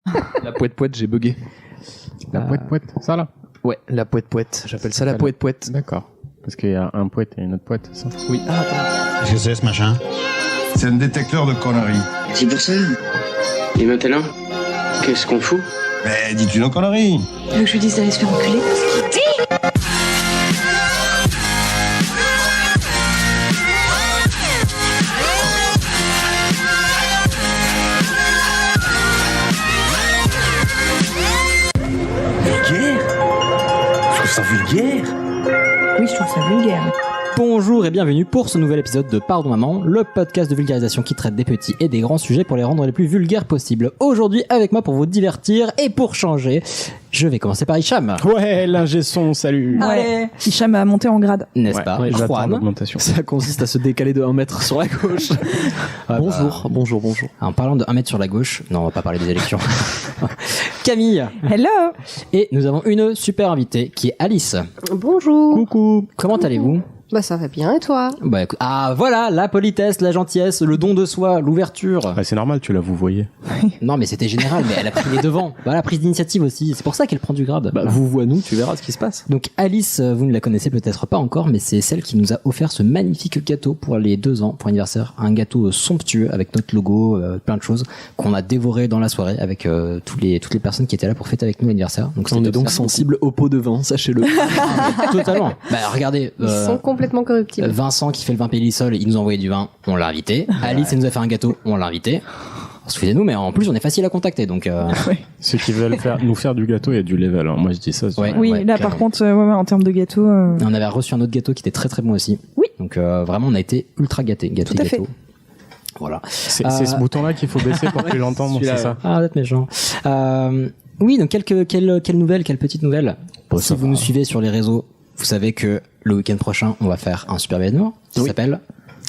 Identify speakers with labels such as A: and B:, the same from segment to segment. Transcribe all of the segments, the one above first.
A: La poète, j'ai bugué.
B: La poète, ça là?
A: Ouais, la poète. J'appelle ça la poète.
B: D'accord. Parce qu'il y a un poète et une autre poète, c'est ça?
A: Oui. Ah, attends.
C: Qu'est-ce que c'est ce machin?
D: C'est un détecteur de conneries.
E: C'est pour ça. Et maintenant, qu'est-ce qu'on fout?
D: Mais dis-tu nos conneries?
F: Tu veux que je lui dise d'aller se faire enculer?
E: Vulgaire? Je trouve ça vulgaire.
F: Oui, je trouve ça vulgaire.
G: Bonjour et bienvenue pour ce nouvel épisode de Pardon Maman, le podcast de vulgarisation qui traite des petits et des grands sujets pour les rendre les plus vulgaires possibles. Aujourd'hui, avec moi pour vous divertir et pour changer, je vais commencer par Hicham.
B: Ouais, l'ingé son, salut.
F: Ouais. Hicham a monté en grade.
G: N'est-ce
B: Ouais,
G: pas?
B: ouais, j'attends
G: Juan.
B: l'augmentation.
A: Ça consiste à se décaler de 1 mètre sur la gauche. Bonjour.
G: En parlant de 1 mètre sur la gauche, non, on va pas parler des élections. Camille.
F: Hello.
G: Et nous avons une super invitée qui est Alice.
H: Bonjour.
G: Coucou. Comment allez-vous?
H: Bah ça va bien et toi?
G: Bah écoute, ah voilà, la politesse, la gentillesse, le don de soi, l'ouverture.
B: Bah, c'est normal, tu la vous voyez.
G: Non mais c'était général, mais elle a pris les devants. Voilà, prise d'initiative aussi. C'est pour ça qu'elle prend du grade.
A: Bah, vous vois nous, tu verras ce qui se passe.
G: Donc Alice, vous ne la connaissez peut-être pas encore, mais c'est celle qui nous a offert ce magnifique gâteau pour les 2 ans, pour l'anniversaire. Un gâteau somptueux avec notre logo, plein de choses qu'on a dévoré dans la soirée avec toutes les personnes qui étaient là pour fêter avec nous l'anniversaire. Donc
A: On
G: c'était
A: est donc
G: top.
A: sensible au pot de vin, sachez-le.
G: Totalement. Bah regardez.
H: Ils sont complètement corruptibles.
G: Vincent qui fait le vin Pélisol, il nous a envoyé du vin, on l'a invité. Alice, elle nous a fait un gâteau, on l'a invité. Excusez-nous, mais en plus on est facile à contacter, donc.
B: Ceux qui veulent nous faire du gâteau, il y a du level. Hein. Moi, je dis ça.
G: Ouais.
F: Oui, là
G: clairement.
F: par contre, en termes de gâteau.
G: On avait reçu un autre gâteau qui était très très bon aussi.
F: Oui.
G: Donc vraiment, on a été ultra gâtés,
F: Tout à fait.
G: gâteau. Voilà.
B: C'est ce bouton-là qu'il faut baisser pour que tu l'entendes, c'est ça?
G: Ah, vous êtes méchant. Oui, donc quelle nouvelle, quelle petite nouvelle. Si
B: ça
G: vous
B: va.
G: nous suivez sur les réseaux, vous savez que le week-end prochain, on va faire un super événement qui s'appelle.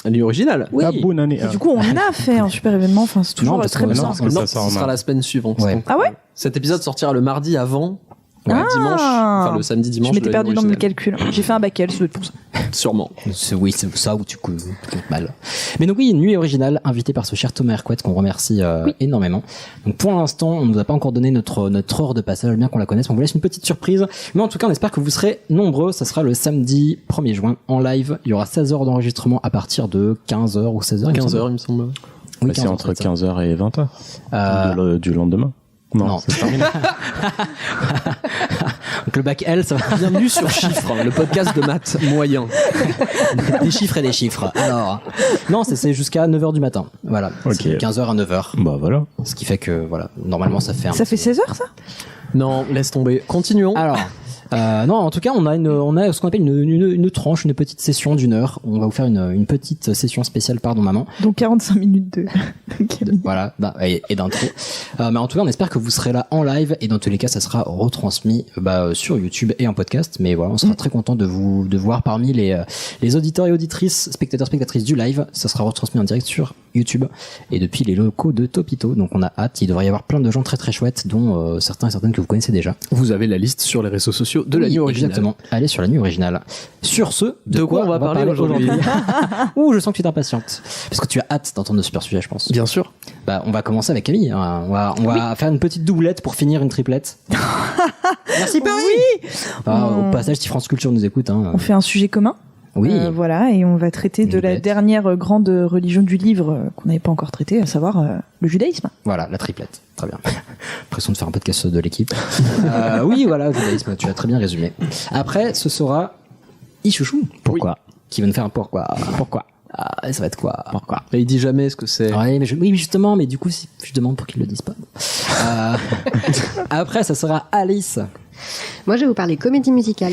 A: Un lieu original.
G: Oui.
B: Ah, bonne année.
F: Et du coup, on a fait un super événement. Enfin, c'est toujours
G: Non, parce
F: très
G: que-
F: bien.
B: non, parce que
A: Non,
B: ça sort en
A: ce sera
B: mars.
A: la semaine suivante.
G: Ouais.
A: Donc,
F: Ah ouais?
A: cet épisode sortira le mardi avant.
F: Ah.
A: Dimanche. Enfin, le samedi, dimanche.
F: Je m'étais
A: de
F: perdu
A: l'année
F: dans mes
A: originale.
F: calculs. J'ai fait un bac L, ça doit être pour ça.
A: Sûrement.
G: Oui, c'est ça où tu comptes mal. Mais donc oui, une nuit originale invitée par ce cher Thomas Hercouet qu'on remercie énormément. Donc pour l'instant, on nous a pas encore donné notre heure de passage, bien qu'on la connaisse. On vous laisse une petite surprise. Mais en tout cas, on espère que vous serez nombreux. Ça sera le samedi 1er juin en live. Il y aura 16 heures d'enregistrement à partir de 15h ou 16h.
A: 15h, il me semble.
G: Oui,
B: Bah, c'est
G: 15
B: entre
G: heures,
B: 15h et 20h. Du lendemain.
G: Non.
B: c'est terminé.
G: Donc le bac L, ça va.
A: Bienvenue sur Chiffres, le podcast de maths moyen.
G: Des chiffres et des chiffres. Alors, non, c'est jusqu'à 9h du matin. Voilà.
B: Ok.
G: C'est de 15h à 9h.
B: Bah voilà.
G: Ce qui fait que, voilà, normalement, ça fait un
F: Ça fait 16 heures, ça?
A: Non, laisse tomber. Continuons.
G: Alors, non, en tout cas, on a ce qu'on appelle une tranche, une petite session d'1 heure. On va vous faire une petite session spéciale Pardon Maman.
F: Donc 45 minutes de Camille.
G: Voilà, et d'intro. Mais en tout cas, on espère que vous serez là en live et dans tous les cas, ça sera retransmis sur YouTube et en podcast. Mais voilà, on sera très content de vous voir parmi les auditeurs et auditrices, spectatrices du live. Ça sera retransmis en direct sur YouTube et depuis les locaux de Topito. Donc on a hâte. Il devrait y avoir plein de gens très très chouettes, dont certains et certaines que vous connaissez déjà.
A: Vous avez la liste sur les réseaux sociaux de la
G: Oui,
A: nuit originale.
G: Exactement. Allez sur la nuit originale. Sur ce,
A: De quoi on va parler aujourd'hui?
G: Ouh, je sens que tu t'impatientes. Parce que tu as hâte d'entendre de super sujets, je pense.
A: Bien sûr.
G: On va commencer avec Camille. On va faire une petite doublette pour finir une triplette. Merci Paris.
F: Oui.
G: Au passage, si France Culture nous écoute.
F: On fait un sujet commun.
G: Oui.
F: Voilà, et on va traiter de
G: Une
F: la
G: bête.
F: dernière grande religion du livre qu'on n'avait pas encore traité, à savoir le judaïsme.
G: Voilà, la triplette. Très bien. Impression de faire un podcast de l'équipe. Oui, voilà, le judaïsme, tu as très bien résumé. Après, ce sera Ichouchou. Pourquoi? Qui va nous faire un pourquoi. Pourquoi? Ah, ça va être quoi? Pourquoi?
A: Et il dit jamais ce que c'est.
G: Ouais, mais oui, justement, mais du coup, si je demande pour qu'ils le disent pas. Après, ça sera Alice.
H: Moi, je vais vous parler comédie musicale.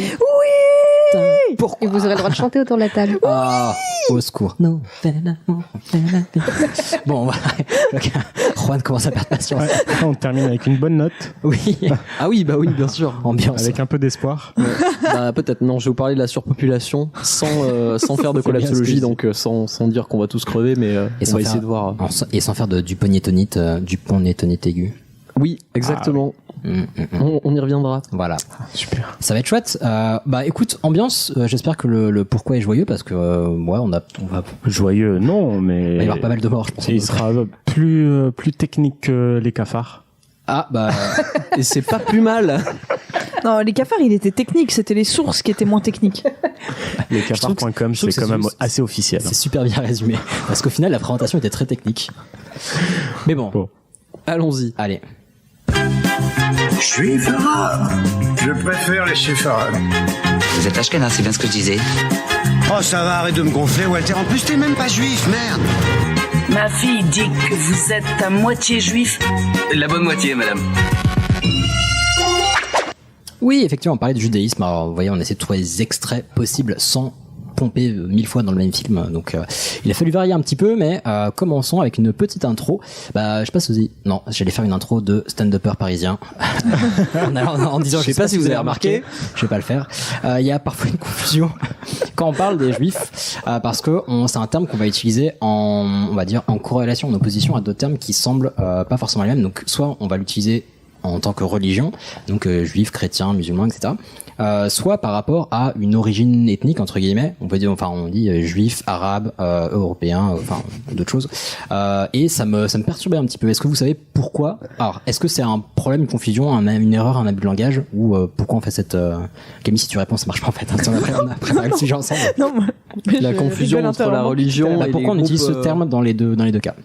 G: Pourquoi?
H: Et vous aurez le droit de chanter autour de la table.
G: Ah, au secours. Non. Bon, voilà. Juan commence à perdre patience.
B: Ouais, on termine avec une bonne note,
G: Oui.
A: Ah oui, bah oui, bien sûr.
G: Ambiance.
B: avec un peu d'espoir.
A: Bah, peut-être non, je vais vous parler de la surpopulation sans faire de
G: C'est bien ce que je
A: collapsologie,
G: dis.
A: donc sans dire qu'on va tous crever, mais
G: Et
A: on
G: sans
A: va
G: faire-
A: essayer de voir.
G: Et sans faire du pognétonite, du pognétonite aigu.
A: Oui, exactement. On y reviendra.
G: Voilà.
B: Super.
G: Ça va être chouette. Écoute, ambiance, j'espère que le pourquoi est joyeux parce que, on va
B: Joyeux, non, mais
G: il va y avoir pas mal de morts, je pense.
B: il sera plus technique que les cafards.
A: Ah bah, et c'est pas plus mal.
F: Non, les cafards, il était technique, c'était les sources qui étaient moins techniques.
B: Lescafards.com, c'est quand même assez officiel.
G: C'est super bien résumé. Parce qu'au final, la présentation était très technique. Mais bon.
A: Allons-y.
G: Allez.
D: Juif arabe. Je préfère les juifs arabes.
C: Vous êtes ashkénaze, c'est bien ce que je disais.
D: Oh, ça va, arrête de me gonfler, Walter. En plus, t'es même pas juif, merde.
I: Ma fille dit que vous êtes à moitié juif.
E: La bonne moitié, madame.
G: Oui, effectivement, on parlait du judaïsme. Alors, vous voyez, on essaie de trouver des extraits possibles sans pomper 1000 fois dans le même film. Donc, il a fallu varier un petit peu, mais commençons avec une petite intro. Je sais pas si vous... Non, j'allais faire une intro de stand-upper parisien. en disant,
A: je sais pas si vous avez remarqué.
G: Je vais pas le faire. Il y a parfois une confusion quand on parle des juifs, parce que c'est un terme qu'on va utiliser on va dire, en corrélation, en opposition à d'autres termes qui semblent pas forcément les mêmes. Donc, soit on va l'utiliser en tant que religion, donc juif, chrétien, musulman, etc. Soit par rapport à une origine ethnique, entre guillemets, on peut dire, enfin on dit juif, arabe, européen, enfin d'autres choses. Et ça me perturbait un petit peu. Est-ce que vous savez pourquoi? Alors, est-ce que c'est un problème, une confusion, une erreur, un abus de langage, ou pourquoi on fait cette... Camille, si tu réponds, ça marche pas en fait. On a préparé le sujet ensemble.
F: Non,
A: la confusion entre la religion et
G: pourquoi on utilise ce terme dans les deux cas?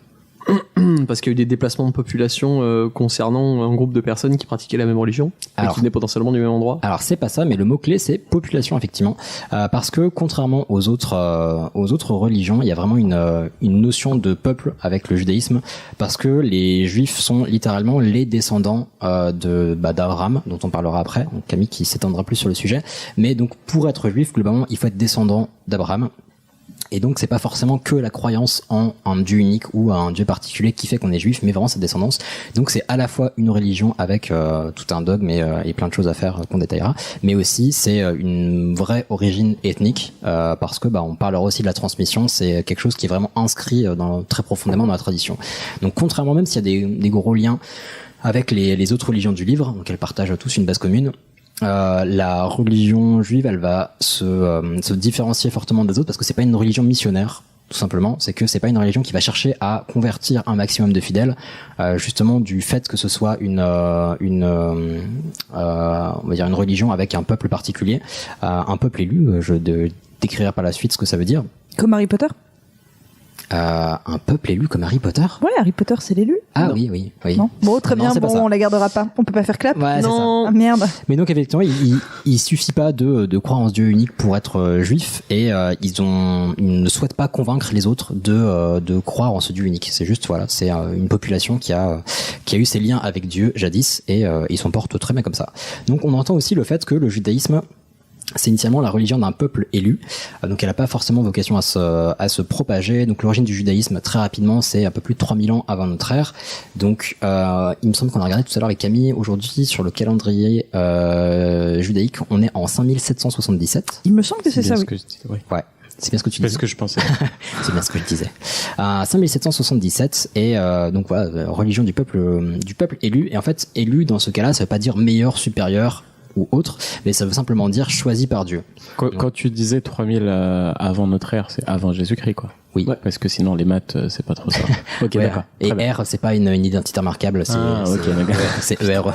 A: Parce qu'il y a eu des déplacements de population concernant un groupe de personnes qui pratiquaient la même religion et qui venaient potentiellement du même endroit.
G: Alors c'est pas ça, mais le mot-clé c'est population effectivement, parce que contrairement aux autres religions, il y a vraiment une notion de peuple avec le judaïsme, parce que les juifs sont littéralement les descendants d'Abraham, dont on parlera après, donc Camille qui s'étendra plus sur le sujet, mais donc pour être juif, globalement, il faut être descendant d'Abraham. Et donc c'est pas forcément que la croyance en un dieu unique ou un dieu particulier qui fait qu'on est juif, mais vraiment cette descendance. Donc c'est à la fois une religion avec tout un dogme et plein de choses à faire qu'on détaillera, mais aussi c'est une vraie origine ethnique, parce que on parlera aussi de la transmission. C'est quelque chose qui est vraiment inscrit très profondément dans la tradition. Donc contrairement, même s'il y a des gros liens avec les autres religions du livre, donc elles partagent tous une base commune, la religion juive, elle va se différencier fortement des autres parce que c'est pas une religion missionnaire, tout simplement. C'est que c'est pas une religion qui va chercher à convertir un maximum de fidèles, justement du fait que ce soit on va dire une religion avec un peuple particulier, un peuple élu. Je décrirai par la suite ce que ça veut dire.
F: Comme Harry Potter.
G: Un peuple élu comme Harry Potter.
F: Ouais, Harry Potter c'est l'élu.
G: Ah non. oui.
F: Non. Bon, très bien, on la gardera pas. On peut pas faire clap.
G: Ouais,
F: non, ah, merde.
G: Mais donc effectivement, il suffit pas de croire en ce Dieu unique pour être juif, et ils ne souhaitent pas convaincre les autres de croire en ce Dieu unique. C'est juste c'est une population qui a eu ses liens avec Dieu jadis, et ils s'en portent très bien comme ça. Donc on entend aussi le fait que le judaïsme, c'est initialement la religion d'un peuple élu, donc elle n'a pas forcément vocation à se propager. Donc l'origine du judaïsme, très rapidement, c'est un peu plus de 3000 ans avant notre ère. Donc il me semble qu'on a regardé tout à l'heure avec Camille, aujourd'hui sur le calendrier judaïque, on est en 5777.
F: Il me semble que c'est ça, oui.
G: Ouais. C'est bien ce que tu disais.
B: C'est ce que je pensais.
G: C'est bien ce que je disais. 5777, et donc voilà, religion du peuple élu. Et en fait, élu dans ce cas-là, ça veut pas dire meilleur, supérieur ou autre, mais ça veut simplement dire choisi par Dieu.
B: Quand tu disais 3000 avant notre ère, c'est avant Jésus-Christ, quoi.
G: Oui.
B: Ouais, parce que sinon les maths, c'est pas trop ça. Ok,
G: ouais,
B: d'accord.
G: Et R, c'est pas une identité remarquable, c'est ERE.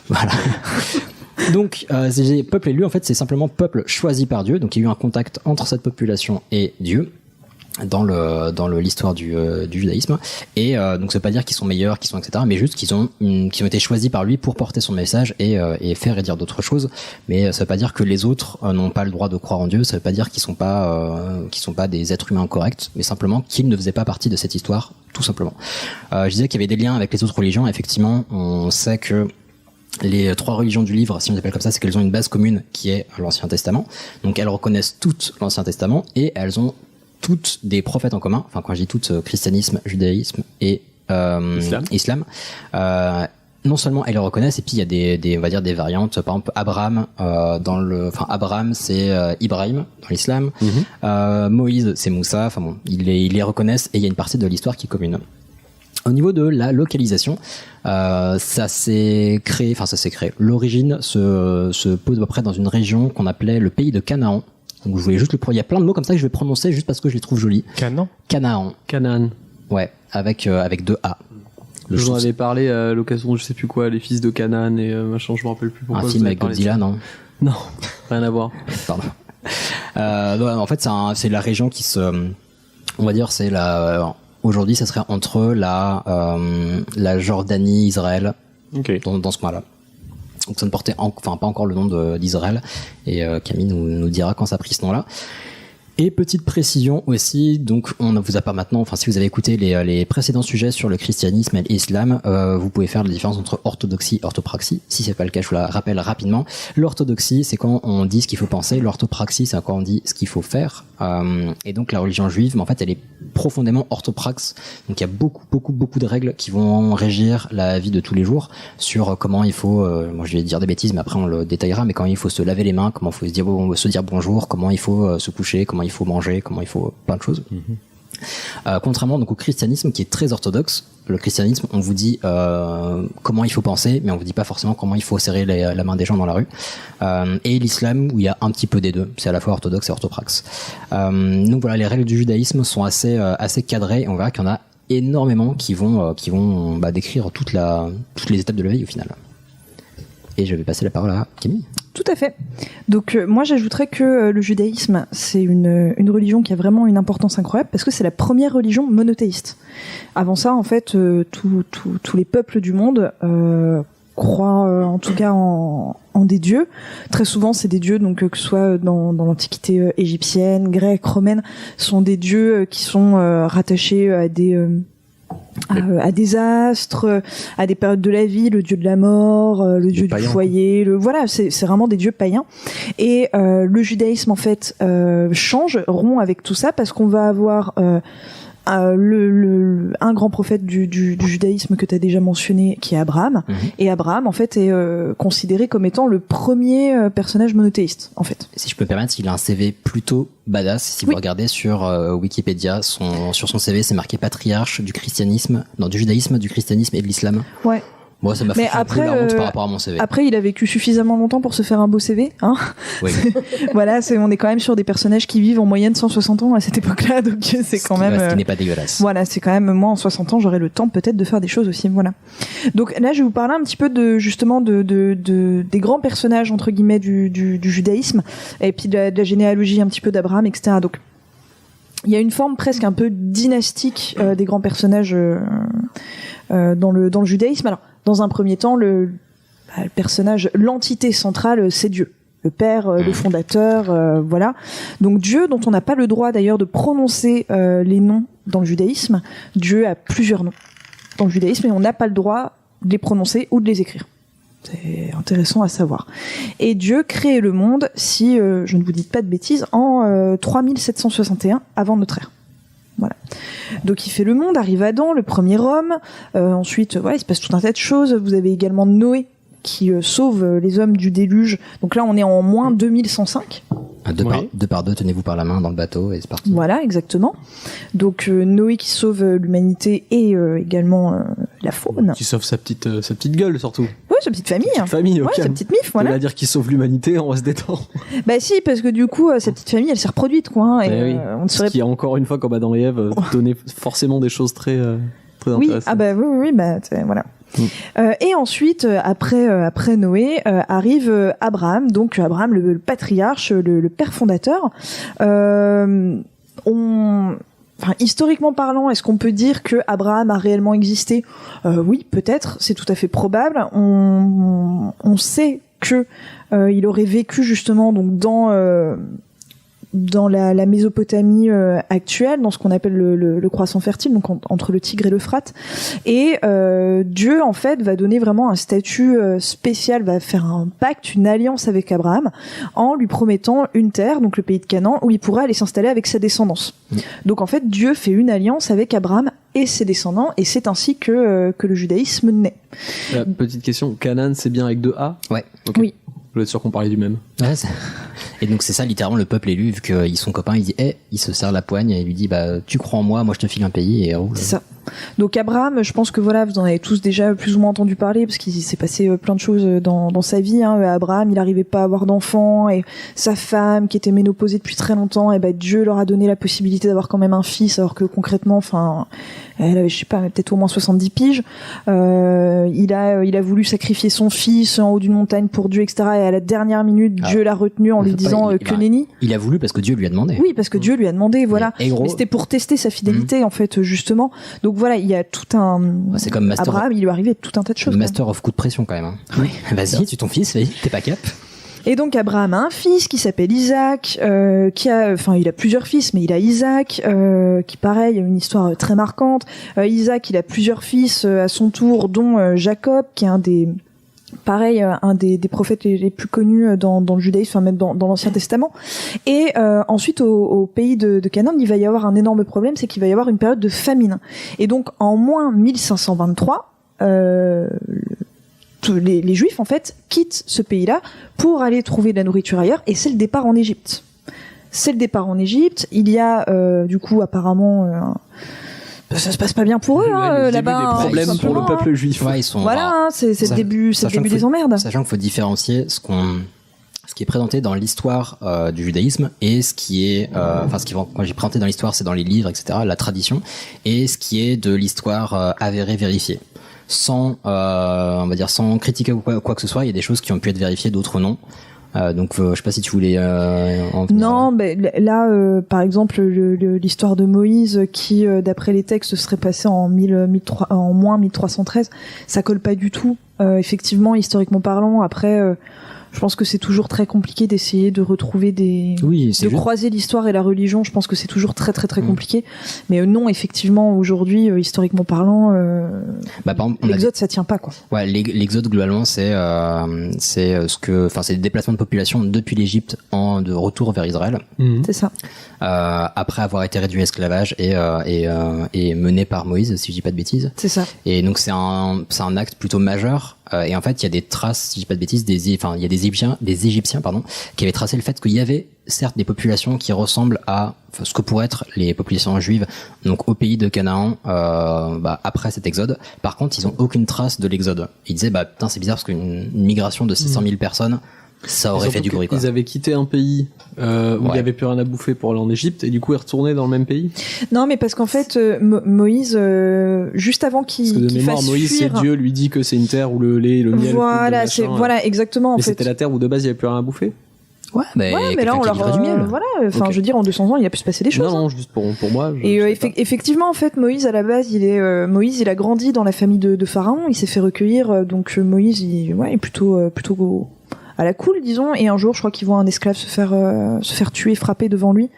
G: Voilà. Donc, peuple élu, en fait, c'est simplement peuple choisi par Dieu. Donc, il y a eu un contact entre cette population et Dieu dans l'histoire du judaïsme, et donc ça veut pas dire qu'ils sont meilleurs, qu'ils sont etc., mais juste qu'ils ont été choisis par lui pour porter son message et faire et dire d'autres choses. Mais ça veut pas dire que les autres n'ont pas le droit de croire en Dieu. Ça veut pas dire qu'ils sont pas des êtres humains corrects, mais simplement qu'ils ne faisaient pas partie de cette histoire, tout simplement. Je disais qu'il y avait des liens avec les autres religions. Effectivement, on sait que les trois religions du livre, si on les appelle comme ça, c'est qu'elles ont une base commune qui est l'Ancien Testament. Donc elles reconnaissent toutes l'Ancien Testament, et elles ont toutes des prophètes en commun. Enfin, quand je dis toutes, christianisme, judaïsme et islam. Non seulement elles le reconnaissent, et puis il y a on va dire des variantes. Par exemple, Abraham, Abraham c'est Ibrahim dans l'islam. Moïse c'est Moussa. Enfin bon, ils les reconnaissent, et il y a une partie de l'histoire qui est commune. Au niveau de la localisation, ça s'est créé. L'origine se pose à peu près dans une région qu'on appelait le pays de Canaan. Donc je voulais juste il y a plein de mots comme ça que je vais prononcer juste parce que je les trouve jolis.
B: Canaan.
G: Canaan.
A: Canaan.
G: Ouais, avec 2 A.
A: Vous en avez parlé à l'occasion de je sais plus quoi, les fils de Canaan et machin, je me rappelle plus pourquoi.
G: Un film avec Godzilla, non?
A: Non, rien à voir.
G: Pardon. En fait, c'est la région qui on va dire, c'est aujourd'hui, ça serait entre la Jordanie, Israël, dans ce coin-là. Donc ça ne portait pas encore le nom d'Israël, et Camille nous dira quand ça a pris ce nom-là. Et petite précision aussi, donc on ne vous a pas maintenant, enfin si vous avez écouté les précédents sujets sur le christianisme et l'islam, vous pouvez faire la différence entre orthodoxie et orthopraxie. Si c'est pas le cas, je vous la rappelle rapidement. L'orthodoxie, c'est quand on dit ce qu'il faut penser. L'orthopraxie, c'est quand on dit ce qu'il faut faire. Et donc la religion juive, mais en fait, elle est profondément orthopraxe. Donc il y a beaucoup de règles qui vont régir la vie de tous les jours sur comment il faut, moi je vais dire des bêtises, mais après on le détaillera, mais comment il faut se laver les mains, comment il faut se dire bonjour, comment il faut se coucher, comment il faut manger, comment il faut plein de choses. Contrairement donc au christianisme qui est très orthodoxe, le christianisme on vous dit comment il faut penser, mais on vous dit pas forcément comment il faut serrer la main des gens dans la rue. Et l'islam où il y a un petit peu des deux, c'est à la fois orthodoxe et orthopraxe. Donc voilà, les règles du judaïsme sont assez cadrées, et on verra qu'il y en a énormément qui vont décrire toutes les étapes de la vie au final. Et je vais passer la parole à Camille.
F: Tout à fait. Donc moi j'ajouterais que le judaïsme c'est une religion qui a vraiment une importance incroyable parce que c'est la première religion monothéiste. Avant ça en fait tous les peuples du monde croient en tout cas en des dieux. Très souvent c'est des dieux donc que ce soit dans l'antiquité égyptienne, grecque, romaine, sont des dieux qui sont rattachés à des astres, à des périodes de la vie, le dieu de la mort, le dieu du foyer, voilà, c'est vraiment des dieux païens. Et le judaïsme en fait rompt avec tout ça parce qu'on va avoir un grand prophète du judaïsme que tu as déjà mentionné qui est Abraham, et Abraham en fait est considéré comme étant le premier personnage monothéiste en fait.
G: Si je peux me permettre, il a un CV plutôt badass. Si vous regardez sur Wikipédia, sur son CV c'est marqué patriarche du judaïsme, du christianisme et de l'islam.
F: Ouais.
G: Moi, ça m'a fait un peu la honte par rapport à mon CV.
F: Après, il a vécu suffisamment longtemps pour se faire un beau CV, hein.
G: Oui.
F: Voilà, on est quand même sur des personnages qui vivent en moyenne 160 ans à cette époque-là, donc c'est quand même.
G: Ce qui n'est pas dégueulasse.
F: Voilà, c'est quand même, moi, en 60 ans, j'aurais le temps peut-être de faire des choses aussi, voilà. Donc là, je vais vous parler un petit peu des grands personnages, entre guillemets, du judaïsme, et puis de la généalogie un petit peu d'Abraham, etc. Donc, il y a une forme presque un peu dynastique des grands personnages dans le judaïsme. Alors, dans un premier temps, le personnage, l'entité centrale, c'est Dieu, le Père, le fondateur, voilà. Donc Dieu, dont on n'a pas le droit d'ailleurs de prononcer les noms dans le judaïsme. Dieu a plusieurs noms dans le judaïsme et on n'a pas le droit de les prononcer ou de les écrire. C'est intéressant à savoir. Et Dieu crée le monde, si je ne vous dis pas de bêtises, en 3761 avant notre ère. Voilà. Donc il fait le monde, arrive Adam, le premier homme. Ensuite, voilà, il se passe tout un tas de choses. Vous avez également Noé qui sauve les hommes du déluge. Donc là, on est en moins 2105.
G: Deux par deux, tenez-vous par la main dans le bateau et c'est parti.
F: Voilà, exactement. Donc Noé qui sauve l'humanité et également la faune.
A: Qui sauve sa petite gueule surtout.
F: Ouais, sa petite famille.
A: Ok.
F: Ouais, sa petite mif, voilà.
A: On va dire qu'il sauve l'humanité, on va se détendre.
F: Bah si, parce que du coup, sa petite famille, elle s'est reproduite, quoi. Hein, et,
A: oui.
F: on
A: Ce qui, encore une fois, comme Adam et Ève, donnait forcément des choses très intéressantes.
F: Ah bah oui, bah voilà. Et ensuite, après Noé, arrive Abraham, donc Abraham le patriarche, le père fondateur. Historiquement parlant, est-ce qu'on peut dire que Abraham a réellement existé ? Oui, peut-être, c'est tout à fait probable. On sait que il aurait vécu justement donc dans la Mésopotamie actuelle, dans ce qu'on appelle le croissant fertile, donc entre le Tigre et l'Euphrate. Et Dieu, en fait, va donner vraiment un statut spécial, va faire un pacte, une alliance avec Abraham, en lui promettant une terre, donc le pays de Canaan, où il pourra aller s'installer avec sa descendance. Donc en fait, Dieu fait une alliance avec Abraham et ses descendants, et c'est ainsi que le judaïsme naît.
A: Petite question, Canaan, c'est bien avec 2 A ?
G: Ouais.
A: Okay.
F: Oui.
A: Je voulais être sûr qu'on parlait du même.
G: Ouais, Et donc c'est ça littéralement le peuple élu, vu qu'ils sont copains, il dit il se serre la poigne et il lui dit tu crois en moi je te file un pays et
F: c'est ça. Donc Abraham, je pense que voilà, vous en avez tous déjà plus ou moins entendu parler parce qu'il s'est passé plein de choses dans sa vie. Abraham, il n'arrivait pas à avoir d'enfants et sa femme, qui était ménopausée depuis très longtemps, et Dieu leur a donné la possibilité d'avoir quand même un fils, alors que concrètement, elle avait, je sais pas, peut-être au moins 70 piges. Il a voulu sacrifier son fils en haut d'une montagne pour Dieu, etc. Et à la dernière minute, Dieu l'a retenu en lui disant que nenni.
G: Il a voulu parce que Dieu lui a demandé.
F: Oui, parce que Dieu lui a demandé, voilà.
G: Et gros,
F: mais c'était pour tester sa fidélité, en fait, justement. Donc voilà, il y a tout un.
G: C'est comme
F: Abraham, il lui est arrivé tout un tas de choses.
G: Master of coup de pression quand même. Oui. Vas-y, tu ton fils, vas-y, t'es pas cap.
F: Et donc Abraham a un fils qui s'appelle Isaac, il a plusieurs fils, mais il a Isaac, qui pareil, a une histoire très marquante. Isaac, il a plusieurs fils à son tour, dont Jacob, qui est un des prophètes les plus connus dans le judaïsme, même dans l'Ancien Testament. Et ensuite, au pays de Canaan, il va y avoir un énorme problème, c'est qu'il va y avoir une période de famine. Et donc, en moins 1523, les Juifs, en fait, quittent ce pays-là pour aller trouver de la nourriture ailleurs, et c'est le départ en Égypte. Il y a, du coup, apparemment... ça se passe pas bien pour eux, là-bas.
A: Des problèmes pour le peuple juif.
G: Ouais, ils sont.
F: Voilà, c'est le début des emmerdes.
G: Sachant qu'il faut différencier ce qui est présenté dans l'histoire du judaïsme et ce qui est, quand j'ai présenté dans l'histoire, c'est dans les livres, etc., la tradition, et ce qui est de l'histoire avérée, vérifiée. Sans critiquer ou quoi que ce soit, il y a des choses qui ont pu être vérifiées, d'autres non. Donc je sais pas si tu voulais
F: non, mais là par exemple l'histoire de Moïse qui d'après les textes serait passée en moins 1313, ça colle pas du tout. Effectivement, historiquement parlant, après je pense que c'est toujours très compliqué d'essayer de retrouver croiser l'histoire et la religion. Je pense que c'est toujours très très très compliqué. Mais non, effectivement, aujourd'hui, historiquement parlant, l'exode ça tient pas, quoi.
G: Ouais, l'exode globalement c'est des déplacements de population depuis l'Égypte de retour vers Israël.
F: C'est ça.
G: Après avoir été réduit à esclavage et mené par Moïse, si je dis pas de bêtises.
F: C'est ça.
G: Et donc c'est un acte plutôt majeur. Et en fait, il y a des traces, si je dis pas de bêtises, il y a des Égyptiens, qui avaient tracé le fait qu'il y avait certes des populations qui ressemblent à ce que pourraient être les populations juives, donc au pays de Canaan, après cet exode. Par contre, ils ont aucune trace de l'exode. Ils disaient, putain, c'est bizarre parce qu'une migration de 600 000 personnes, ça aurait fait du bruit, quoi.
A: Ils avaient quitté un pays où il n'y avait plus rien à bouffer pour aller en Égypte, et du coup ils retournaient dans le même pays.
F: Non, mais parce qu'en fait Moïse, juste avant qu'il fasse
A: Moïse,
F: fuir,
A: c'est Dieu lui dit que c'est une terre où le lait, le miel,
F: voilà, exactement. En
A: mais
F: fait,
A: c'était la terre où de base il n'y avait plus rien à bouffer.
F: Ouais, mais là on leur
G: du miel.
F: voilà, enfin je veux dire en 200 ans il a pu se passer des choses.
A: Non, juste pour moi.
F: Et effectivement en fait Moïse à la base il a grandi dans la famille de Pharaon, il s'est fait recueillir, donc Moïse il est plutôt à la cool, disons, et un jour je crois qu'il voit un esclave se faire tuer, frapper devant lui,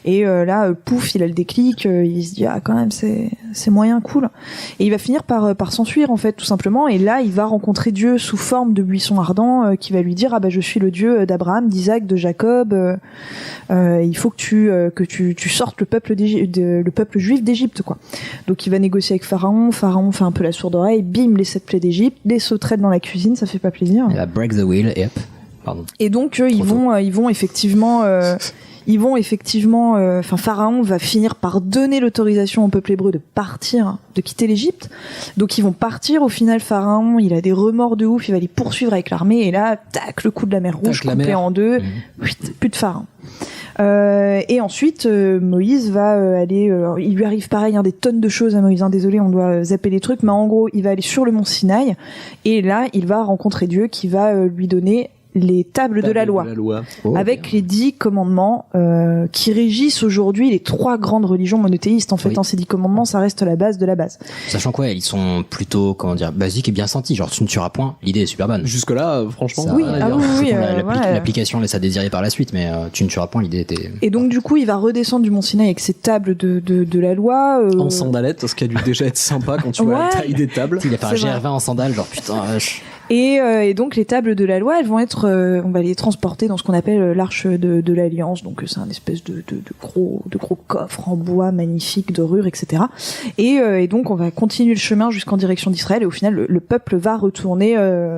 F: et là pouf, il a le déclic, il se dit quand même c'est moyen cool, et il va finir par s'enfuir en fait, tout simplement. Et là il va rencontrer Dieu sous forme de buisson ardent, qui va lui dire je suis le Dieu d'Abraham, d'Isaac, de Jacob, il faut que tu sortes le peuple juif d'Égypte, quoi. Donc il va négocier avec Pharaon fait un peu la sourde oreille, bim, les 7 plaies d'Égypte, des sauterelles dans la cuisine, ça fait pas plaisir.
G: Il va break the wheel et hop. Pardon.
F: Et donc ils vont effectivement Pharaon va finir par donner l'autorisation au peuple hébreu de quitter l'Égypte. Donc ils vont partir. Au final, Pharaon, il a des remords de ouf, il va les poursuivre avec l'armée, et là, tac, le coup de la mer Rouge, coupé en deux, plus de Pharaon. Et ensuite Moïse va aller, il lui arrive pareil des tonnes de choses à Moïse, désolé, on doit zapper les trucs, mais en gros il va aller sur le mont Sinaï, et là il va rencontrer Dieu qui va lui donner les tables de la loi. Avec les 10 commandements qui régissent aujourd'hui les 3 grandes religions monothéistes, en fait. Ces 10 commandements, ça reste la base de la base.
G: Sachant quoi, ils sont plutôt, basiques et bien sentis. Genre, tu ne tueras point. L'idée est super bonne.
A: Jusque là, franchement.
G: L'application laisse à désirer par la suite, mais tu ne tueras point, l'idée était.
F: Et donc, du coup, il va redescendre du mont Sinaï avec ses tables de la loi.
A: En sandalettes, ce qui a dû déjà être sympa quand tu vois la taille des tables.
G: Il a fait un GR20 en sandales, genre putain.
F: Et donc les tables de la loi, elles vont être, on va les transporter dans ce qu'on appelle l'arche de l'Alliance. Donc c'est un espèce de gros coffre en bois magnifique, dorure, etc. Et donc on va continuer le chemin jusqu'en direction d'Israël. Et au final, le peuple va retourner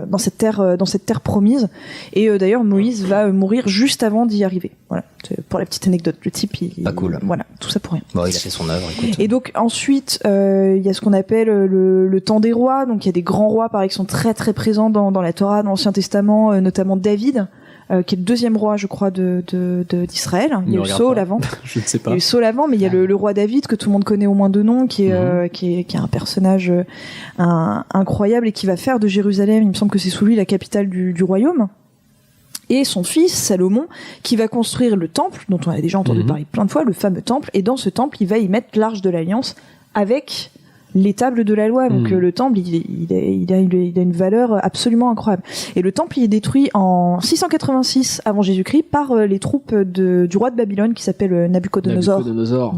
F: dans cette terre promise. Et d'ailleurs, Moïse va mourir juste avant d'y arriver. Voilà. Pour la petite anecdote, le type,
G: pas cool.
F: Voilà, tout ça pour rien.
G: Bon, il a fait son œuvre. Écoute.
F: Et donc ensuite, il y a ce qu'on appelle le temps des rois. Donc il y a des grands rois, pareil, qui sont très très présents dans la Torah, dans l'Ancien Testament, notamment David, qui est le deuxième roi, je crois, d'Israël. Il y a eu Saul avant.
A: Je ne sais pas.
F: Il y a eu Saul avant, mais il y a le roi David que tout le monde connaît au moins de nom, qui est un personnage incroyable et qui va faire de Jérusalem, il me semble que c'est sous lui la capitale du royaume. Et son fils, Salomon, qui va construire le temple, dont on a déjà entendu parler plein de fois, le fameux temple, et dans ce temple, il va y mettre l'arche de l'Alliance avec les tables de la loi. Donc le temple, il a une valeur absolument incroyable. Et le temple, il est détruit en 686 avant Jésus-Christ par les troupes du roi de Babylone qui s'appelle Nabucodonosor.
A: Nabucodonosor.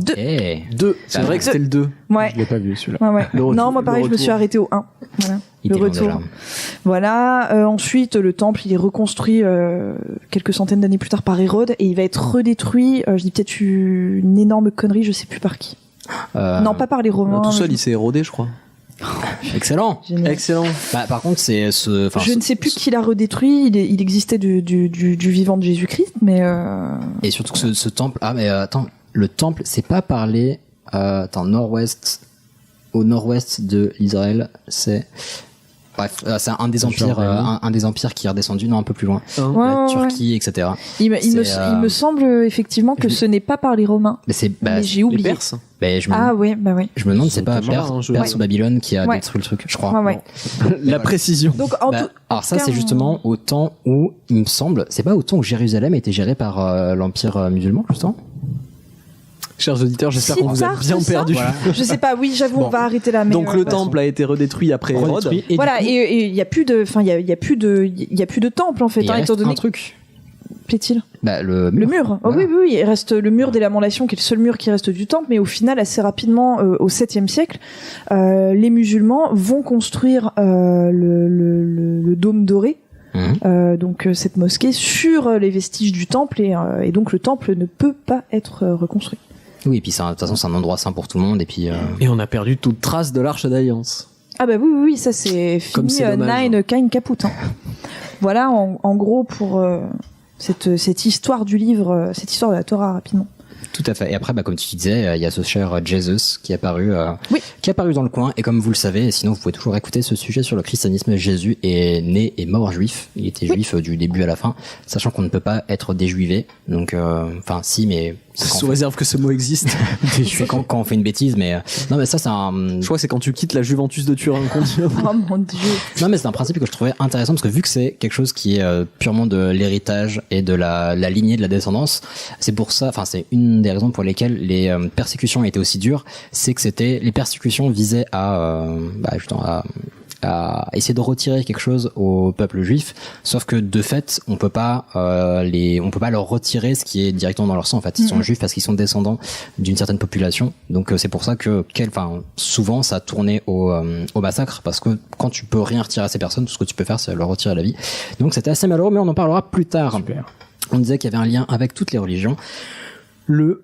F: 2.
A: C'est vrai que c'était le 2.
F: Ouais.
B: Je l'ai pas vu celui-là.
F: Ouais. Non, moi pareil, je me suis arrêté au 1. Voilà.
G: Il
F: le
G: était
F: retour.
G: déjà.
F: Voilà. Ensuite, le temple, il est reconstruit quelques centaines d'années plus tard par Hérode et il va être redétruit. Je dis peut-être une énorme connerie, je sais plus par qui. Non, pas par les Romains.
A: Tout seul, il s'est érodé, je crois.
G: Excellent.
F: Génial.
A: Excellent.
G: Bah, par contre, c'est
F: je ne sais plus qui l'a redétruit. Il existait du vivant de Jésus-Christ, mais.
G: Et surtout que ce temple. Ah, mais attends, le temple, c'est pas parlé. Au nord-ouest de l'Israël, c'est. Bref, c'est un des empires qui est redescendu, non, un peu plus loin. La Turquie, etc.
F: Il me semble effectivement que ce n'est pas par les Romains. Mais j'ai oublié.
A: Les Perses.
F: Oui.
G: Je me demande, c'est pas Perse ou Babylone qui a détruit le truc, je crois.
F: Ouais.
A: La précision.
F: Donc,
G: alors ça, c'est justement au temps où, il me semble, c'est pas au temps où Jérusalem était géré par l'empire musulman, justement.
A: Chers auditeurs, j'espère qu'on vous a bien perdu.
G: Voilà.
F: Je sais pas, oui, j'avoue, on va arrêter là. Mais
A: donc le temple a été redétruit après Hérode.
F: Voilà, et il y a plus de, il y a plus de temple en fait.
G: Il reste
F: étant donné
G: un truc.
F: Plaît-il ?
G: Le mur.
F: Le mur.
G: Voilà.
F: Oui, il reste le mur des Lamentations qui est le seul mur qui reste du temple, mais au final, assez rapidement, au 7e siècle, les musulmans vont construire le dôme doré. Donc cette mosquée sur les vestiges du temple et donc le temple ne peut pas être reconstruit.
G: Oui, et puis de toute façon c'est un endroit sain pour tout le monde et puis.
A: Et on a perdu toute trace de l'arche d'alliance.
F: Ah bah oui, ça c'est fini. Nine Kain Kaput. Voilà en gros pour cette histoire du livre, cette histoire de la Torah rapidement.
G: Tout à fait. Et après, comme tu disais, il y a ce cher Jesus qui est apparu dans le coin. Et comme vous le savez, sinon vous pouvez toujours écouter ce sujet sur le christianisme. Jésus est né et mort juif. Il était juif du début à la fin, sachant qu'on ne peut pas être déjuivé. Donc, si, mais
A: sous réserve que ce mot existe.
G: quand on fait une bêtise, mais non, mais ça c'est un.
A: Je crois que c'est quand tu quittes la Juventus de Turin qu'on dit.
F: Oh mon Dieu.
G: Non, mais c'est un principe que je trouvais intéressant parce que vu que c'est quelque chose qui est purement de l'héritage et de la lignée de la descendance, c'est pour ça. Enfin, c'est une des raisons pour lesquelles les persécutions étaient aussi dures, c'est que les persécutions visaient à essayer de retirer quelque chose au peuple juif, sauf que de fait on peut pas leur retirer ce qui est directement dans leur sang. En fait, ils sont juifs parce qu'ils sont descendants d'une certaine population, donc c'est pour ça que souvent ça tournait au massacre, parce que quand tu peux rien retirer à ces personnes, tout ce que tu peux faire c'est leur retirer la vie. Donc c'était assez malheureux, mais on en parlera plus tard.
B: Super.
G: On disait qu'il y avait un lien avec toutes les religions. Le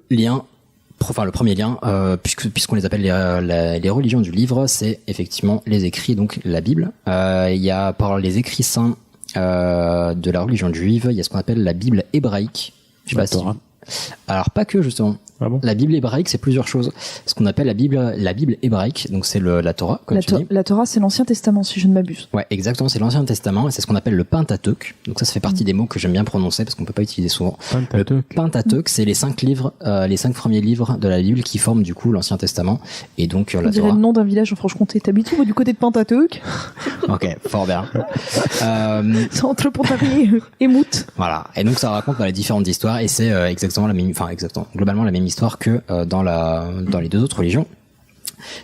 G: premier lien, puisqu'on les appelle les religions du livre, c'est effectivement les écrits, donc la Bible. Il y a par les écrits saints de la religion juive, il y a ce qu'on appelle la Bible hébraïque. Je sais pas si. Alors pas que justement.
B: Ah bon ?
G: La Bible hébraïque, c'est plusieurs choses. Ce qu'on appelle la Bible hébraïque, donc c'est la Torah, comme tu dis.
F: La Torah, c'est l'Ancien Testament, si je ne m'abuse.
G: Ouais, exactement, c'est l'Ancien Testament, et c'est ce qu'on appelle le Pentateuque. Donc ça fait partie des mots que j'aime bien prononcer parce qu'on peut pas utiliser souvent. Le Pentateuque, c'est les 5 livres, les 5 premiers livres de la Bible qui forment du coup l'Ancien Testament, et donc la Torah. On dirait
F: le nom d'un village en Franche-Comté. T'habites où, du côté de Pentateuque ?
G: Ok, fort bien.
F: C'est entre Pontarlier et Mout.
G: Voilà, et donc ça raconte les différentes histoires, et c'est globalement la même histoire que dans les deux autres religions.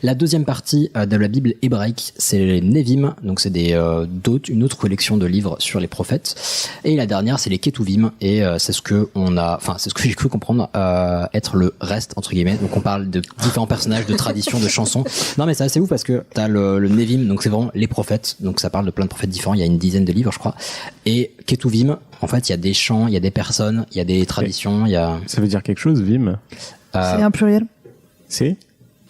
G: La deuxième partie de la Bible hébraïque, c'est les Nevim, donc c'est une autre collection de livres sur les prophètes. Et la dernière, c'est les Ketuvim, et c'est ce que j'ai cru comprendre être le reste entre guillemets. Donc on parle de différents personnages, de traditions, de chansons. Non mais c'est assez ouf parce que t'as le Nevim, donc c'est vraiment les prophètes, donc ça parle de plein de prophètes différents. Il y a une dizaine de livres, je crois. Et Ketuvim, en fait, il y a des chants, il y a des personnes, il y a des traditions, il y a.
B: Ça veut dire quelque chose, Vim?
F: C'est un pluriel.
B: C'est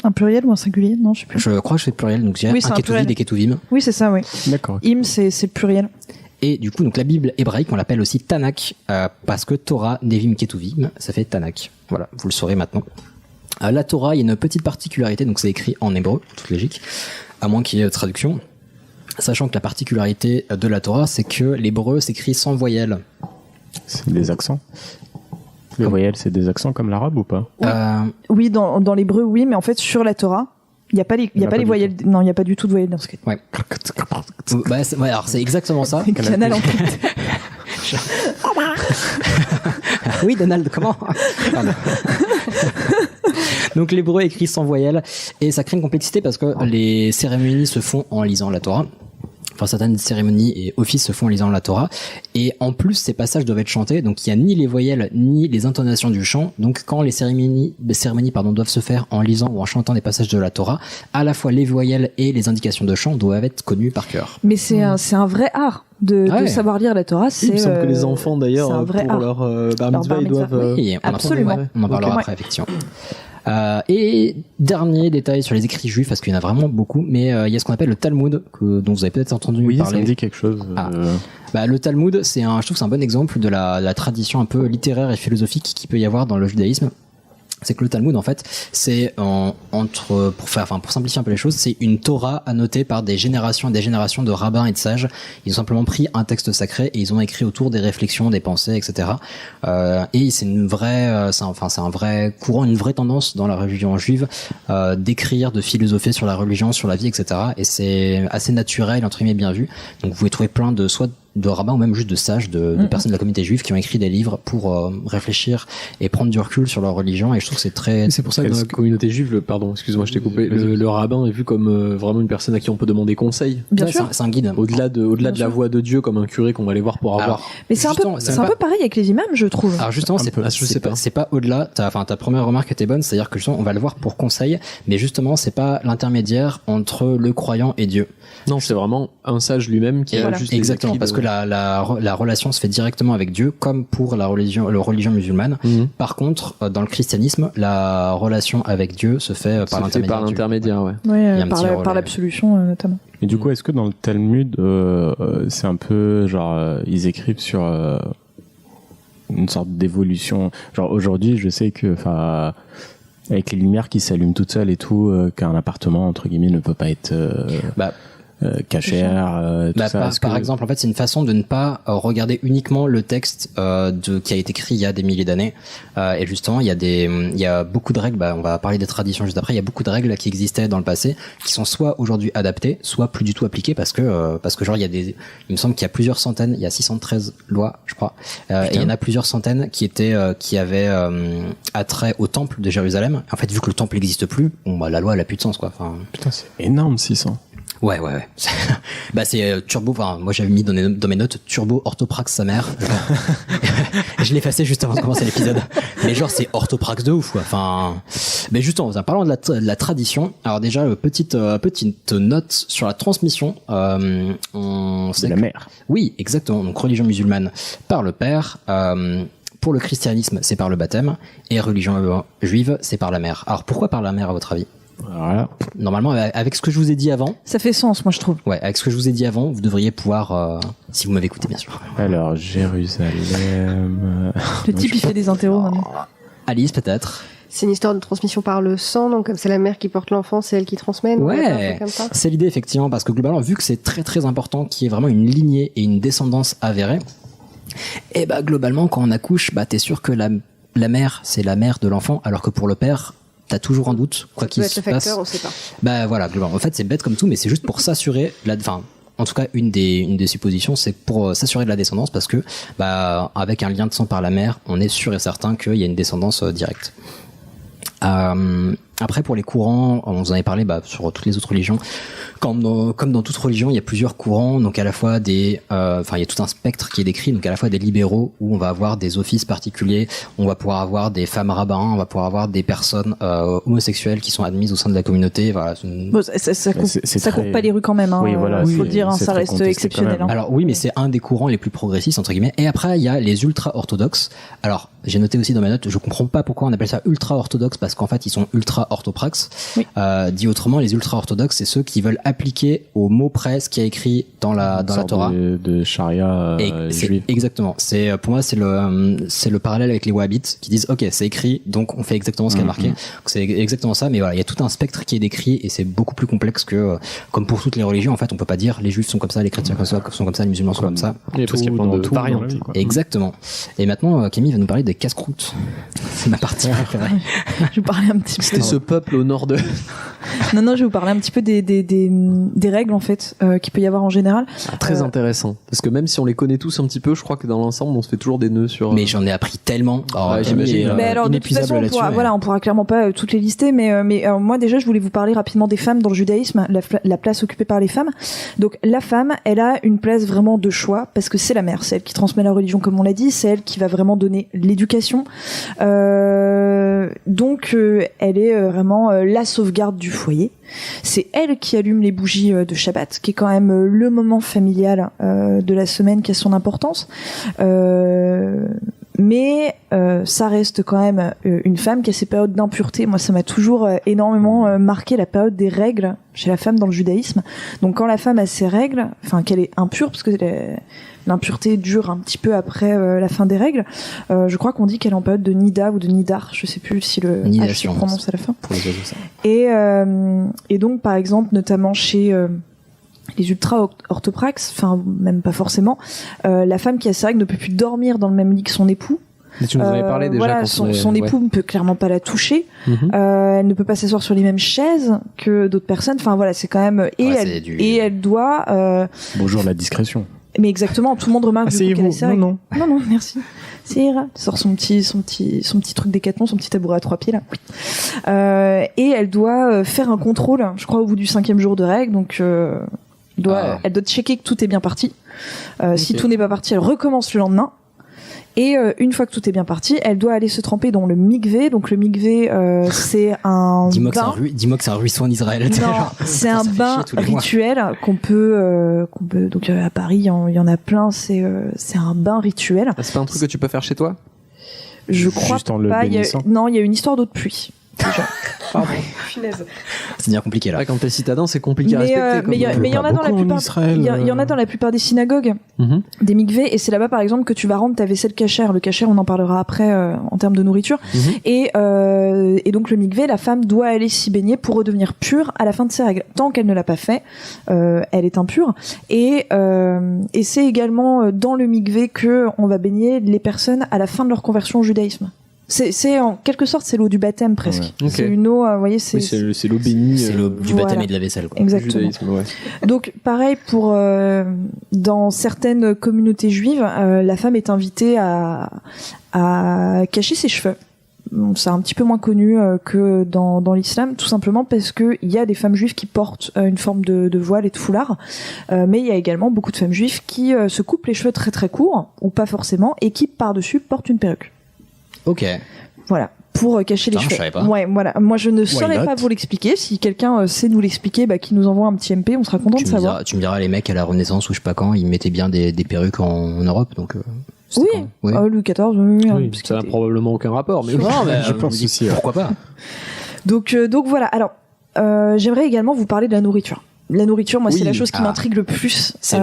F: un pluriel ou un singulier? Non, je sais plus.
G: Je crois que c'est pluriel, donc il y a un Ketuvim, des Ketuvim.
F: Oui, c'est ça, oui.
B: D'accord.
F: Im, c'est le pluriel.
G: Et du coup, donc la Bible hébraïque, on l'appelle aussi Tanakh, parce que Torah, Nevim, Ketuvim, ça fait Tanakh. Voilà, vous le saurez maintenant. La Torah, il y a une petite particularité, donc c'est écrit en hébreu, toute logique, à moins qu'il y ait traduction. Sachant que la particularité de la Torah, c'est que l'hébreu s'écrit sans voyelles.
B: C'est des accents. Les voyelles, c'est des accents comme l'arabe ou pas?
F: Oui, dans l'hébreu, oui, mais en fait, sur la Torah, il n'y a pas les voyelles. Non, il n'y a pas du tout de voyelles dans ce cas.
G: Ouais. Alors c'est exactement ça.
F: Canal en tête.
G: Oui, Donald, comment? Donc l'hébreu est écrit sans voyelles et ça crée une complexité parce que les cérémonies se font en lisant la Torah. Enfin, certaines cérémonies et offices se font en lisant la Torah. Et en plus, ces passages doivent être chantés. Donc, il n'y a ni les voyelles, ni les intonations du chant. Donc, quand les cérémonies doivent se faire en lisant ou en chantant des passages de la Torah, à la fois les voyelles et les indications de chant doivent être connues par cœur.
F: Mais c'est un vrai art de savoir lire la Torah.
A: Il me semble que les enfants, d'ailleurs, pour leur bar mitzvah, ils doivent...
G: Oui,
F: absolument.
G: On en parlera après, effectivement. Et dernier détail sur les écrits juifs, parce qu'il y en a vraiment beaucoup, mais il y a ce qu'on appelle le Talmud, dont vous avez peut-être entendu parler.
B: Oui, ça me dit quelque chose.
G: Le Talmud, je trouve que c'est un bon exemple de la tradition un peu littéraire et philosophique qu'il peut y avoir dans le judaïsme. C'est que le Talmud, en fait, c'est pour simplifier un peu les choses, c'est une Torah annotée par des générations et des générations de rabbins et de sages. Ils ont simplement pris un texte sacré et ils ont écrit autour des réflexions, des pensées, etc. Et c'est un vrai courant, une vraie tendance dans la religion juive d'écrire, de philosopher sur la religion, sur la vie, etc. Et c'est assez naturel, entre guillemets, bien vu. Donc vous pouvez trouver plein de rabbins ou même juste de sages, de personnes de la communauté juive qui ont écrit des livres pour réfléchir et prendre du recul sur leur religion, et je trouve que c'est très...
A: C'est pour ça que dans la communauté juive, pardon, excuse-moi, je t'ai coupé, le rabbin est vu comme vraiment une personne à qui on peut demander conseil.
F: Bien sûr.
G: C'est un guide.
A: Au-delà de la voix de Dieu, comme un curé qu'on va aller voir pour avoir...
F: Mais c'est un peu pareil avec les imams, je trouve.
G: Alors justement, c'est pas au-delà, ta première remarque était bonne, c'est-à-dire que justement, on va le voir pour conseil, mais justement, c'est pas l'intermédiaire entre le croyant et Dieu.
A: Non, c'est vraiment un sage lui-même qui a juste...
G: Exactement, parce que la relation se fait directement avec Dieu, comme pour la religion musulmane. Par contre, dans le christianisme, la relation avec Dieu se fait par
A: l'intermédiaire.
F: Par l'absolution notamment.
B: Et du coup, est-ce que dans le Talmud, c'est un peu genre ils écrivent sur une sorte d'évolution. Genre aujourd'hui, je sais que, avec les lumières qui s'allument toutes seules et tout, qu'un appartement entre guillemets ne peut pas être cachère, tout ça.
G: Par exemple, en fait, c'est une façon de ne pas regarder uniquement le texte qui a été écrit il y a des milliers d'années. Et justement, il y a beaucoup de règles. On va parler des traditions juste après. Il y a beaucoup de règles qui existaient dans le passé, qui sont soit aujourd'hui adaptées, soit plus du tout appliquées, parce que genre il me semble qu'il y a plusieurs centaines, il y a 613 lois, je crois. Et il y en a plusieurs centaines qui avaient attrait au temple de Jérusalem. En fait, vu que le temple n'existe plus, la loi elle a plus de sens, quoi.
B: Putain, c'est énorme, 600.
G: Ouais. C'est turbo. Moi j'avais mis dans mes notes turbo orthopraxe sa mère. Je l'ai effacé juste avant de commencer l'épisode. Mais genre c'est orthopraxe de ouf, quoi. Mais justement, en parlant de la tradition. Alors déjà petite note sur la transmission.
B: C'est la mère.
G: Oui, exactement. Donc religion musulmane par le père. Pour le christianisme, c'est par le baptême. Et religion juive, c'est par la mère. Alors pourquoi par la mère, à votre avis?
B: Voilà.
G: Normalement, avec ce que je vous ai dit avant,
F: ça fait sens, moi je trouve.
G: Ouais, avec ce que je vous ai dit avant, vous devriez pouvoir, si vous m'avez écouté, bien sûr.
B: Alors, Jérusalem.
F: Le type, il fait des interros maintenant.
G: Alice, peut-être.
H: C'est une histoire de transmission par le sang, donc comme c'est la mère qui porte l'enfant, c'est elle qui transmet.
G: Ouais,
H: comme ça.
G: C'est l'idée effectivement, parce que globalement, vu que c'est très très important qu'il y ait vraiment une lignée et une descendance avérée, et globalement, quand on accouche, t'es sûr que la mère, c'est la mère de l'enfant, alors que pour le père, t'as toujours un doute, quoi qu'il se passe.
H: On sait pas.
G: Voilà, globalement. En fait, c'est bête comme tout, mais c'est juste pour s'assurer en tout cas, une des suppositions, c'est pour s'assurer de la descendance, parce que, avec un lien de sang par la mère, on est sûr et certain qu'il y a une descendance directe. Après, pour les courants, on vous en avait parlé sur toutes les autres religions. Comme dans toute religion, il y a plusieurs courants, donc à la fois il y a tout un spectre qui est décrit, donc à la fois des libéraux où on va avoir des offices particuliers, on va pouvoir avoir des femmes rabbins, on va pouvoir avoir des personnes homosexuelles qui sont admises au sein de la communauté. Voilà,
F: ça court pas les rues quand même. Hein,
B: oui, voilà,
F: faut le dire, hein, ça reste exceptionnel. Hein.
G: Alors oui, mais c'est un des courants les plus progressistes entre guillemets. Et après, il y a les ultra-orthodoxes. Alors j'ai noté aussi dans mes notes, je comprends pas pourquoi on appelle ça ultra-orthodoxe parce qu'en fait ils sont ultra-orthopraxes. Oui. Dit autrement, les ultra-orthodoxes, c'est ceux qui veulent appliquer au mot près ce qui est écrit dans la Torah.
B: De charia juive.
G: Exactement. Pour moi c'est le parallèle avec les wahhabites qui disent ok, c'est écrit, donc on fait exactement ce qui est marqué. Donc, c'est exactement ça, mais voilà, il y a tout un spectre qui est décrit et c'est beaucoup plus complexe que comme pour toutes les religions en fait, on peut pas dire les juifs sont comme ça, les chrétiens sont comme ça, les musulmans sont comme ça.
A: Parce qu'il y a plein de variantes.
G: Exactement. Et maintenant Camille va nous parler des casse-croûtes. C'est ma partie préférée.
F: Je vais vous parler un petit peu.
A: C'était ce peuple au nord de...
F: Non, je vais vous parler un petit peu des règles en fait qu'il peut y avoir en général.
A: Très intéressant, parce que même si on les connaît tous un petit peu, je crois que dans l'ensemble on se fait toujours des nœuds sur.
G: Mais j'en ai appris tellement.
F: J'imagine. Mais alors de toute façon, on pourra clairement pas toutes les lister, mais moi déjà je voulais vous parler rapidement des femmes dans le judaïsme, la place occupée par les femmes. Donc la femme, elle a une place vraiment de choix parce que c'est la mère, c'est elle qui transmet la religion comme on l'a dit, c'est elle qui va vraiment donner l'éducation. Donc elle est vraiment la sauvegarde du foyer. C'est elle qui allume les bougies de Shabbat, qui est quand même le moment familial de la semaine qui a son importance. Mais ça reste quand même une femme qui a ses périodes d'impureté. Moi, ça m'a toujours énormément marqué la période des règles chez la femme dans le judaïsme. Donc quand la femme a ses règles, enfin qu'elle est impure, parce que l'impureté dure un petit peu après la fin des règles, je crois qu'on dit qu'elle est en période de Nida ou de Nidar, je sais plus si le H se prononce à la fin.
G: Pour les oiseaux, ça.
F: Et donc par exemple, notamment chez les ultra-orthopraxes, enfin même pas forcément, la femme qui a ses règles ne peut plus dormir dans le même lit que son époux.
A: Mais tu nous en avais parlé déjà.
F: Voilà, son époux ne peut clairement pas la toucher. Elle ne peut pas s'asseoir sur les mêmes chaises que d'autres personnes. Enfin voilà, c'est quand même elle doit.
B: Bonjour la discrétion.
F: Mais exactement, tout le monde remarque qu'elle a ses règles.
A: Non,
F: merci. C'est ira. Sort son petit truc Décathlon, son petit tabouret à 3 pieds là. Et elle doit faire un contrôle, je crois au bout du 5e jour de règle, donc elle doit checker que tout est bien parti. Si tout n'est pas parti, elle recommence le lendemain. Et une fois que tout est bien parti, elle doit aller se tremper dans le mikvé. Donc le mikvé, c'est un
G: dis-moi
F: bain.
G: Dis-moi que c'est un ruisseau en Israël.
F: Non, c'est un bain rituel qu'on peut. Donc à Paris, il y en a plein. C'est un bain rituel.
A: Ah, c'est pas un truc que tu peux faire chez toi?
F: Je crois
B: juste en le
F: pas.
B: bénissant.
F: Non, il y a une histoire d'eau de pluie. Déjà. Pardon.
G: C'est bien compliqué là.
A: Ouais, quand t'es citadin, c'est compliqué à respecter.
F: Mais il y en a dans la plupart. Il y en a dans la plupart des synagogues, des mikvés, et c'est là-bas par exemple que tu vas rendre ta vaisselle cachère. Le cachère, on en parlera après en termes de nourriture. Et donc le mikvé, la femme doit aller s'y baigner pour redevenir pure à la fin de ses règles. Tant qu'elle ne l'a pas fait, elle est impure. Et c'est également dans le mikvé que on va baigner les personnes à la fin de leur conversion au judaïsme. C'est en quelque sorte c'est l'eau du baptême presque. Ouais. C'est une eau, vous voyez, c'est
A: l'eau bénie.
G: C'est l'eau du baptême et de la vaisselle. Quoi.
F: Exactement. Donc pareil pour dans certaines communautés juives, la femme est invitée à cacher ses cheveux. Bon, c'est un petit peu moins connu que dans l'islam, tout simplement parce que il y a des femmes juives qui portent une forme de voile et de foulard, mais il y a également beaucoup de femmes juives qui se coupent les cheveux très très courts ou pas forcément et qui par-dessus portent une perruque.
G: Ok.
F: Voilà, pour cacher les cheveux.
G: Je savais pas.
F: Ouais, voilà. Moi, je ne saurais pas vous l'expliquer. Si quelqu'un sait nous l'expliquer, qui nous envoie un petit MP, on sera content de savoir.
G: Tu me diras, les mecs à la Renaissance ou je sais pas quand, ils mettaient bien des perruques en Europe, donc.
F: Oui. Louis XIV. Oui,
A: ça n'a probablement aucun rapport, mais
B: je pense aussi.
G: Pourquoi pas.
F: Donc voilà. Alors, j'aimerais également vous parler de la nourriture. La nourriture, moi, c'est la chose qui m'intrigue le plus.
G: C'est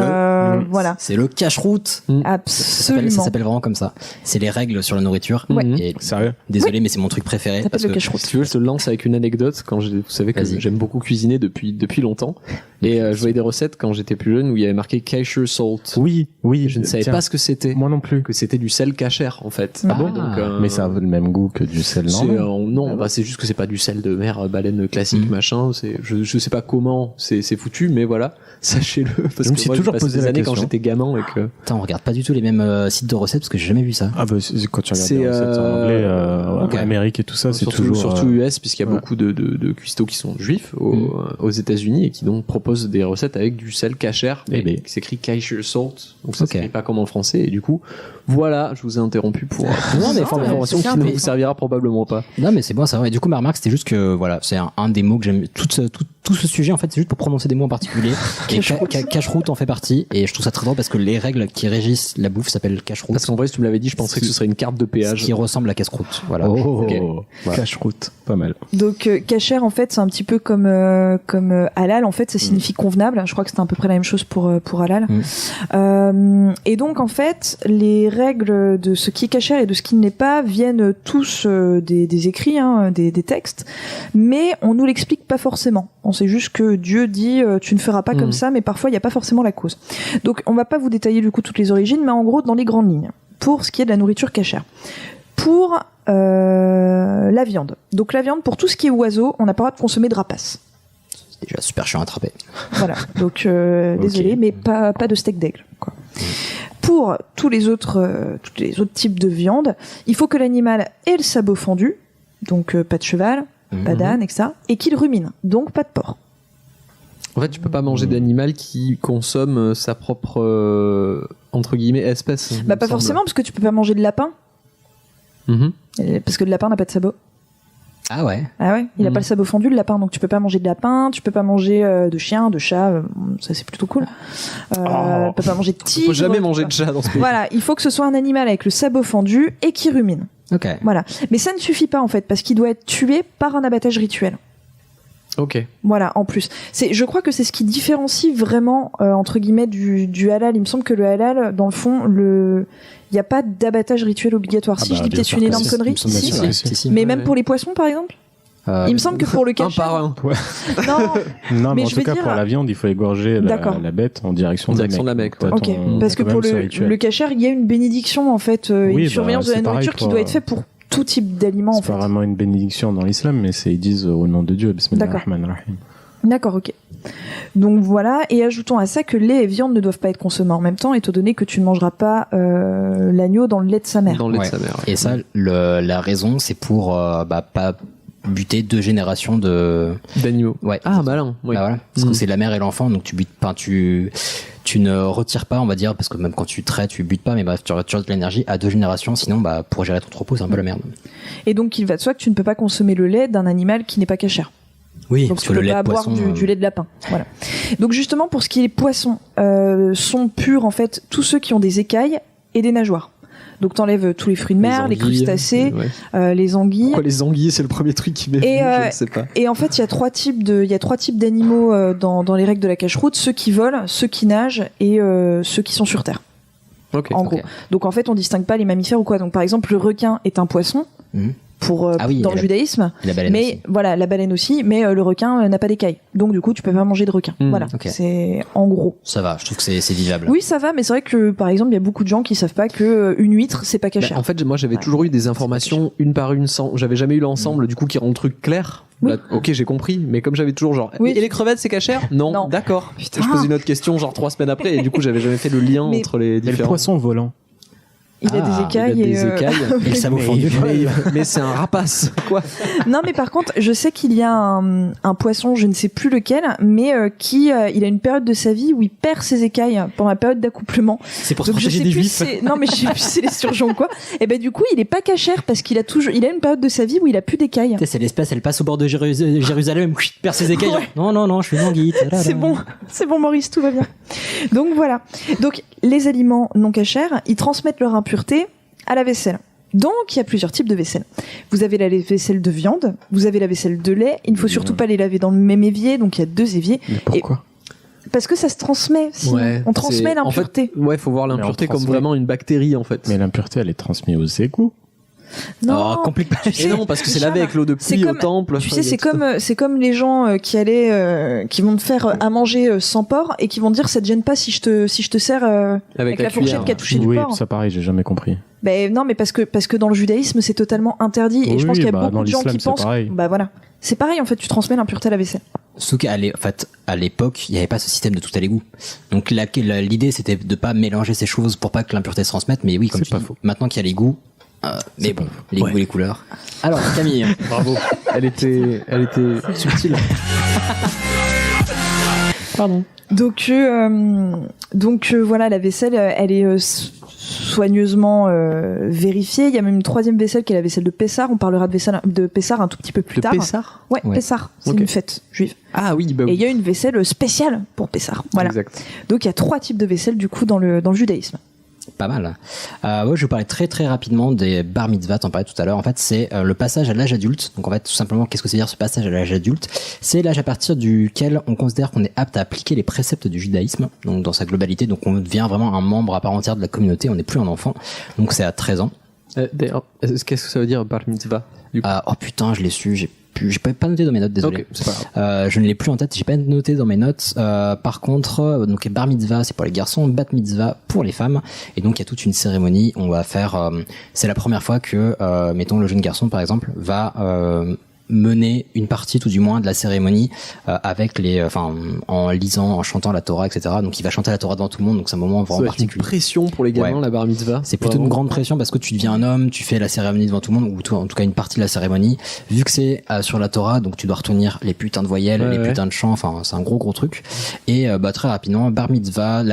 F: voilà.
G: C'est le cache-route.
F: Absolument.
G: Ça s'appelle vraiment comme ça. C'est les règles sur la nourriture.
F: Ouais.
B: Sérieux?
G: Désolé, mais c'est mon truc préféré.
F: Ça s'appelle le cache-route.
A: Si tu veux, je te lance avec une anecdote. Vous savez que j'aime beaucoup cuisiner depuis longtemps. Et je voyais des recettes quand j'étais plus jeune où il y avait marqué kosher salt.
B: Oui.
A: Je ne savais pas ce que c'était.
B: Moi non plus.
A: Que c'était du sel cachère en fait.
B: Ah bon? Mais ça a le même goût que du sel normal.
A: Non, c'est juste que c'est pas du sel de mer baleine classique machin. Je sais pas comment c'est foutu, mais voilà, sachez-le. Parce
B: je me
A: que
B: suis
A: moi,
B: toujours
A: j'ai passé
B: posé
A: des
B: la
A: années
B: question.
A: Quand j'étais gamin et que.
G: Attends, on regarde pas du tout les mêmes sites de recettes parce que j'ai jamais vu ça.
B: Ah bah quand tu regardes les recettes en anglais, en Amérique et tout ça, c'est toujours
A: surtout US puisqu'il y a beaucoup de cuistots qui sont juifs aux États-Unis et qui donc proposent des recettes avec du sel cachère, mais qui s'écrit kosher salt, donc ça s'écrit pas comme en français, et du coup voilà, je vous ai interrompu pour
G: non mais
A: information qui ne vous servira probablement pas.
G: Non mais c'est bon, ça va. Et du coup ma remarque c'était juste que voilà, c'est un des mots que j'aime. Tout ce sujet en fait c'est juste pour prononcer des mots en particulier. Et cache-route en fait partie, et je trouve ça très drôle parce que les règles qui régissent la bouffe s'appellent cache-route.
A: Parce qu'en vrai si tu me l'avais dit, je penserais que ce serait une carte de péage
G: qui ressemble à casse-croûte. Voilà.
B: Cache-route, pas mal.
F: Donc kasher en fait c'est un petit peu comme halal, en fait ça signifie convenable. Je crois que c'était à peu près la même chose pour halal. Et donc en fait les règles de ce qui est kasher et de ce qui ne l'est pas viennent tous des écrits, des textes, mais on nous l'explique pas forcément. On sait juste que Dieu dit tu ne feras pas comme ça, mais parfois il n'y a pas forcément la cause. Donc on va pas vous détailler du coup toutes les origines, mais en gros dans les grandes lignes pour ce qui est de la nourriture kasher. Pour la viande. Donc la viande, pour tout ce qui est oiseau, on n'a pas le droit de consommer de rapaces.
G: C'est déjà super chiant à attraper.
F: Voilà, donc désolé, mais pas de steak d'aigle, quoi. Pour tous les autres types de viande, il faut que l'animal ait le sabot fendu, donc pas de cheval, pas d'âne, etc., et qu'il rumine, donc pas de porc.
A: En fait, tu peux pas manger d'animal qui consomme sa propre entre guillemets espèce.
F: Bah pas forcément, parce que tu peux pas manger de lapin. Parce que le lapin n'a pas de sabot.
G: Ah ouais.
F: Il a pas le sabot fendu, le lapin, donc tu peux pas manger de lapin, tu peux pas manger de chien, de chat, ça c'est plutôt cool. Tu peux pas manger de tigre.
A: Faut jamais manger de chat dans ce pays.
F: Voilà, il faut que ce soit un animal avec le sabot fendu et qui rumine.
G: Ok.
F: Voilà, mais ça ne suffit pas en fait, parce qu'il doit être tué par un abattage rituel.
A: Ok.
F: Voilà, en plus. Je crois que c'est ce qui différencie vraiment, entre guillemets, du halal. Il me semble que le halal, dans le fond, il n'y a pas d'abattage rituel obligatoire. Je dis peut-être une énorme connerie. Si. Mais même pour les poissons, par exemple? Il me semble que pour le kasher.
A: Un par un.
B: Ouais. Non, mais en tout cas,
F: dire...
B: pour la viande, il faut égorger la bête en direction de la Mecque.
F: Ok, parce que pour le kasher, il y a une bénédiction, en fait, une surveillance de la nourriture qui doit être faite pour tout type d'aliments, en fait.
B: C'est pas vraiment une bénédiction dans l'islam, mais ils disent au nom de Dieu, Bismillahirrahmanirrahim.
F: D'accord, ok. Donc voilà, et ajoutons à ça que lait et viande ne doivent pas être consommés en même temps, étant donné que tu ne mangeras pas l'agneau dans le lait de sa mère.
A: Dans le lait de sa mère.
G: Et ça, la raison, c'est pour pas buter 2 générations
A: d'animaux.
G: Ouais.
A: Ah bah non. Oui.
G: Bah voilà, parce que c'est la mère et l'enfant, donc tu butes pas, tu ne retires pas, on va dire, parce que même quand tu traites, tu butes pas, mais bref, tu retires de l'énergie à 2 générations, sinon pour gérer ton troupeau, c'est un peu la merde.
F: Et donc il va de soi que tu ne peux pas consommer le lait d'un animal qui n'est pas kasher.
G: Oui,
F: donc
G: parce
F: tu
G: que
F: peux
G: le lait
F: pas
G: de poisson,
F: boire du lait de lapin. Voilà. Donc justement pour ce qui est des poissons, sont purs en fait tous ceux qui ont des écailles et des nageoires. Donc t'enlèves tous les fruits de mer, les crustacés, les anguilles.
A: Pourquoi les anguilles, c'est le premier truc qui m'est venu, je ne sais pas.
F: Et en fait, il y a 3 types d'animaux dans les règles de la cache-route, ceux qui volent, ceux qui nagent et ceux qui sont sur terre. En gros. Donc en fait, on distingue pas les mammifères ou quoi. Donc par exemple, le requin est un poisson. Dans le judaïsme, mais aussi. Voilà, la baleine aussi, mais le requin n'a pas d'écailles, donc du coup tu peux pas manger de requin. Voilà, c'est en gros.
G: Ça va, je trouve que c'est vivable.
F: Oui, ça va, mais c'est vrai que par exemple il y a beaucoup de gens qui savent pas que une huître c'est pas kasher.
A: En fait, moi j'avais toujours eu des informations une par une, j'avais jamais eu l'ensemble du coup qui rend le truc clair.
F: Oui.
A: Là, ok, j'ai compris, mais comme j'avais toujours genre et les crevettes c'est kasher? Non. D'accord. Putain, je pose une autre question genre 3 semaines après et du coup j'avais jamais fait le lien entre les différents.
B: Et le poisson volant.
F: Il a des écailles
A: et
G: le sabot fendu.
A: Mais c'est un rapace, quoi.
F: Non, mais par contre, je sais qu'il y a un poisson, je ne sais plus lequel, mais il a une période de sa vie où il perd ses écailles pendant la période d'accouplement.
G: C'est pour se protéger des juifs.
F: Non, mais je sais plus si c'est les surgeons ou quoi. Et ben du coup, il est pas kasher parce qu'il a une période de sa vie où il a plus d'écailles.
G: C'est l'espèce, elle passe au bord de Jérusalem, perd ses écailles. Ouais. Non, je suis une anguille.
F: C'est bon, Maurice, tout va bien. Donc voilà. Donc les aliments non kasher, ils transmettent leur impureté à la vaisselle. Donc il y a plusieurs types de vaisselle. Vous avez la vaisselle de viande, vous avez la vaisselle de lait. Il ne faut surtout pas les laver dans le même évier, donc il y a 2 éviers.
B: Mais pourquoi ?
F: Parce que ça se transmet. On transmet l'impureté.
A: En fait, faut voir l'impureté comme vraiment une bactérie en fait.
B: Mais l'impureté, elle est transmise aux égouts.
F: Non,
G: complique pas.
A: Et non, parce que c'est lavé avec l'eau de pluie au temple.
F: Tu sais, c'est comme les gens qui vont te faire à manger sans porc et qui vont te dire ça te gêne pas si je te sers avec la fourchette qui a touché du porc.
B: Oui, ça pareil, j'ai jamais compris.
F: Ben non, mais parce que dans le judaïsme c'est totalement interdit et je pense qu'il y a beaucoup de gens qui pensent. Bah voilà, c'est pareil en fait, tu transmets l'impureté à la vaisselle.
G: Sauf qu'à l'époque, il n'y avait pas ce système de tout à l'égout. Donc l'idée c'était de pas mélanger ces choses pour pas que l'impureté se transmette. Mais oui, comme tu dis, maintenant qu'il y a l'égout. Mais bon, les goûts et les couleurs. Alors Camille,
A: bravo. Elle était subtile. Pardon.
F: Donc voilà, la vaisselle, elle est soigneusement vérifiée. Il y a même une troisième vaisselle qui est la vaisselle de Pessah. On parlera de Pessah un tout petit peu plus tard.
A: Pessah ?
F: Ouais, Pessah. C'est une fête juive.
A: Ah oui, bah oui.
F: Et il y a une vaisselle spéciale pour Pessah. Voilà.
A: Exact.
F: Donc il y a 3 types de vaisselle du coup dans le judaïsme.
G: Pas mal. Ouais, je vais parler très très rapidement des bar mitzvah, t'en parlais tout à l'heure. En fait, c'est le passage à l'âge adulte. Donc en fait, tout simplement, qu'est-ce que c'est dire ce passage à l'âge adulte ? C'est l'âge à partir duquel on considère qu'on est apte à appliquer les préceptes du judaïsme, donc dans sa globalité. Donc on devient vraiment un membre à part entière de la communauté, on n'est plus un enfant. Donc c'est à 13 ans.
A: D'ailleurs, qu'est-ce que ça veut dire bar mitzvah ?
G: Oh putain, je l'ai su, j'ai pas noté dans mes notes, désolé.
A: Okay, c'est pas grave.
G: Je ne l'ai plus en tête, j'ai pas noté dans mes notes. Par contre, donc bar mitzvah c'est pour les garçons, bat mitzvah pour les femmes. Et donc il y a toute une cérémonie. On va faire, c'est la première fois que, mettons le jeune garçon par exemple, va mener une partie tout du moins de la cérémonie avec en lisant, en chantant la Torah, etc. Donc il va chanter la Torah devant tout le monde, donc c'est un moment vraiment particulier.
A: C'est une pression pour les gamins, la bar mitzvah.
G: C'est plutôt une grande pression parce que tu deviens un homme, tu fais la cérémonie devant tout le monde, ou en tout cas une partie de la cérémonie. Vu que c'est sur la Torah, donc tu dois retenir les putains de voyelles, les putains de chants, enfin c'est un gros truc. Et très rapidement, bar mitzvah,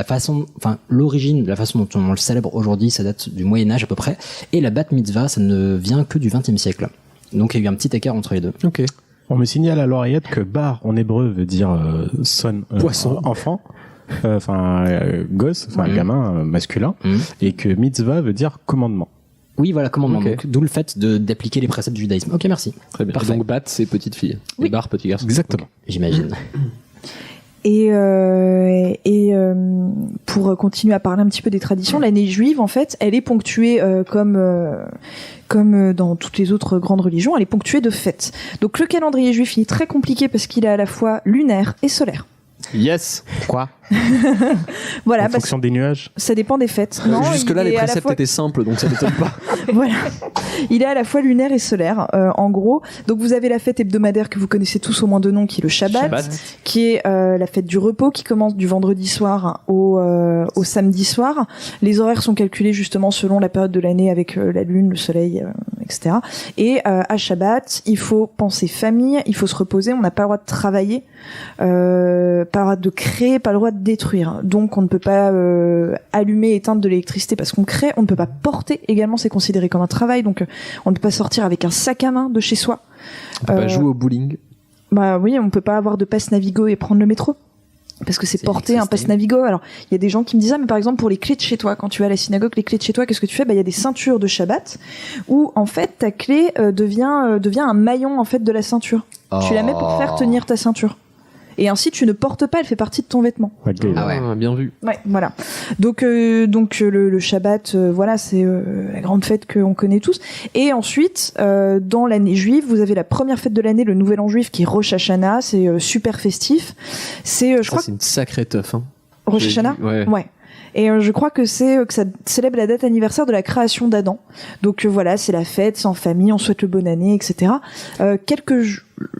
G: l'origine, la façon dont on le célèbre aujourd'hui, ça date du Moyen-Âge à peu près. Et la bat mitzvah, ça ne vient que du XXe siècle. Donc il y a eu un petit écart entre les deux.
A: Ok.
B: On me signale à l'oreillette que bar en hébreu veut dire son,
A: poisson,
B: enfant, gosse, gamin masculin, et que mitzvah veut dire commandement.
G: Oui, voilà, commandement. Okay. Donc, d'où le fait d'appliquer les préceptes du judaïsme. Ok, merci.
A: Très bien. Parfait. Donc bat, c'est petite fille.
F: Oui.
A: Et bar, petit garçon.
B: Exactement.
G: Okay. J'imagine.
F: Et pour continuer à parler un petit peu des traditions, l'année juive, en fait, elle est ponctuée comme dans toutes les autres grandes religions, elle est ponctuée de fêtes. Donc le calendrier juif il est très compliqué parce qu'il est à la fois lunaire et solaire.
A: Yes.
B: Quoi?
F: Voilà.
B: En fonction des nuages.
F: Ça dépend des fêtes. Non,
A: jusque-là, les préceptes étaient simples, donc ça m'étonne pas.
F: Voilà. Il est à la fois lunaire et solaire, en gros. Donc vous avez la fête hebdomadaire que vous connaissez tous au moins de nom, qui est le Shabbat. Qui est la fête du repos, qui commence du vendredi soir au samedi soir. Les horaires sont calculés justement selon la période de l'année avec la lune, le soleil, etc. Et à Shabbat, il faut penser famille, il faut se reposer, on n'a pas le droit de travailler, pas le droit de créer, pas le droit de détruire. Donc on ne peut pas allumer, éteindre de l'électricité parce qu'on crée, on ne peut pas porter également, c'est considéré comme un travail, donc on ne peut pas sortir avec un sac à main de chez soi.
A: On peut pas jouer au bowling.
F: Bah oui, on peut pas avoir de passe Navigo et prendre le métro. Parce que c'est porter un passe Navigo. Alors, il y a des gens qui me disent mais par exemple pour les clés de chez toi, quand tu vas à la synagogue, les clés de chez toi, qu'est-ce que tu fais? Bah il y a des ceintures de Shabbat où en fait ta clé devient un maillon en fait de la ceinture. Tu la mets pour faire tenir ta ceinture. Et ainsi tu ne portes pas, elle fait partie de ton vêtement.
A: Ah ouais, bien vu.
F: Ouais, voilà. Donc le Shabbat, voilà, c'est la grande fête qu'on connaît tous. Et ensuite, dans l'année juive, vous avez la première fête de l'année, le Nouvel An juif, qui est Rosh Hashanah. C'est super festif. C'est, je crois,
A: c'est une sacrée teuf. Hein.
F: Rosh Hashanah. Ouais. Et je crois que ça célèbre la date anniversaire de la création d'Adam. Donc voilà, c'est la fête, c'est en famille, on souhaite le bonne année, etc. Quelques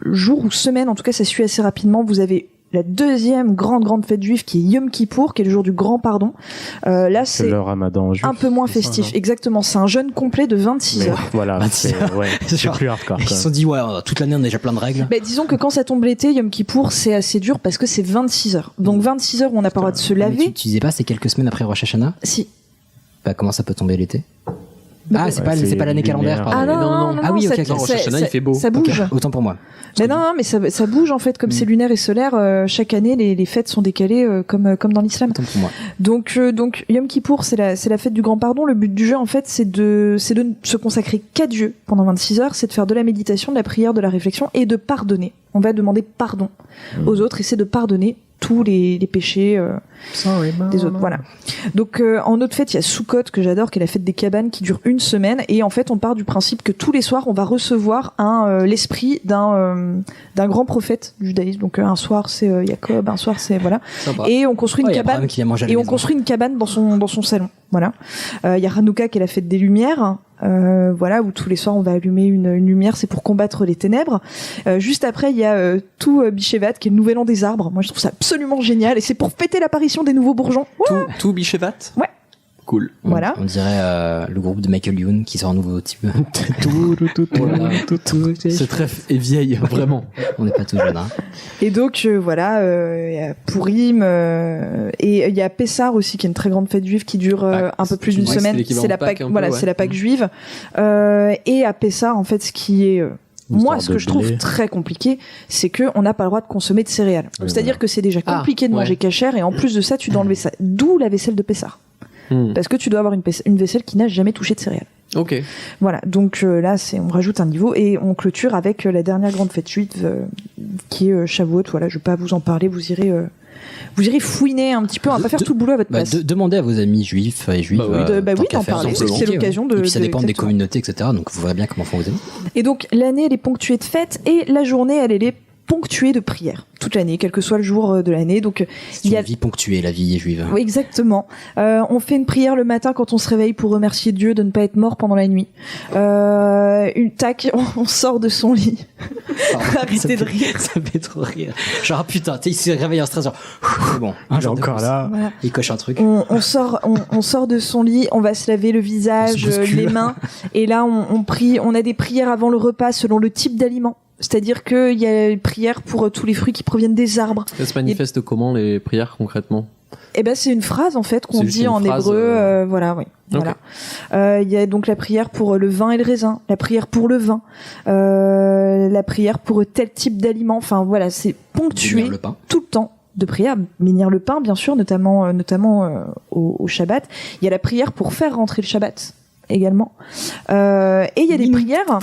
F: jours ou semaines, en tout cas ça suit assez rapidement, vous avez la deuxième grande fête juive qui est Yom Kippour, qui est le jour du grand pardon. Là c'est
B: le Ramadan juif,
F: un peu moins festif. Ça, exactement, c'est un jeûne complet de 26 heures.
B: Voilà, c'est plus hardcore.
G: Ils se sont dit toute l'année on a déjà plein de règles.
F: Bah, disons que quand ça tombe l'été, Yom Kippour c'est assez dur parce que c'est 26 heures. Donc 26 heures où on n'a pas le droit de se laver.
G: Tu disais pas c'est quelques semaines après Rosh Hashanah?
F: Si.
G: Bah comment ça peut tomber l'été? C'est pas l'année calendaire.
F: Ah non.
G: Ah oui, ok.
A: Rosh Hashanah il fait beau.
F: Ça bouge.
G: Okay. Autant pour moi.
F: Mais non, mais ça bouge en fait, comme c'est lunaire et solaire. Chaque année, les fêtes sont décalées comme dans l'islam.
G: Autant pour moi.
F: Donc Yom Kippour, c'est la fête du grand pardon. Le but du jeu en fait, c'est de se consacrer qu'à Dieu pendant 26 heures. C'est de faire de la méditation, de la prière, de la réflexion et de pardonner. On va demander pardon aux autres et c'est de pardonner tous les péchés des autres. Voilà. Donc en autre fête, il y a Sukkot que j'adore, qui est la fête des cabanes qui dure une semaine, et en fait on part du principe que tous les soirs on va recevoir l'esprit d'un grand prophète du judaïsme. Donc un soir c'est Jacob, un soir c'est voilà,
G: Sympa.
F: et on construit une cabane
G: et
F: on construit une cabane dans son salon. Voilà. Il y a Hanouka qui est la fête des lumières. Voilà, où tous les soirs on va allumer une lumière, c'est pour combattre les ténèbres. Juste après, il y a tout Bishevat, qui est le nouvel an des arbres. Moi, je trouve ça absolument génial, et c'est pour fêter l'apparition des nouveaux bourgeons.
A: Tout Bishevat.
F: Ouais.
A: Cool.
F: Voilà.
G: On dirait le groupe de Michael Youn qui sort un nouveau type.
A: Cette ref est vieille, vraiment.
G: On n'est pas tout jeune. Hein.
F: Et donc voilà, il y a Purim, et il y a Pessah aussi, qui est une très grande fête juive qui dure un peu plus d'une semaine. C'est la Pâque, voilà, c'est la Pâque juive. Et à Pessah, en fait, ce qui est moi, ce que je trouve très compliqué, c'est que on n'a pas le droit de consommer de céréales. C'est-à-dire que c'est déjà compliqué de manger cachère, et en plus de ça, tu dois enlever ça. D'où la vaisselle de Pessah. Parce que tu dois avoir une vaisselle qui n'a jamais touché de céréales.
A: Ok.
F: Voilà, donc là, on rajoute un niveau, et on clôture avec la dernière grande fête juive, qui est Shavuot. Voilà, je vais pas vous en parler, vous irez fouiner un petit peu, on va pas faire tout le boulot à votre place.
G: Demandez à vos amis juifs et juifs.
F: Oui, d'en parler, c'est l'occasion de.
G: Et puis ça dépend des communautés, etc. Donc vous verrez bien comment font vos amis.
F: Et donc l'année, elle est ponctuée de fêtes, et la journée, elle est ponctuée de prières toute l'année, quel que soit le jour de l'année. Donc
G: il y a une vie ponctuée, la vie juive.
F: Oui, exactement. On fait une prière le matin quand on se réveille pour remercier Dieu de ne pas être mort pendant la nuit. On sort de son lit. Arrêtez de rire.
G: Ça fait trop rire. Genre putain, il se réveille en stress, genre c'est bon.
B: Il est encore là.
F: Voilà.
G: Il coche un truc.
F: On sort de son lit, on va se laver le visage, les mains, et là on prie. On a des prières avant le repas selon le type d'aliment. C'est-à-dire qu'il y a une prière pour tous les fruits qui proviennent des arbres.
A: Ça se manifeste comment, les prières, concrètement?
F: Eh ben, c'est une phrase, en fait, qu'on dit en hébreu, voilà, oui. Okay. Voilà. Il y a donc la prière pour le vin et le raisin, la prière pour le vin, la prière pour tel type d'aliment. Enfin, voilà, c'est ponctué tout le temps de prière. Bénir le pain, bien sûr, notamment au Shabbat. Il y a la prière pour faire rentrer le Shabbat également. Et il y a des prières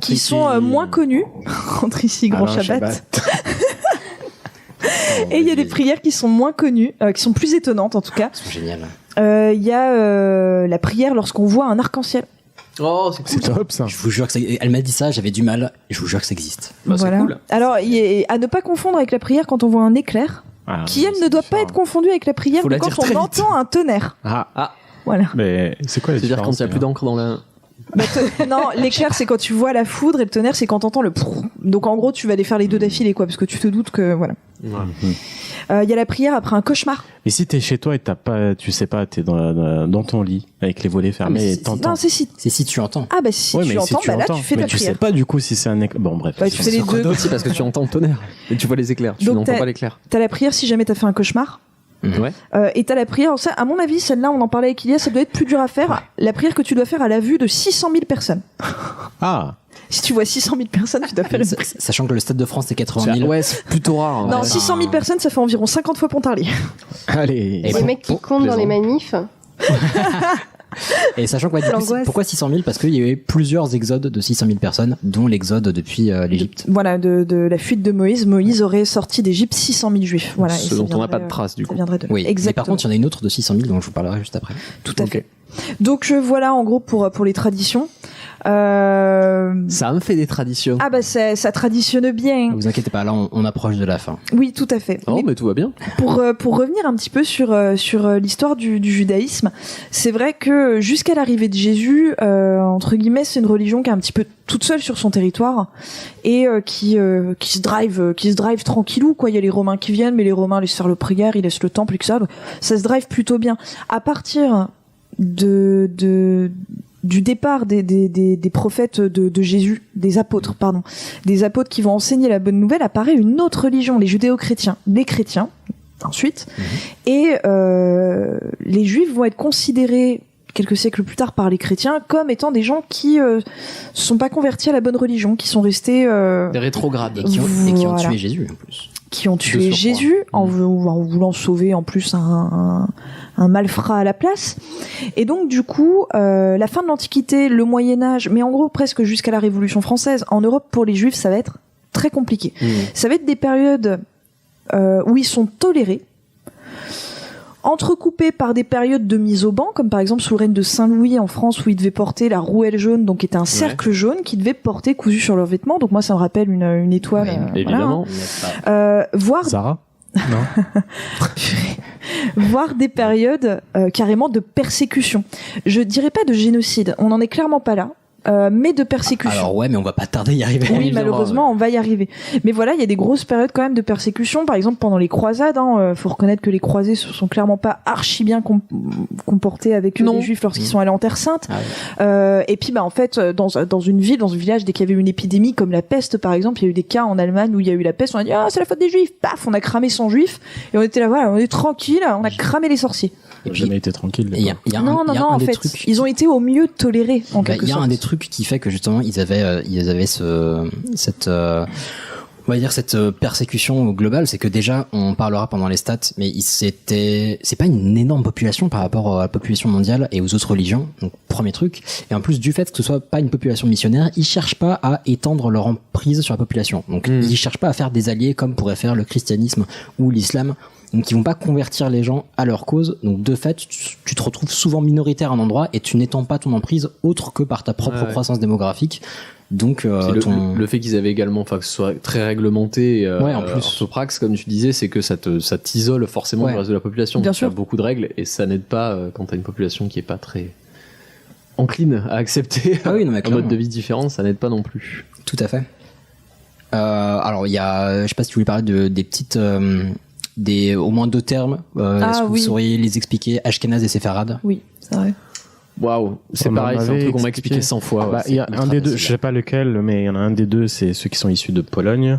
F: qui sont moins connues. Rentre ici, grand Shabbat. Et il y a des prières qui sont moins connues, qui sont plus étonnantes en tout cas.
G: C'est génial.
F: Il y a la prière lorsqu'on voit un arc-en-ciel.
A: Oh, c'est cool.
B: C'est top ça.
G: Je vous jure que elle m'a dit ça, j'avais du mal, et je vous jure que ça existe.
A: Bah,
F: voilà.
A: C'est cool.
F: Alors, à ne pas confondre avec la prière quand on voit un éclair, qui elle ne doit pas être confondue avec la prière de quand on entend un tonnerre. Voilà.
B: Mais c'est quoi la différence?
A: C'est-à-dire quand il n'y a plus d'encre dans la...
F: Non, l'éclair c'est quand tu vois la foudre, et le tonnerre c'est quand t'entends le prrr. Donc en gros tu vas aller faire les deux d'affilée, quoi, parce que tu te doutes que voilà. Y a la prière après un cauchemar.
B: Et si t'es chez toi et tu sais pas, t'es dans ton lit avec les volets fermés, et t'entends.
F: Non, c'est si
G: tu entends.
F: Ah bah si tu entends, là tu fais ta
B: tu
F: prière.
B: sais pas du coup si c'est un éclair. Bon bref.
F: Tu fais les deux
A: aussi, parce que tu entends le tonnerre et tu vois les éclairs. Tu n'entends pas l'éclair.
F: T'as la prière si jamais t'as fait un cauchemar.
A: Ouais.
F: Et t'as la prière, ça, à mon avis, celle-là, on en parlait avec Ilias, ça doit être plus dur à faire. Ouais. La prière que tu dois faire à la vue de 600 000 personnes.
B: Ah.
F: Si tu vois 600 000 personnes, tu dois faire une prière.
G: Sachant que le Stade de France, c'est 80 000.
A: Ouais, c'est plutôt rare.
F: Non, 600 000 personnes, ça fait environ 50 fois Pontarlier.
B: Allez.
H: Et les mecs qui comptent dans les manifs.
G: Et sachant que pourquoi 600 000? Parce qu'il y a eu plusieurs exodes de 600 000 personnes, dont l'exode depuis l'Égypte.
F: Voilà, de la fuite de Moïse. Moïse aurait sorti d'Égypte 600 000 juifs. Voilà,
A: ce dont on n'a pas de trace du coup.
G: Oui, exactement. Mais par contre, il y en a une autre de 600 000 dont je vous parlerai juste après.
F: Tout à fait. Donc voilà en gros pour les traditions.
A: Ça me fait des traditions.
F: Ah bah ça traditionne bien.
G: Ne vous inquiétez pas, là on approche de la fin.
F: Oui, tout à fait.
A: Oh mais tout va bien.
F: Pour revenir un petit peu sur l'histoire du judaïsme, c'est vrai que jusqu'à l'arrivée de Jésus, entre guillemets, c'est une religion qui est un petit peu toute seule sur son territoire et qui se drive tranquillou, quoi. Il y a les Romains qui viennent, mais les Romains laissent faire le prière, ils laissent le temple et que ça se drive plutôt bien. À partir du départ des prophètes de Jésus, des apôtres qui vont enseigner la bonne nouvelle, apparaît une autre religion, les judéo-chrétiens, les chrétiens ensuite, et les juifs vont être considérés quelques siècles plus tard par les chrétiens comme étant des gens qui se sont pas convertis à la bonne religion, qui sont restés
A: des rétrogrades
G: et qui ont tué Jésus en plus.
F: Qui ont tué Jésus en voulant sauver en plus un malfrat à la place. Et donc du coup, la fin de l'Antiquité, le Moyen-Âge, mais en gros presque jusqu'à la Révolution française, en Europe pour les Juifs, ça va être très compliqué. Ça va être des périodes où ils sont tolérés, entrecoupé par des périodes de mise au ban, comme par exemple sous le règne de Saint-Louis en France, où ils devaient porter la rouelle jaune, donc qui était un cercle jaune qu'ils devaient porter cousu sur leurs vêtements. Donc moi, ça me rappelle une étoile.
A: Évidemment.
F: Voir
B: Sarah non.
F: voir des périodes carrément de persécution. Je dirais pas de génocide, on n'en est clairement pas là. Mais de persécution.
G: Alors ouais, mais on va pas tarder à y arriver.
F: Oui, malheureusement, on va y arriver. Mais voilà, il y a des grosses périodes quand même de persécution. Par exemple, pendant les croisades, faut reconnaître que les croisés se sont clairement pas archi bien comportés avec les juifs lorsqu'ils sont allés en Terre Sainte. Et puis, en fait, dans une ville, dans un village, dès qu'il y avait une épidémie comme la peste, par exemple, il y a eu des cas en Allemagne où il y a eu la peste. On a dit c'est la faute des juifs. Paf, on a cramé 100 juifs et on était là, voilà, on est tranquille, on a cramé les sorciers.
B: Et puis, jamais été tranquille.
F: Non, en fait, ils ont été au mieux tolérés en quelque sorte.
G: Il y a un des trucs qui fait que justement ils avaient cette on va dire cette persécution globale, c'est que déjà on parlera pendant les stats, mais c'est pas une énorme population par rapport à la population mondiale et aux autres religions. Donc premier truc, et en plus du fait que ce soit pas une population missionnaire, ils cherchent pas à étendre leur emprise sur la population. Donc ils cherchent pas à faire des alliés comme pourrait faire le christianisme ou l'islam. Donc ils vont pas convertir les gens à leur cause. Donc de fait, tu te retrouves souvent minoritaire à un endroit et tu n'étends pas ton emprise autre que par ta propre croissance démographique. Donc
A: le fait qu'ils avaient également, que ce soit très réglementé,
G: en plus
A: orthopraxe comme tu disais, c'est que ça t'isole forcément du reste de la population.
F: Bien sûr.
A: Il y a beaucoup de règles et ça n'aide pas quand t'as une population qui est pas très encline à accepter un mode de vie différent, ça n'aide pas non plus.
G: Tout à fait. Alors il y a, je sais pas si tu voulais parler des petites au moins 2 termes. Est-ce que vous sauriez les expliquer, Ashkenaz et Séfarade?
F: Oui, c'est vrai.
A: Waouh, c'est pareil, c'est un truc qu'on m'a expliqué 100 fois.
B: Il y a un des deux, je sais pas lequel, mais il y en a un des deux, c'est ceux qui sont issus de Pologne.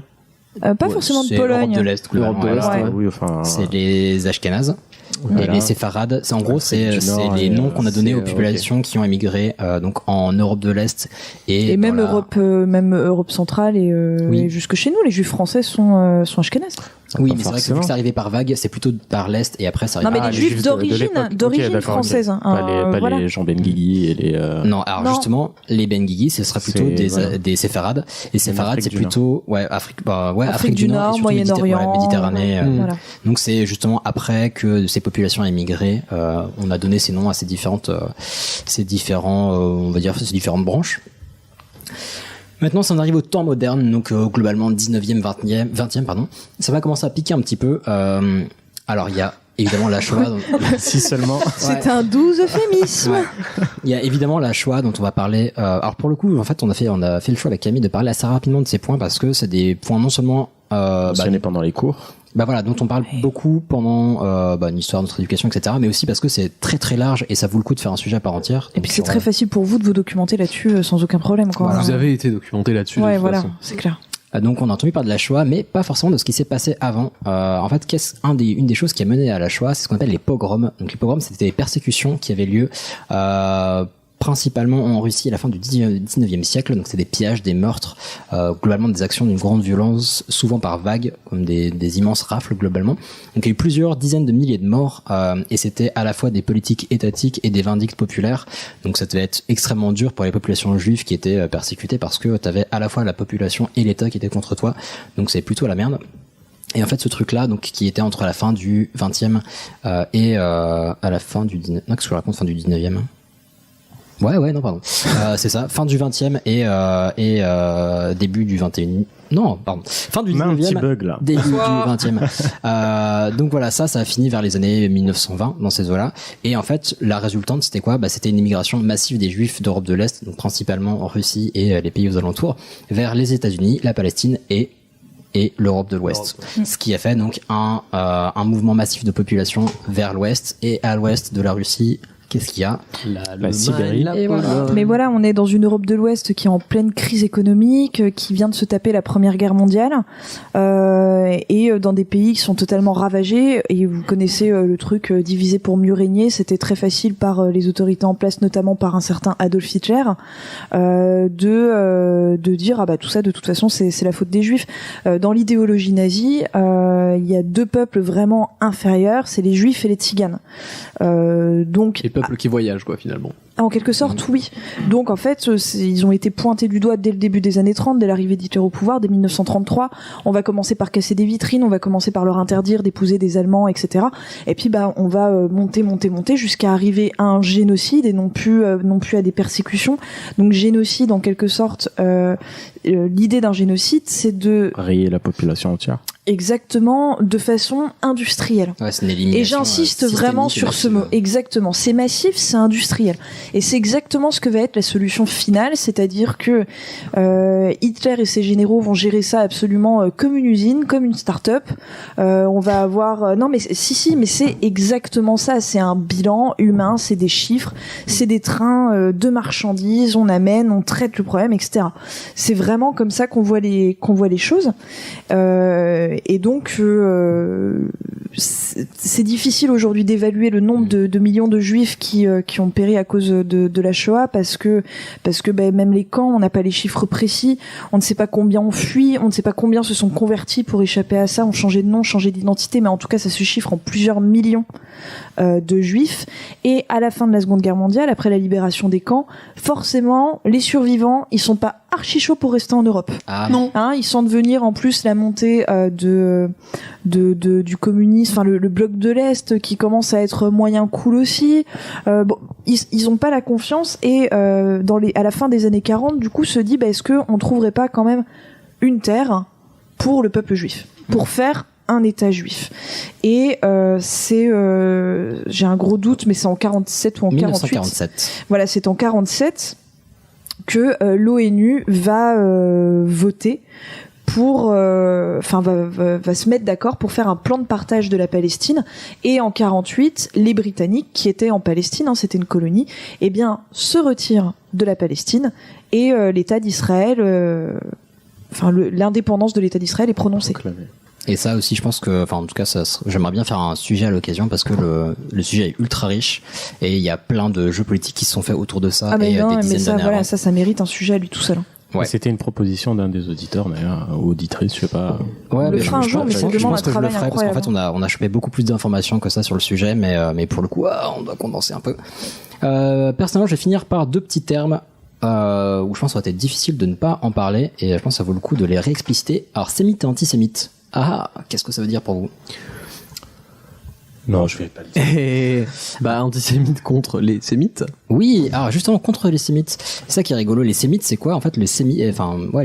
F: Pas forcément de Pologne.
G: L'Europe de l'Est, globalement.
B: Oui, enfin.
G: C'est les Ashkénazes. Voilà. Et les séfarades, c'est en gros c'est les noms qu'on a donnés aux populations qui ont émigré donc en Europe de l'Est et
F: même Europe centrale et jusque chez nous les Juifs français sont ashkénazes.
G: Oui, mais c'est vrai que vu que c'est arrivé par vague, c'est plutôt par l'Est et après ça arrive.
F: Non, mais les Juifs d'origine française.
B: Pas les Jean Benguigui et les.
G: Non, alors justement, les Benguigui, ce sera plutôt des séfarades. Et séfarades, c'est plutôt Afrique du Nord,
F: Moyen-Orient,
G: Méditerranée. Donc c'est justement après que ces populations émigrées, on a donné ces noms à ces différentes branches. Maintenant, ça en arrive au temps moderne, donc globalement 19e, 20e, pardon. Ça va commencer à piquer un petit peu. Alors, il y a évidemment la Shoah.
B: Si seulement.
F: C'est un doux euphémisme.
G: Il y a évidemment la Shoah dont on va parler. Alors pour le coup, en fait, on a fait le choix avec Camille de parler assez rapidement de ces points parce que c'est des points non seulement
B: mentionnés pendant les cours.
G: Dont on parle beaucoup pendant une histoire de notre éducation, etc. Mais aussi parce que c'est très très large et ça vaut le coup de faire un sujet à part entière.
F: Et puis c'est très facile pour vous de vous documenter là-dessus sans aucun problème. Quoi.
A: Vous avez été documenté là-dessus.
F: Ouais, voilà, c'est clair.
G: Donc on a entendu parler de la Shoah, mais pas forcément de ce qui s'est passé avant. En fait, une des choses qui a mené à la Shoah, c'est ce qu'on appelle les pogroms. Donc les pogroms, c'était des persécutions qui avaient lieu principalement en Russie à la fin du 19e siècle. Donc c'est des pillages, des meurtres, globalement des actions d'une grande violence, souvent par vagues, comme des immenses rafles globalement. Donc il y a eu plusieurs dizaines de milliers de morts, et c'était à la fois des politiques étatiques et des vindictes populaires. Donc ça devait être extrêmement dur pour les populations juives qui étaient persécutées parce que t'avais à la fois la population et l'État qui étaient contre toi. Donc c'est plutôt la merde. Et en fait, ce truc-là, donc, qui était entre la fin du 20e et à la fin du 19e. Non, qu'est-ce que je raconte, fin du 19e? Ouais, non, pardon. C'est ça, fin du 20e et début du 21e. Non, pardon. Fin du 19e, début du 20e. Donc voilà, ça a fini vers les années 1920 dans ces eaux-là. Et en fait, la résultante, c'était quoi? C'était une immigration massive des Juifs d'Europe de l'Est, donc principalement en Russie et les pays aux alentours, vers les États-Unis, la Palestine et l'Europe de l'Ouest. Ce qui a fait donc un mouvement massif de population vers l'Ouest et à l'Ouest de la Russie. Qu'est-ce qu'il y a?
B: La Sibérie.
F: Mais voilà, on est dans une Europe de l'Ouest qui est en pleine crise économique, qui vient de se taper la Première Guerre mondiale, et dans des pays qui sont totalement ravagés. Et vous connaissez le truc diviser pour mieux régner. C'était très facile par les autorités en place, notamment par un certain Adolf Hitler, de dire tout ça de toute façon c'est la faute des Juifs. Dans l'idéologie nazie, il y a 2 peuples vraiment inférieurs, c'est les Juifs et les Tziganes. Donc
A: peuple qui voyage, quoi, finalement.
F: En quelque sorte, oui. Donc en fait, ils ont été pointés du doigt dès le début des années 30, dès l'arrivée d'Hitler au pouvoir, dès 1933. On va commencer par casser des vitrines, on va commencer par leur interdire d'épouser des Allemands, etc. Et puis on va monter jusqu'à arriver à un génocide et non plus à des persécutions. Donc génocide, en quelque sorte, l'idée d'un génocide, c'est de
B: rayer la population entière.
F: Exactement, de façon industrielle.
G: Ouais, c'est une élimination.
F: Et j'insiste vraiment sur ce mot. Exactement. C'est massif, c'est industriel. Et c'est exactement ce que va être la solution finale, c'est-à-dire que Hitler et ses généraux vont gérer ça absolument comme une usine, comme une start-up. On va avoir non mais mais c'est exactement ça. C'est un bilan humain, c'est des chiffres, c'est des trains de marchandises. On amène, on traite le problème, etc. C'est vraiment comme ça qu'on voit les choses. Et donc c'est difficile aujourd'hui d'évaluer le nombre de millions de juifs qui ont péri à cause de la Shoah parce que même les camps, on n'a pas les chiffres précis, on ne sait pas combien ont fui, on ne sait pas combien se sont convertis pour échapper à ça, ont changé de nom, changé d'identité, mais en tout cas ça se chiffre en plusieurs millions de juifs. Et à la fin de la Seconde Guerre mondiale, après la libération des camps, forcément les survivants, ils sont pas archi chauds pour rester en Europe.
A: Non.
F: Ils sentent venir en plus la montée du communisme, enfin le bloc de l'Est qui commence à être moyen cool aussi. Ils ont pas la confiance et à la fin des années 40, du coup se dit est-ce que on trouverait pas quand même une terre pour le peuple juif, pour faire un État juif. Et j'ai un gros doute, mais c'est en 47 ou en 48.
G: 1947.
F: Voilà, c'est en 47 que l'ONU va voter pour va se mettre d'accord pour faire un plan de partage de la Palestine. Et en 48, les Britanniques qui étaient en Palestine, c'était une colonie, se retirent de la Palestine et l'État d'Israël, l'indépendance de l'État d'Israël est prononcée.
G: Et ça aussi, je pense que, en tout cas, j'aimerais bien faire un sujet à l'occasion parce que le sujet est ultra riche et il y a plein de jeux politiques qui se sont faits autour de ça.
F: Mais ça mérite un sujet à lui tout seul.
B: Ouais. C'était une proposition d'un des auditeurs, d'ailleurs, ou auditrice, je sais pas.
F: Ouais, le fera un jour, mais ça demande un travail incroyable.
G: Parce qu'en fait, on a chopé beaucoup plus d'informations que ça sur le sujet, mais pour le coup, on doit condenser un peu. Personnellement, je vais finir par deux petits termes où je pense que ça va être difficile de ne pas en parler et je pense que ça vaut le coup de les réexpliciter. Alors, sémite et antisémite. Qu'est-ce que ça veut dire pour vous?
B: Non, je vais pas le dire.
A: Antisémite contre les sémites.
G: Oui, alors justement contre les sémites. C'est ça qui est rigolo. Les sémites, c'est quoi en fait les sémites? Les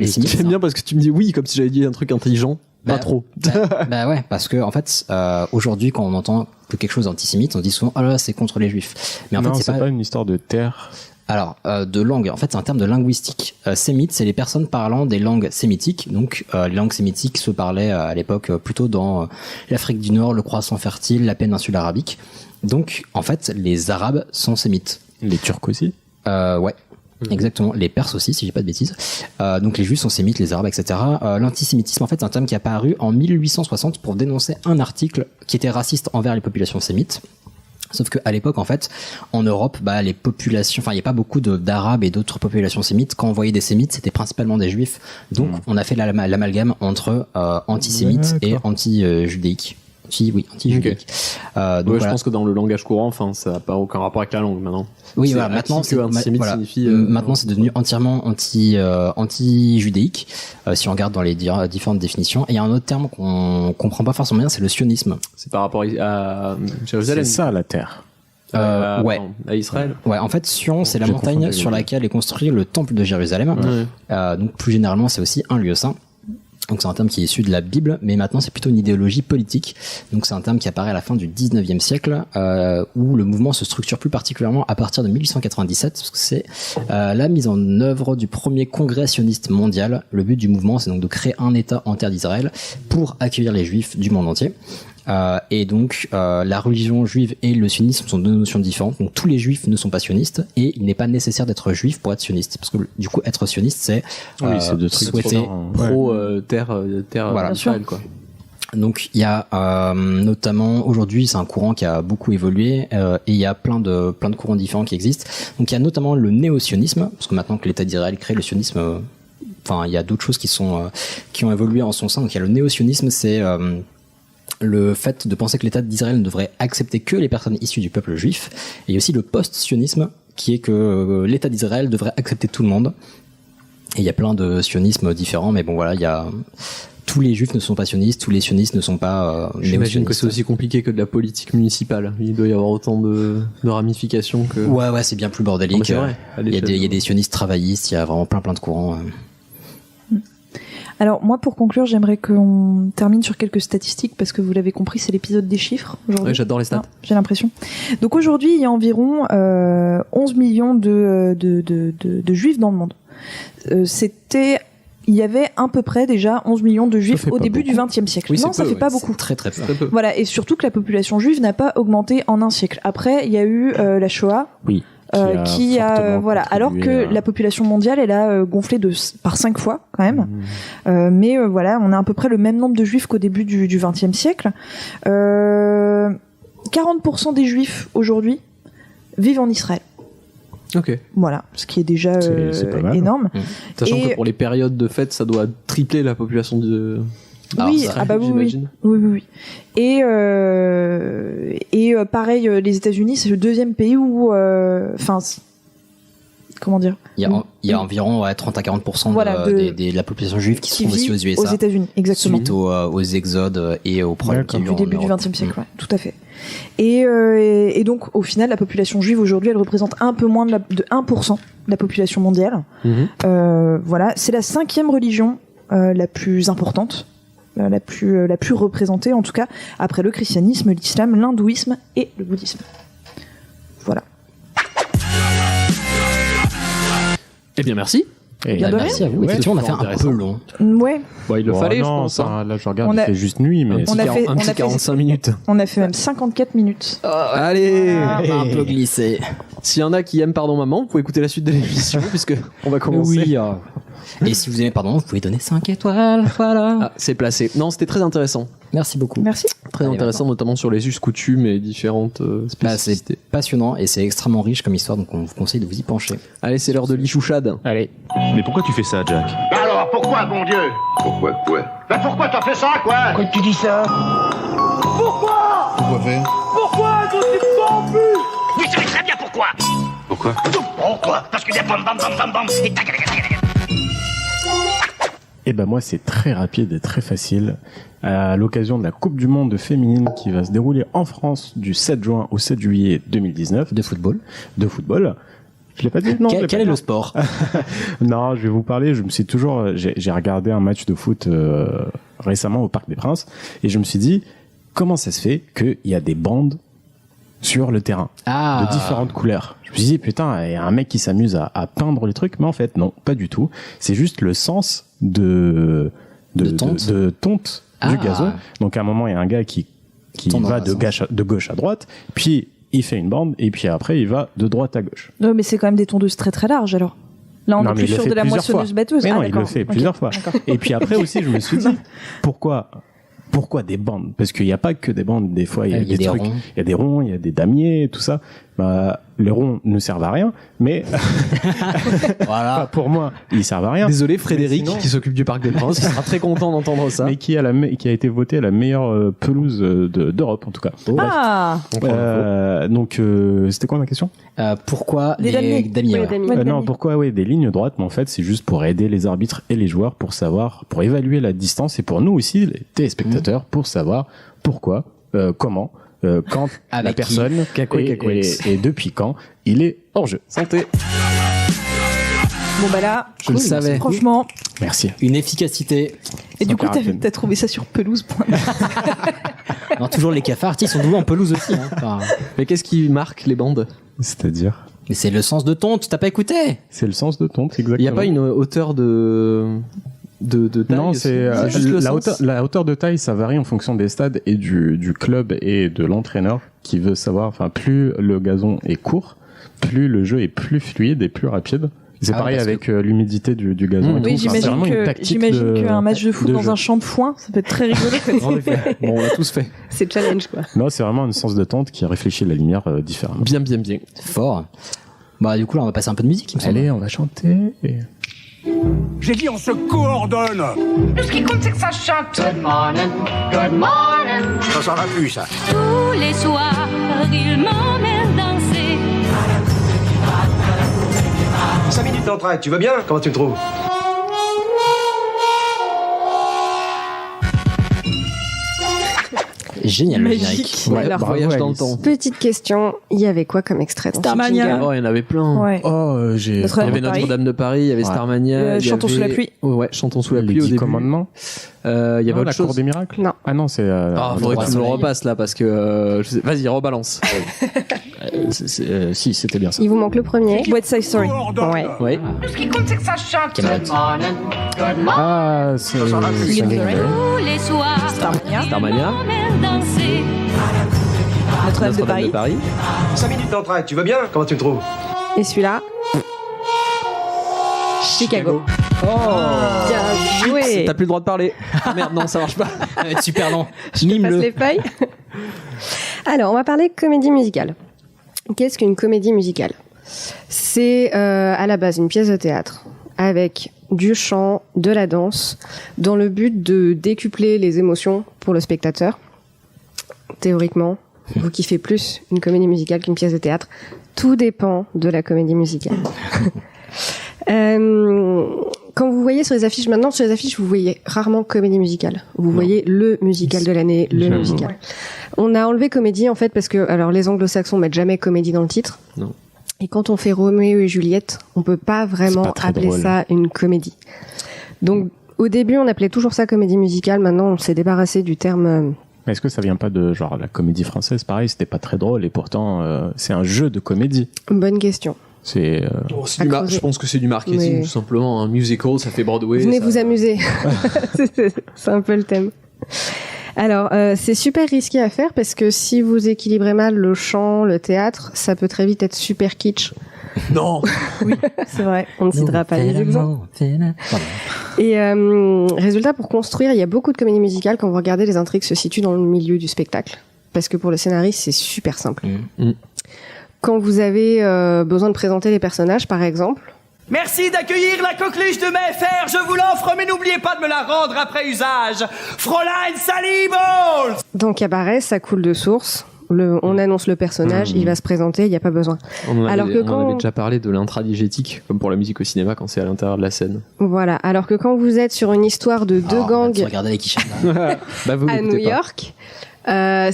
G: sémites.
A: J'aime bien parce que tu me dis oui comme si j'avais dit un truc intelligent. Pas trop.
G: Ouais, parce que en fait, aujourd'hui, quand on entend quelque chose d'antisémite, on dit souvent c'est contre les juifs. Mais en fait, c'est pas
B: une histoire de terre.
G: Alors, de langue, en fait, c'est un terme de linguistique. Sémite, c'est les personnes parlant des langues sémitiques. Donc, les langues sémitiques se parlaient à l'époque plutôt dans l'Afrique du Nord, le Croissant fertile, la péninsule arabique. Donc, en fait, les Arabes sont sémites.
B: Les Turcs aussi?
G: Ouais. Exactement, les Perses aussi, si j'ai pas de bêtises. Donc les Juifs sont sémites, les Arabes, etc. L'antisémitisme, en fait, c'est un terme qui est apparu en 1860 pour dénoncer un article qui était raciste envers les populations sémites. Sauf qu'à l'époque, en fait, en Europe, les populations, il n'y a pas beaucoup d'Arabes et d'autres populations sémites. Quand on voyait des sémites, c'était principalement des Juifs. Donc, on a fait l'amalgame entre antisémites et anti-judéique. Anti-judéique.
A: Je pense que dans le langage courant, ça n'a pas aucun rapport avec la langue maintenant.
G: Oui, maintenant
A: signifie.
G: Maintenant, c'est devenu entièrement anti-judéique. Si on regarde dans les différentes définitions, et il y a un autre terme qu'on comprend pas forcément bien, c'est le sionisme.
A: C'est par rapport à Jérusalem.
B: C'est ça la terre.
A: À Israël.
G: Ouais, en fait, Sion, c'est la montagne sur laquelle est construit le temple de Jérusalem. Donc, plus généralement, c'est aussi un lieu saint. Donc c'est un terme qui est issu de la Bible, mais maintenant c'est plutôt une idéologie politique. Donc c'est un terme qui apparaît à la fin du 19e siècle, où le mouvement se structure plus particulièrement à partir de 1897, parce que c'est la mise en œuvre du premier congrès sioniste mondial. Le but du mouvement, c'est donc de créer un État en terre d'Israël pour accueillir les Juifs du monde entier. Et donc la religion juive et le sionisme sont deux notions différentes. Donc tous les juifs ne sont pas sionistes et il n'est pas nécessaire d'être juif pour être sioniste, parce que du coup être sioniste c'est souhaiter
A: pro terre
G: d'Israël, quoi. Donc il y a notamment aujourd'hui c'est un courant qui a beaucoup évolué et il y a plein de courants différents qui existent. Donc il y a notamment le néo-sionisme, parce que maintenant que l'État d'Israël crée le sionisme, il y a d'autres choses qui ont évolué en son sein. Donc il y a le néo-sionisme, c'est le fait de penser que l'État d'Israël ne devrait accepter que les personnes issues du peuple juif, et il y a aussi le post-sionisme, qui est que l'État d'Israël devrait accepter tout le monde. Et il y a plein de sionismes différents, mais bon voilà, il y a tous les juifs ne sont pas sionistes, tous les sionistes ne sont pas
A: J'imagine que c'est aussi compliqué que de la politique municipale. Il doit y avoir autant de ramifications que...
G: Ouais, c'est bien plus bordélique.
A: C'est vrai.
G: Il y a des sionistes travaillistes, il y a vraiment plein de courants.
F: Alors moi, pour conclure, j'aimerais qu'on termine sur quelques statistiques, parce que vous l'avez compris, c'est l'épisode des chiffres aujourd'hui.
A: Ouais, j'adore les stats.
F: J'ai l'impression. Donc aujourd'hui, il y a environ 11 millions de juifs dans le monde. Il y avait à peu près déjà 11 millions de juifs au début du XXe siècle.
G: Oui,
F: non, ça fait pas beaucoup.
G: Très très peu.
F: Voilà, et surtout que la population juive n'a pas augmenté en un siècle. Après, il y a eu la Shoah.
B: Oui.
F: Qui a voilà, alors que la population mondiale elle a gonflé par 5 fois quand même. Mais voilà, on a à peu près le même nombre de juifs qu'au début du XXe siècle. 40% des juifs aujourd'hui vivent en Israël.
A: Ok.
F: Voilà, ce qui est déjà
B: c'est pas mal.
F: énorme.
A: Sachant que pour les périodes de fête, ça doit tripler la population de...
F: Oui,
A: j'imagine.
F: Oui. Et pareil, les États-Unis, c'est le deuxième pays où, comment dire,
G: il y a environ 30 à 40% de la population juive qui se trouve aussi aux USA.
F: Aux États-Unis, exactement.
G: Suite aux exodes et aux problèmes qu'il y a eu
F: du début du XXe siècle, ouais, tout à fait. Et donc, au final, la population juive aujourd'hui, elle représente un peu moins de 1% de la population mondiale. Voilà, c'est la 5e religion la plus importante. La plus représentée en tout cas, après le christianisme, l'islam, l'hindouisme et le bouddhisme. Voilà.
A: Eh bien merci.
G: Merci à vous. Effectivement, on a fait un peu long.
F: Ouais.
A: Bon, il le fallait, je pense.
B: Là, je regarde, il fait juste nuit, mais
F: on a fait
A: 45 minutes.
F: On a fait même 54 minutes.
A: Allez,
G: un peu glissé.
A: S'il y en a qui aiment Pardon Maman, vous pouvez écouter la suite de l'émission puisque on va commencer.
G: Oui. Et si vous aimez Pardon, vous pouvez donner 5 étoiles. Voilà.
A: Ah, c'est placé. Non, c'était très intéressant.
G: Merci beaucoup.
F: Merci.
A: Très intéressant, notamment sur les us, coutumes et différentes spécificités.
G: C'est passionnant et c'est extrêmement riche comme histoire, donc on vous conseille de vous y pencher.
A: Allez, c'est l'heure de l'ichouchade.
B: Allez.
J: Mais pourquoi tu fais ça, Jack?
K: Alors, pourquoi, bon Dieu?
J: Pourquoi quoi?
K: Ben pourquoi t'as fait ça, quoi?
D: Pourquoi tu dis ça?
K: Pourquoi?
J: Pourquoi faire?
K: Pourquoi tu t'en plus? Vous savez très bien pourquoi.
J: Pourquoi?
K: Pourquoi? Parce qu'il y a bam bam bam bam bam et tac.
B: Et ben moi c'est très rapide et très facile. À l'occasion de la Coupe du Monde féminine qui va se dérouler en France du 7 juin au 7 juillet 2019.
G: De football.
B: Je l'ai pas dit. Non.
G: Quel est le sport?
B: Non, je vais vous parler. J'ai regardé un match de foot récemment au Parc des Princes et je me suis dit comment ça se fait qu'il y a des bandes sur le terrain de différentes couleurs. Je me suis dit putain, il y a un mec qui s'amuse à peindre les trucs, mais en fait non, pas du tout. C'est juste le sens de tonte du gazon. Donc à un moment il y a un gars qui va de gauche à droite, puis il fait une bande et puis après il va de droite à gauche.
F: Non, mais c'est quand même des tondeuses très très larges alors. Là on est plus sûr de la moissonneuse-batteuse.
B: Mais non, il le fait plusieurs fois. Et puis après aussi je me suis dit pourquoi des bandes? Parce qu'il n'y a pas que des bandes, des fois il y a des trucs, il y a des ronds, il y a des damiers, tout ça. Bah, les ronds ne servent à rien, mais voilà. Pour moi, ils servent à rien.
A: Désolé Frédéric qui s'occupe du Parc des Princes, qui sera très content d'entendre ça.
B: Mais qui a été voté à la meilleure pelouse d'Europe en tout cas. Donc c'était quoi ma question?
G: Pourquoi les damiers?
B: Non, pourquoi des lignes droites, mais en fait c'est juste pour aider les arbitres et les joueurs pour évaluer la distance et pour nous aussi les téléspectateurs pour savoir pourquoi, comment, quand la personne et depuis quand il est hors jeu.
A: Santé.
F: Bon bah là,
G: je le savais.
F: Franchement,
B: merci.
G: Une efficacité.
F: Et du coup, t'as trouvé ça sur pelouse.
G: Non, toujours les cafards, ils sont doués en pelouse aussi. Enfin...
A: Mais qu'est-ce qui marque les bandes?
B: C'est-à-dire?
G: Mais c'est le sens de tonte, t'as pas écouté?
B: C'est le sens de tonte, exactement.
A: Il n'y a pas une hauteur de taille?
B: Non, c'est la hauteur de taille, ça varie en fonction des stades et du club et de l'entraîneur qui veut savoir. Enfin, plus le gazon est court, plus le jeu est plus fluide et plus rapide. C'est pareil avec l'humidité du gazon.
F: Oui, j'imagine qu'un match de foot dans un champ de foin, ça peut être très rigolo.
A: En effet. Bon, on l'a tous fait.
H: C'est challenge quoi.
B: Non, c'est vraiment un sens de tonte qui réfléchit la lumière différemment.
A: Bien.
G: Fort. Bah du coup là, on va passer un peu de musique.
B: Allez, on va chanter.
D: J'ai dit on se coordonne.
I: Ce qui compte, c'est que ça chante. Good morning, good morning.
D: Ça va plus, ça.
L: Tous les soirs, il m'emmène danser.
D: 5 minutes d'entraide, tu vas bien? Comment tu me trouves?
G: Génial, le
F: Magique.
G: générique.
A: Ouais,
F: Alors,
A: voyage dans le temps.
H: Petite question, il y avait quoi comme extrait dans ce
F: Starmania.
H: jingle?
A: Oh, il y en avait plein.
F: Ouais.
B: Oh, j'ai.
F: Notre-
A: Il y avait
F: Paris.
A: Notre-Dame de Paris, il y avait
B: Ouais.
A: Starmania. il y
F: Chantons
A: avait-
F: sous la pluie.
A: Ouais, Chantons sous la
B: Les
A: pluie au
B: 10
A: début.
B: commandements.
A: Il y avait
B: Non,
A: autre
B: la
A: chose.
B: cour des miracles.
H: Non.
B: Ah non, c'est.
A: Ah, faudrait que tu me le
G: Soleil.
A: repasses là parce que vas-y, rebalance.
G: Si, c'était bien ça.
H: Il vous manque le premier.
F: West Side Story.
H: Ouais.
A: Ouais.
I: Ce qui compte, c'est que ça chante.
G: Camelot.
I: Good morning, good morning.
B: Ah, c'est.
L: Tous les soirs,
F: Starmania.
A: Starmania.
L: il m'emmène danser.
F: Notre-Dame de
A: Notre-Dame
F: Paris.
A: de Paris.
D: 5 minutes d'entraide, tu vas bien? Comment tu me trouves?
H: Et celui-là Chicago. Bien joué.
A: T'as plus le droit de parler. Ah merde, non, ça marche pas.
G: Super long.
H: Passe
G: Mime-le.
H: les feuilles. Alors, on va parler comédie musicale. Qu'est-ce qu'une comédie musicale? C'est à la base une pièce de théâtre avec du chant, de la danse, dans le but de décupler les émotions pour le spectateur. Théoriquement, vous kiffez plus une comédie musicale qu'une pièce de théâtre. Tout dépend de la comédie musicale. Quand vous voyez sur les affiches, maintenant sur les affiches, vous voyez rarement comédie musicale. Vous voyez le musical de l'année, le
B: J'avoue.
H: musical. On a enlevé comédie en fait parce que alors les anglo-saxons mettent jamais comédie dans le titre.
A: Non.
H: Et quand on fait Roméo et Juliette, on peut pas vraiment
B: C'est pas très
H: appeler
B: drôle.
H: ça une comédie. Donc au début, on appelait toujours ça comédie musicale. Maintenant, on s'est débarrassé du terme.
B: Mais est-ce que ça vient pas de genre la comédie française? Pareil, c'était pas très drôle et pourtant c'est un jeu de comédie.
H: Bonne question.
B: C'est.
A: Oh, c'est du mar-
H: creuser.
A: je pense que c'est du marketing
H: Mais-
A: tout simplement. Un musical, ça fait Broadway.
H: Venez
A: ça-
H: vous amuser. C'est un peu le thème. Alors, c'est super risqué à faire parce que si vous équilibrez mal le chant, le théâtre, ça peut très vite être super kitsch.
A: Non.
F: C'est vrai.
H: On ne citera pas les exemples.
G: Pardon.
H: Et résultat, pour construire, il y a beaucoup de comédies musicales. Quand vous regardez, les intrigues se situent dans le milieu du spectacle. Parce que pour le scénariste, c'est super simple. Quand vous avez besoin de présenter les personnages, par exemple,
K: Merci d'accueillir la coqueluche de Mayfair, je vous l'offre, mais n'oubliez pas de me la rendre après usage. Fräulein Sally Bowles!
H: dans Cabaret, ça coule de source. On annonce le personnage, il va se présenter, il n'y a pas besoin.
A: On en
H: Alors
A: avait,
H: que
A: on en
H: quand-
A: avait déjà parlé de l'intradigétique, comme pour la musique au cinéma quand c'est à l'intérieur de la scène.
H: Voilà. Alors que quand vous êtes sur une histoire de deux gangs
G: Regardez avec Hicham, là.
A: Bah vous
H: à
A: n'écoutez
H: New
A: pas.
H: York,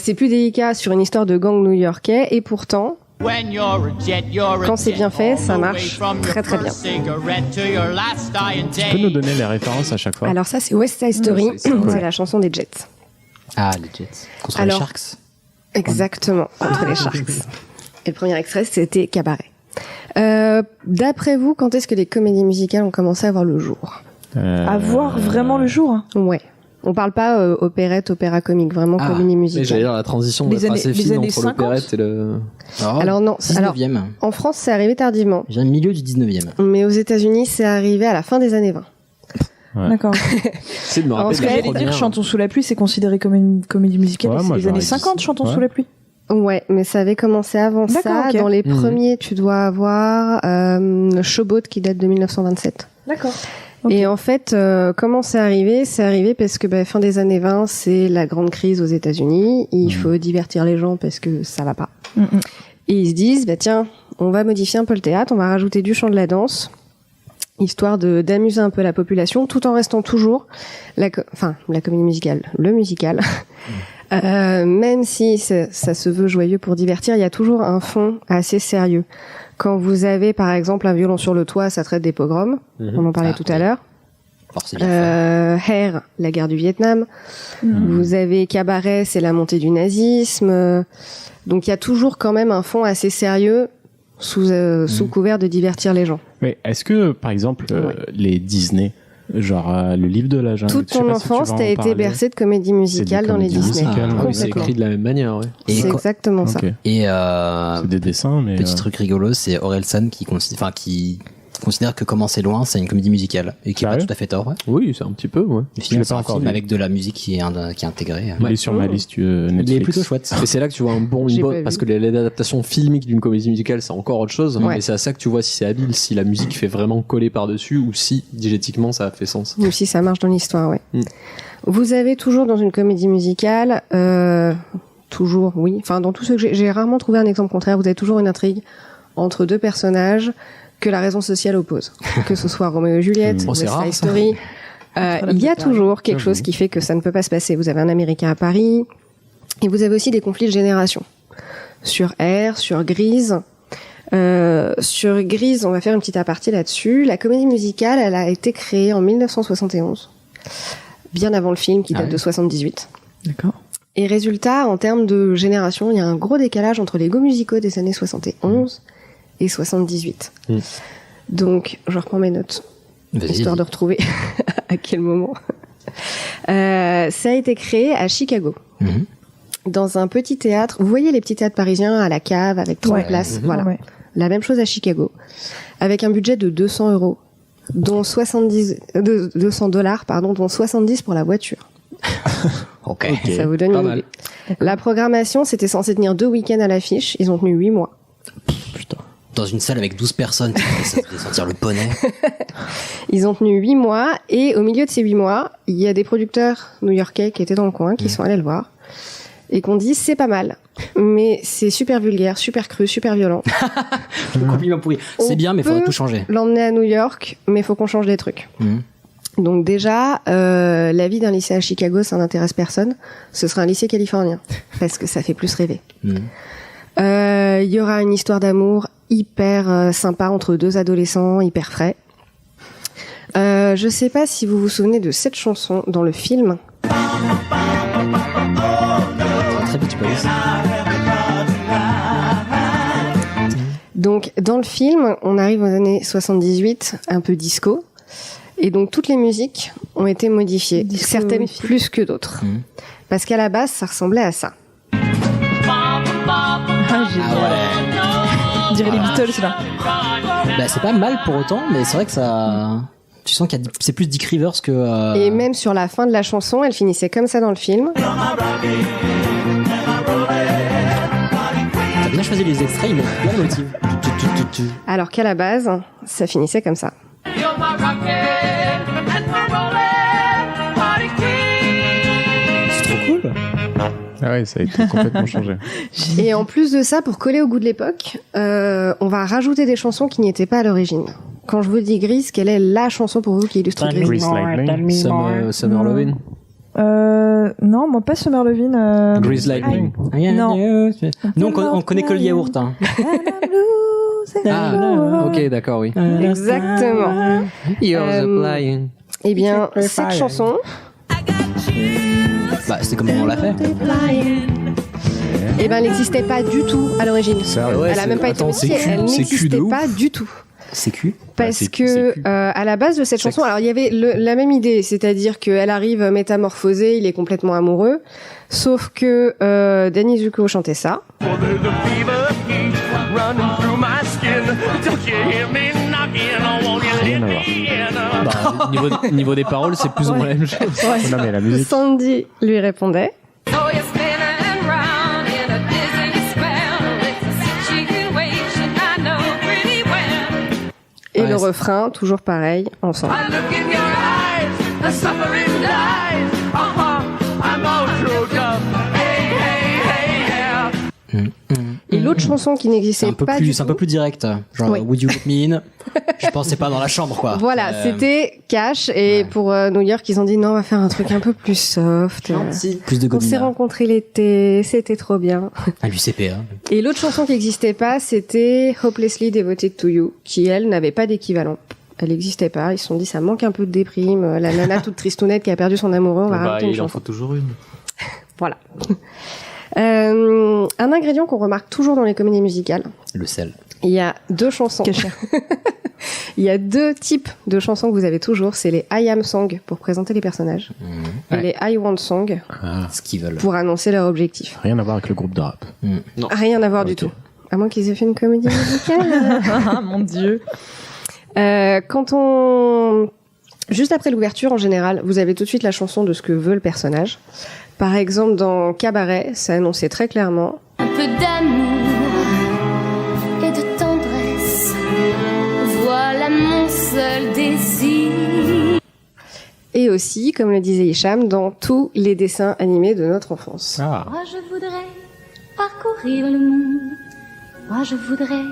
H: c'est plus délicat sur une histoire de gangs new-yorkais, et pourtant, quand c'est bien fait, ça marche très très bien.
B: Tu peux nous donner les références à chaque fois?
H: Alors ça, c'est West Side Story,
A: West Side Story.
H: c'est la chanson des Jets.
G: Ah, les Jets. Contre
H: Alors-
G: les Sharks.
H: Exactement, entre les Sharks. Et le premier extrait, c'était Cabaret. D'après vous, quand est-ce que les comédies musicales ont commencé à voir le jour?
F: À voir vraiment le jour. hein.
H: Ouais. On parle pas opérette, opéra comique, vraiment
A: Ah,
H: comédie
A: mais j'allais
H: musicale.
A: dire la transition
F: Les
A: va être
F: années-
A: assez
F: les
A: fine
F: années
A: entre
F: 50.
A: l'opérette et le.
H: Alors non, alors
G: 19e.
H: en France, c'est arrivé tardivement,
G: J'ai le milieu du 19e.
H: mais aux États-Unis, c'est arrivé à la fin des années 20.
F: D'accord.
A: C'est de me
H: En
A: rappeler
H: fait,
A: de la
F: J'allais dire
A: première.
F: Chantons sous la pluie, c'est considéré comme une comédie musicale.
B: Ouais,
F: et c'est
B: moi,
F: les
B: j'aurais
F: années
B: dit
F: 50,
B: ça.
F: Chantons
B: Ouais.
F: sous la pluie.
H: Ouais, mais ça avait commencé avant
F: D'accord,
H: ça.
F: ok.
H: Dans les
A: Mhm.
H: premiers, tu dois avoir Showboat qui date de 1927.
F: D'accord. Ok.
H: Et en fait, comment c'est arrivé? C'est arrivé parce que fin des années 20, c'est la grande crise aux États-Unis. Il faut divertir les gens parce que ça va pas. Et ils se disent, tiens, on va modifier un peu le théâtre, on va rajouter du chant, de la danse, histoire d'amuser un peu la population, tout en restant toujours la comédie musicale, le musical. Même si ça se veut joyeux pour divertir, il y a toujours un fond assez sérieux. Quand vous avez, par exemple, un violon sur le toit, ça traite des pogroms. On en parlait tout à l'heure.
G: Forcément.
H: Hair, la guerre du Vietnam. Vous avez Cabaret, c'est la montée du nazisme. Donc il y a toujours quand même un fond assez sérieux sous couvert de divertir les gens.
B: Mais est-ce que, par exemple, les Disney, genre le livre de la jungle,
H: Toute
B: je sais
H: ton
B: pas si tu
H: enfance,
B: vas en
H: t'as été
B: parler.
H: bercé de comédie musicale dans les
B: comédies
H: Disney.
B: musicales,
A: Ah oui, c'est
H: Complètement.
A: écrit de la même manière, ouais.
G: Et
H: C'est
G: quand-
H: exactement ça.
B: Ok.
G: Et
B: C'est des dessins, mais.
G: petit truc rigolo, c'est Orelsan qui considère que Comment c'est loin, c'est une comédie musicale et qui n'a pas tout à fait tort. Ouais.
A: Oui, c'est un petit peu. Ouais.
G: Finalement, c'est un film avec de la musique qui est intégrée.
B: Il est sur ma liste Netflix.
G: Il est plutôt chouette.
A: Et c'est là que tu vois parce que les adaptations filmiques d'une comédie musicale, c'est encore autre chose. Mais c'est à ça que tu vois si c'est habile, si la musique fait vraiment coller par-dessus ou si diégétiquement ça fait sens.
H: Ou si ça marche dans l'histoire, ouais. Vous avez toujours dans une comédie musicale, toujours, oui. Enfin, dans tout ce que j'ai rarement trouvé un exemple contraire. Vous avez toujours une intrigue entre deux personnages que la raison sociale oppose. Que ce soit Roméo et Juliette, West Side Story. Il y a toujours quelque chose qui fait que ça ne peut pas se passer. Vous avez un Américain à Paris, et vous avez aussi des conflits de génération. Sur R, sur Grise. Sur Grise, on va faire une petite aparté là-dessus. La comédie musicale, elle a été créée en 1971. Bien avant le film qui date de 78.
F: D'accord.
H: Et résultat, en termes de génération, il y a un gros décalage entre les go musicaux des années 71 et 78. Donc, je reprends mes notes, histoire de retrouver à quel moment. Ça a été créé à Chicago, dans un petit théâtre. Vous voyez les petits théâtres parisiens à la Cave, avec 30 places, voilà. Ouais. La même chose à Chicago, avec un budget de 200 €, dont $200, dont 70 pour la voiture.
G: Ok.
H: Ça vous donne une idée. La programmation, c'était censé tenir 2 week-ends à l'affiche. Ils ont tenu 8 mois.
G: Putain. Dans une salle avec 12 personnes, ça fait sentir le poney.
H: Ils ont tenu 8 mois, et au milieu de ces 8 mois, il y a des producteurs new-yorkais qui étaient dans le coin, qui sont allés le voir, et qu'on dit c'est pas mal, mais c'est super vulgaire, super cru, super violent.
G: Compliment pourri. C'est bien, mais il faudrait tout changer.
H: L'emmener à New York, mais il faut qu'on change des trucs. Donc déjà, la vie d'un lycée à Chicago, ça n'intéresse personne. Ce sera un lycée californien, parce que ça fait plus rêver. Il y aura une histoire d'amour hyper sympa entre deux adolescents, hyper frais. Je sais pas si vous vous souvenez de cette chanson dans le film.
G: Très vite, tu peux aller.
H: Donc, dans le film, on arrive aux années 78, un peu disco. Et donc, toutes les musiques ont été modifiées. Certaines plus que d'autres. Parce qu'à la base, ça ressemblait à ça.
F: On dirait les Beatles, là.
G: Bah, c'est pas mal pour autant, mais c'est vrai que ça... Tu sens qu'il y a... c'est plus Dick Rivers que...
H: Et même sur la fin de la chanson, elle finissait comme ça dans le film.
G: T'as bien choisi les extraits, ils mettent bien le motif.
H: Alors qu'à la base, ça finissait comme ça.
G: C'est trop cool.
B: Ah ouais, ça a été complètement changé.
H: Et en plus de ça, pour coller au goût de l'époque, on va rajouter des chansons qui n'y étaient pas à l'origine. Quand je vous dis Grise, quelle est la chanson pour vous qui illustre Grise?
A: Summer Lovin'.
F: Non, moi pas Summer Lovin'.
A: Grease Lightning.
F: Non.
G: Nous, on connaît que le yaourt. Hein.
A: Ok, d'accord, oui.
H: Exactement. Eh bien, cette chanson...
G: Bah, c'est comme on l'a fait.
H: Eh ben, elle n'existait pas du tout à l'origine. Elle a même pas été modifiée. Elle n'existait pas du tout.
G: C'est cul.
H: Parce que à la base de cette chanson, alors il y avait la même idée, c'est-à-dire qu'elle arrive métamorphosée, il est complètement amoureux, sauf que Danny Zuko chantait ça.
B: Rien à voir.
A: Bah, niveau des paroles, c'est plus ou moins la même chose.
B: Non, mais la musique.
H: Sandy lui répondait. Et le refrain, toujours pareil, ensemble. Et l'autre chanson qui n'existait pas du tout...
G: C'est un peu plus direct. Genre, Would You Let Me In? Je pensais pas dans la chambre, quoi.
H: Voilà, c'était cash. Et pour New York, ils ont dit non, on va faire un truc un peu plus soft.
G: Plus de
H: on s'est rencontrés l'été, c'était trop bien.
G: À l'UCPA.
H: Et l'autre chanson qui n'existait pas, c'était Hopelessly Devoted to You, qui, elle, n'avait pas d'équivalent. Elle n'existait pas. Ils se sont dit, ça manque un peu de déprime. La nana toute tristounette qui a perdu son amoureux, on va rajouter une chanson.
A: Il en faut toujours une.
H: Voilà. Un ingrédient qu'on remarque toujours dans les comédies musicales.
G: Le sel.
H: Il y a 2 chansons. Il y a 2 types de chansons que vous avez toujours. C'est les I Am Song pour présenter les personnages. Et les I Want Song
G: ce qu'ils veulent.
H: pour annoncer leur objectif.
B: Rien à voir avec le groupe de rap.
H: Non. Rien à voir du tout. À moins qu'ils aient fait une comédie musicale.
F: Mon Dieu.
H: Juste après l'ouverture, en général, vous avez tout de suite la chanson de ce que veut le personnage. Par exemple, dans Cabaret, c'est annoncé très clairement.
L: Un peu d'amour et de tendresse, voilà mon seul désir.
H: Et aussi, comme le disait Hicham, dans tous les dessins animés de notre enfance.
L: Moi je voudrais parcourir le monde. Moi je voudrais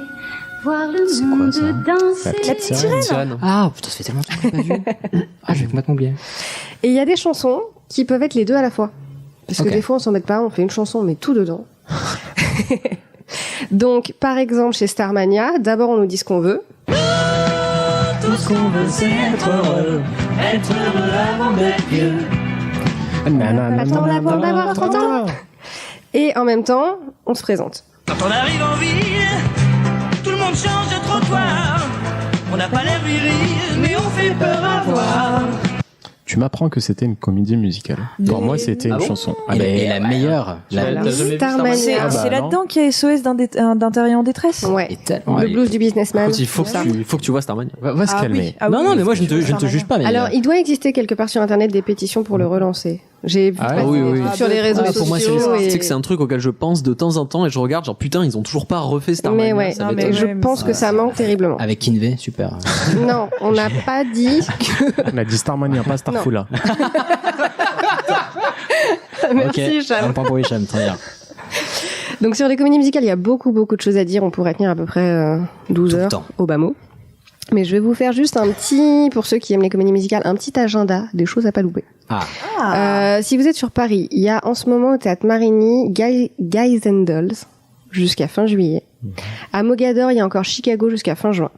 L: voir le monde danser.
F: La petite sirène.
G: Ah putain, ça fait tellement longtemps que je l'ai pas vu. Ah, je vais complètement oublier.
H: Et il y a des chansons qui peuvent être les deux à la fois. Parce que
G: Ok.
H: des fois, on s'en met pas, on fait une chanson, on met tout dedans. Donc, par exemple, chez Starmania, d'abord on nous dit ce qu'on veut.
K: Tout ce qu'on veut, c'est être heureux avant d'être vieux.
H: Pas le temps d'avoir 30 ans. Et en même temps, on se présente.
K: Quand on arrive en ville, tout le monde change de trottoir. On n'a pas l'air viril, mais on fait peur à voir.
B: Tu m'apprends que c'était une comédie musicale. Pour moi, c'était une chanson.
G: Et la meilleure.
F: C'est là-dedans qu'il y a SOS d'intérieur en détresse.
H: Ouais. Le blues du businessman.
A: Il faut que tu vois Starmania.
B: Va se calmer.
F: Oui. Ah
G: non,
F: oui,
G: non, mais
F: il
G: moi
F: faut
G: je
F: que
G: ne
F: tu
G: te
F: vois
G: juge pas. Mais
H: Alors, il doit exister quelque part sur Internet des pétitions pour le relancer. J'ai vu passer des trucs sur les réseaux sociaux.
A: Pour moi,
H: et-
A: c'est que c'est un truc auquel je pense de temps en temps et je regarde genre putain, ils ont toujours pas refait Starmania.
H: Mais ouais,
A: ça m'étonne.
H: je pense que ça manque terriblement.
G: avec Kinvey, super.
H: Non, on n'a pas dit que...
B: On a dit Starmania, pas Starfula.
H: Merci,
G: Ok,
H: Hicham.
G: un point pour Hicham, très bien.
H: Donc sur les comédies musicales, il y a beaucoup de choses à dire. On pourrait tenir à peu près 12
G: Tout le
H: heures
G: temps.
H: au bas mot. Mais je vais vous faire juste un petit, pour ceux qui aiment les comédies musicales, un petit agenda des choses à pas louper. Si vous êtes sur Paris, il y a en ce moment au Théâtre Marigny Guys and Dolls jusqu'à fin juillet. À Mogador, il y a encore Chicago jusqu'à fin juin.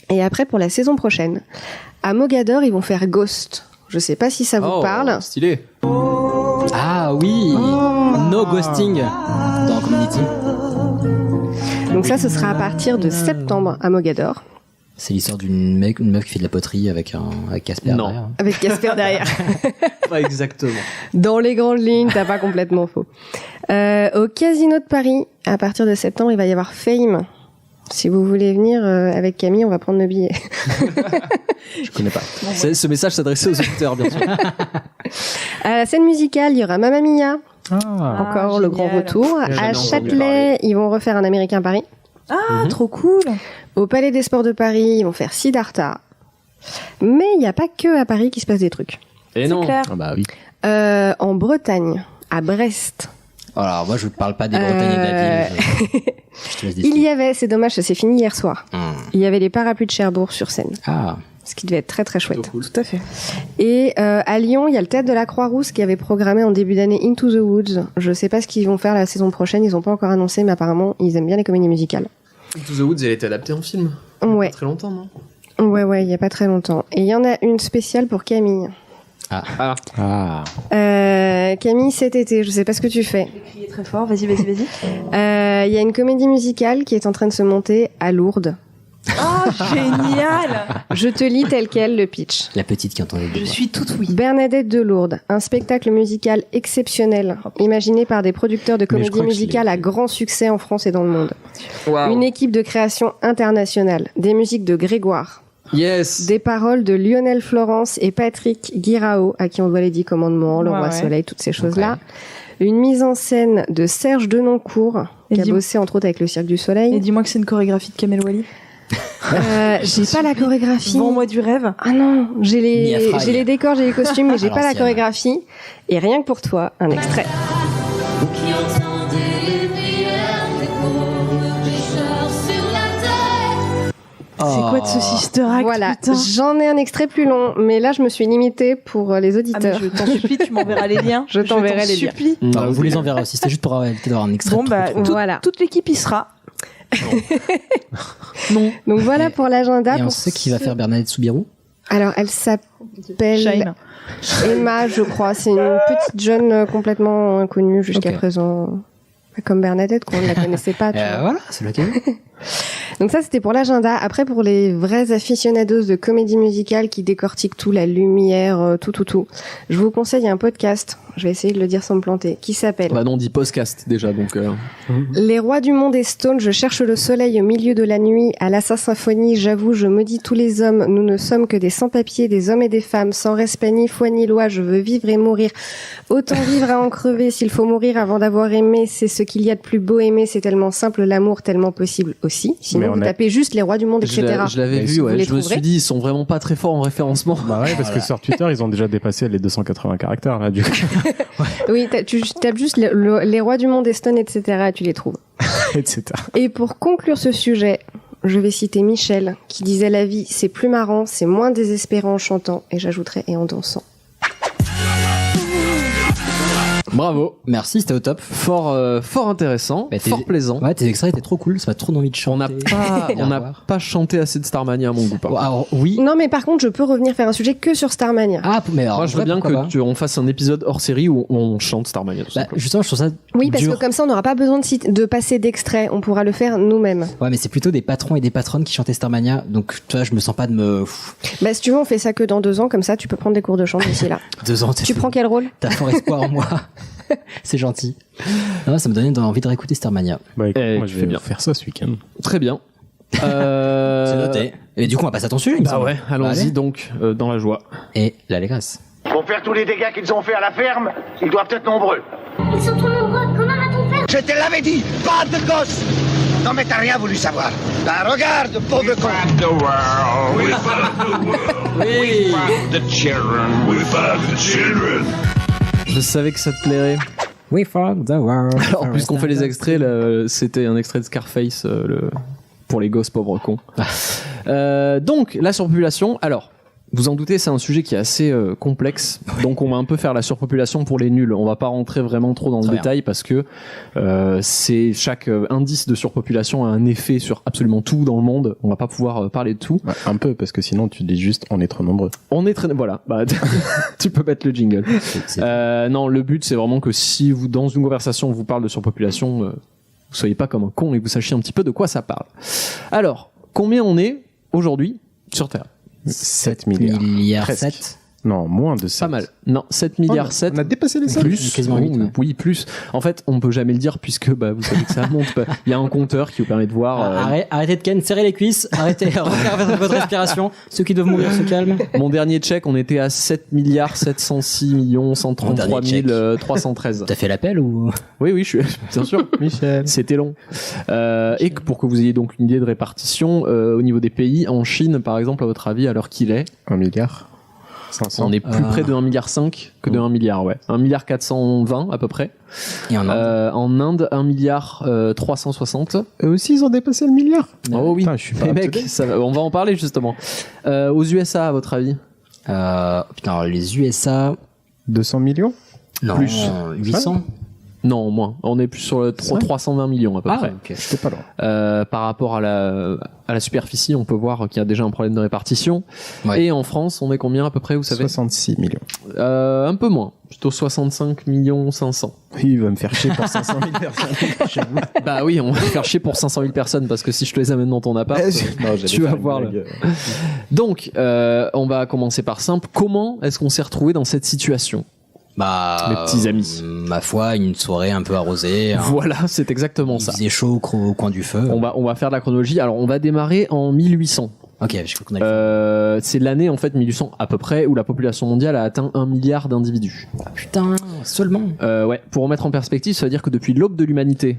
H: Et après, pour la saison prochaine, à Mogador, ils vont faire Ghost. Je sais pas si ça vous parle.
A: Stylé.
G: Ah oui, No Ghosting dans Community.
H: Donc ça, ce sera à partir de septembre à Mogador.
G: C'est l'histoire d'une meuf qui fait de la poterie avec Casper
A: Non.
G: derrière.
H: Avec Casper derrière.
A: Pas exactement.
H: Dans les grandes lignes, t'as pas complètement faux. Au Casino de Paris, à partir de septembre, il va y avoir Fame. Si vous voulez venir avec Camille, on va prendre nos billets.
A: Je connais pas. Ce message s'adressait aux auditeurs, bien sûr.
H: À la scène musicale, il y aura Mamma Mia.
F: génial.
H: Encore le grand retour.
A: J'ai jamais
H: À
A: entendu
H: Châtelet,
A: parler.
H: ils vont refaire Un Américain à Paris.
F: Ah, trop cool.
H: Au Palais des Sports de Paris, ils vont faire Siddhartha. Mais il n'y a pas que à Paris qu'il se passe des trucs.
A: Et non.
F: clair.
B: Ah bah oui.
H: En Bretagne, à Brest,
G: Alors moi je parle pas des Bretagnes et de la ville. Je te laisse décider.
H: il y avait, c'est dommage, ça s'est fini hier soir. Il y avait les parapluies de Cherbourg sur scène.
G: Ah.
H: Ce qui devait être très très chouette.
F: Tout à fait.
H: Et à Lyon, il y a le Théâtre de la Croix-Rousse qui avait programmé en début d'année Into the Woods. Je sais pas ce qu'ils vont faire la saison prochaine, ils ont pas encore annoncé, mais apparemment ils aiment bien les comédies musicales.
A: Into the Woods, elle a été adaptée en film.
H: Ouais.
A: Pas très longtemps, non?
H: Ouais, il y a pas très longtemps. Et il y en a une spéciale pour Camille.
A: Ah.
H: Camille, cet été, je sais pas ce que tu fais.
F: Crier très fort, vas-y.
H: Il y a une comédie musicale qui est en train de se monter à Lourdes.
F: Oh, génial.
H: Je te lis tel quel le pitch.
G: La petite qui entendait
F: Je suis toute oui.
H: Bernadette de Lourdes, un spectacle musical exceptionnel, imaginé par des producteurs de
B: Mais je
H: comédie
B: crois que je
H: musicale
B: l'ai
H: à grand succès en France et dans le monde.
A: Wow.
H: Une équipe de création internationale, des musiques de Grégoire,
A: Yes.
H: des paroles de Lionel Florence et Patrick Guirao, à qui on doit les 10 commandements, le roi Soleil, toutes ces choses-là. Une mise en scène de Serge Denoncourt, qui a bossé entre autres avec le Cirque du Soleil.
F: Et dis-moi que c'est une chorégraphie de Kamel Wally.
H: J'ai pas la chorégraphie.
F: Vends-moi du rêve.
H: Ah non, j'ai
G: Mia
H: les
G: Fry.
H: décors, j'ai les costumes, mais j'ai
G: À
H: pas la
G: l'ancienne.
H: chorégraphie. Et rien que pour toi, un extrait.
L: Qui entendait les prières des pauvres pécheurs sur la terre.
F: C'est quoi de ce Sister Act,
H: Voilà,
F: putain.
H: j'en ai un extrait plus long, mais là je me suis limitée pour les
F: Ah, mais
H: auditeurs.
F: je t'en supplie, tu m'enverras les liens.
H: Je t'enverrai les liens.
F: supplie.
G: Non, vous les enverrez aussi, c'était juste pour éviter d'avoir un extrait.
F: Bon, bah,
H: Voilà.
F: toute l'équipe y sera.
H: Donc voilà pour l'agenda.
G: Et on
H: pour
G: sait qui va faire Bernadette Soubirous.
H: Alors elle s'appelle
F: Shine.
H: Emma, je crois. C'est une petite jeune complètement inconnue jusqu'à
G: Ok.
H: présent. Pas comme Bernadette, qu'on ne la connaissait pas. tu vois.
G: Voilà, c'est lequel.
H: Donc ça, c'était pour l'agenda. Après, pour les vrais aficionados de comédie musicale qui décortiquent tout, la lumière, tout. Je vous conseille un podcast je vais essayer de le dire sans me planter, qui s'appelle...
A: Bah non, on dit podcast déjà, donc...
H: Les rois du monde et Stone, je cherche le soleil au milieu de la nuit, à la symphonie, j'avoue, je maudis tous les hommes, nous ne sommes que des sans-papiers, des hommes et des femmes, sans respect ni foi ni loi, je veux vivre et mourir, autant vivre à en crever, s'il faut mourir avant d'avoir aimé, c'est ce qu'il y a de plus beau aimer, c'est tellement simple, l'amour tellement possible aussi, sinon vous tapez juste les rois du monde, etc.
A: Je l'avais vu, ouais, je me suis dit, ils sont vraiment pas très forts en référencement.
B: Bah ouais, parce que sur Twitter, ils ont déjà dépassé les 280 caractères, là, du coup.
H: Oui, tu tapes juste les rois du monde et Stone, etc., et tu les trouves.
B: Etc.
H: Et pour conclure ce sujet, je vais citer Michel, qui disait la vie, c'est plus marrant, c'est moins désespérant en chantant, et j'ajouterais, et en dansant.
A: Bravo.
G: Merci, c'était au top.
A: Fort intéressant, fort plaisant.
G: Ouais, tes extraits étaient trop cool, ça m'a trop envie de chanter.
A: On n'a pas chanté assez de Starmania à mon goût.
G: Alors, oui.
H: Non, mais par contre, je peux revenir faire un sujet que sur Starmania.
G: Ah, mais alors,
A: moi, je veux bien qu'on fasse un épisode hors série où on chante Starmania.
G: Justement, je trouve ça
H: oui, parce que comme ça, on n'aura pas besoin de passer d'extraits, on pourra le faire nous-mêmes.
G: Ouais, mais c'est plutôt des patrons et des patronnes qui chantaient Starmania, donc tu vois, je me sens pas de me...
H: Bah, si tu veux, on fait ça que dans 2 ans, comme ça, tu peux prendre des cours de chant d'ici là.
G: 2 ans,
H: tu prends quel rôle?
G: T'as fort espoir en moi. C'est gentil. Non, ça me donnait envie de réécouter Starmania.
B: Bah, écoute, moi, je vais bien faire ça ce week-end.
A: Très bien.
G: C'est noté. Et du coup, on va passer à ton sujet.
A: Bah ouais, allons-y donc, dans la joie.
G: Et l'allégresse.
M: Pour faire tous les dégâts qu'ils ont fait à la ferme, ils doivent être nombreux.
L: Ils sont trop nombreux, comment va-t-on faire?
M: Je te l'avais dit, pas de gosse. Non mais t'as rien voulu savoir. Bah regarde, pauvre con.
A: Oui. Je savais que ça te plairait.
G: We found the world.
A: Alors, puisqu'on fait les extraits, là, c'était un extrait de Scarface pour les gosses pauvres cons. Donc, la surpopulation. Alors, vous en doutez, c'est un sujet qui est assez complexe. Donc, on va un peu faire la surpopulation pour les nuls. On va pas rentrer vraiment trop dans le détail parce que c'est chaque indice de surpopulation a un effet sur absolument tout dans le monde. On va pas pouvoir parler de tout.
B: Ouais, un peu, parce que sinon, tu dis juste on est trop nombreux.
A: On est très... Voilà. Bah, tu peux mettre le jingle. Non, le but, c'est vraiment que si vous, dans une conversation, on vous parle de surpopulation, vous soyez pas comme un con et que vous sachiez un petit peu de quoi ça parle. Alors, combien on est aujourd'hui sur Terre?
B: 7 milliards.
G: 7.
B: Non, moins de 7.
A: Pas mal. Non, 7 milliards 7.
B: On a dépassé les 7.
A: Plus,
G: quasiment 8, ouais.
A: Oui, plus. En fait, on peut jamais le dire puisque vous savez que ça monte. Il y a un compteur qui vous permet de voir.
G: Arrêtez de Ken, serrez les cuisses, arrêtez, refaire votre respiration. Ceux qui doivent mourir se calment.
A: Mon dernier check, on était à 7 milliards 706 millions 133 313.
G: T'as fait l'appel ou?
A: Oui, je suis, bien sûr.
B: Michel.
A: C'était long. Et pour que vous ayez donc une idée de répartition, au niveau des pays, en Chine, par exemple, à votre avis, à l'heure qu'il est?
B: 1 milliard. 500.
A: On est plus près de 1,5 milliard que de 1 milliard, ouais. 1 milliard 420 à peu près.
G: Et en
A: Inde, 1 milliard 360.
B: Eux aussi, ils ont dépassé le milliard.
A: Oh oui.
B: Putain, je suis pas
A: les mecs, on va en parler justement. Aux USA, à votre avis?
G: Putain, alors les USA...
B: 200 millions?
G: Non,
A: plus.
G: 800?
A: Non, moins. On est plus sur le 320 millions à peu près.
G: Ok.
B: J'étais pas loin.
A: Par rapport à la superficie, on peut voir qu'il y a déjà un problème de répartition. Ouais. Et en France, on est combien à peu près, vous savez?
B: 66 millions.
A: Un peu moins. Plutôt 65 millions 500.
B: Oui, il va me faire chier pour 500 000 personnes.
A: Bah oui, on va faire chier pour 500 000 personnes parce que si je te les amène dans ton appart, tu vas voir. Donc, on va commencer par simple. Comment est-ce qu'on s'est retrouvé dans cette situation? Mes petits amis.
G: Ma foi, une soirée un peu arrosée.
A: Voilà, c'est exactement ça.
G: Il faisait chaud au coin du feu.
A: On va faire de la chronologie. Alors, on va démarrer en 1800.
G: Ok, je crois qu'on a
A: c'est l'année en fait 1800 à peu près où la population mondiale a atteint 1 milliard d'individus.
G: Ah, putain, seulement.
A: Ouais, pour remettre en perspective, ça veut dire que depuis l'aube de l'humanité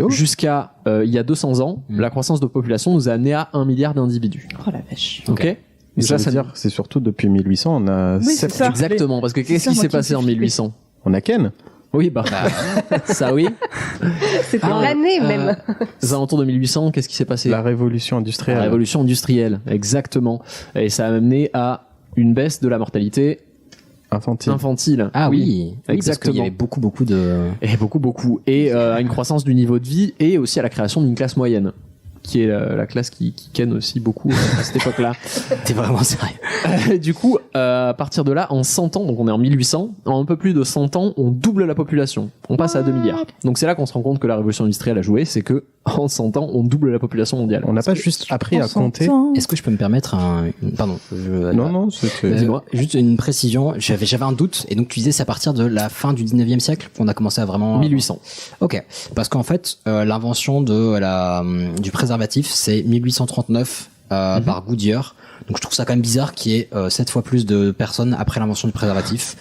A: jusqu'à il y a 200 ans, la croissance de population nous a amené à 1 milliard d'individus.
F: Oh la vache.
A: Ok.
B: Mais ça veut dire, c'est surtout depuis 1800, on a...
F: Oui, c'est ça.
A: Exactement, parce que qu'est-ce qui s'est passé en 1800?
B: On a Ken.
A: Oui, ça oui.
H: C'était l'année même.
A: Aux alentours de 1800, qu'est-ce qui s'est passé?
B: La révolution industrielle.
A: La révolution industrielle, exactement. Et ça a amené à une baisse de la mortalité infantile.
G: Ah oui,
A: exactement.
G: Parce qu'il y avait beaucoup de...
A: Et beaucoup. Et à une croissance du niveau de vie et aussi à la création d'une classe moyenne, qui est la classe qui ken aussi beaucoup à cette époque-là.
G: T'es vraiment sérieux?
A: Du coup, à partir de là, en 100 ans, donc on est en 1800, en un peu plus de 100 ans, on double la population. On passe à 2 milliards. Donc c'est là qu'on se rend compte que la révolution industrielle a joué, c'est que en 100 ans, on double la population mondiale.
B: On n'a pas juste appris à compter.
G: Est-ce que je peux me permettre pardon.
B: Non, c'est...
G: Dis-moi. Juste une précision. J'avais un doute. Et donc, tu disais, c'est à partir de la fin du 19e siècle qu'on a commencé à vraiment...
A: 1800.
G: Ok. Parce qu'en fait, l'invention du préservatif, c'est 1839 par Goodyear. Donc, je trouve ça quand même bizarre qu'il y ait 7 fois plus de personnes après l'invention du préservatif.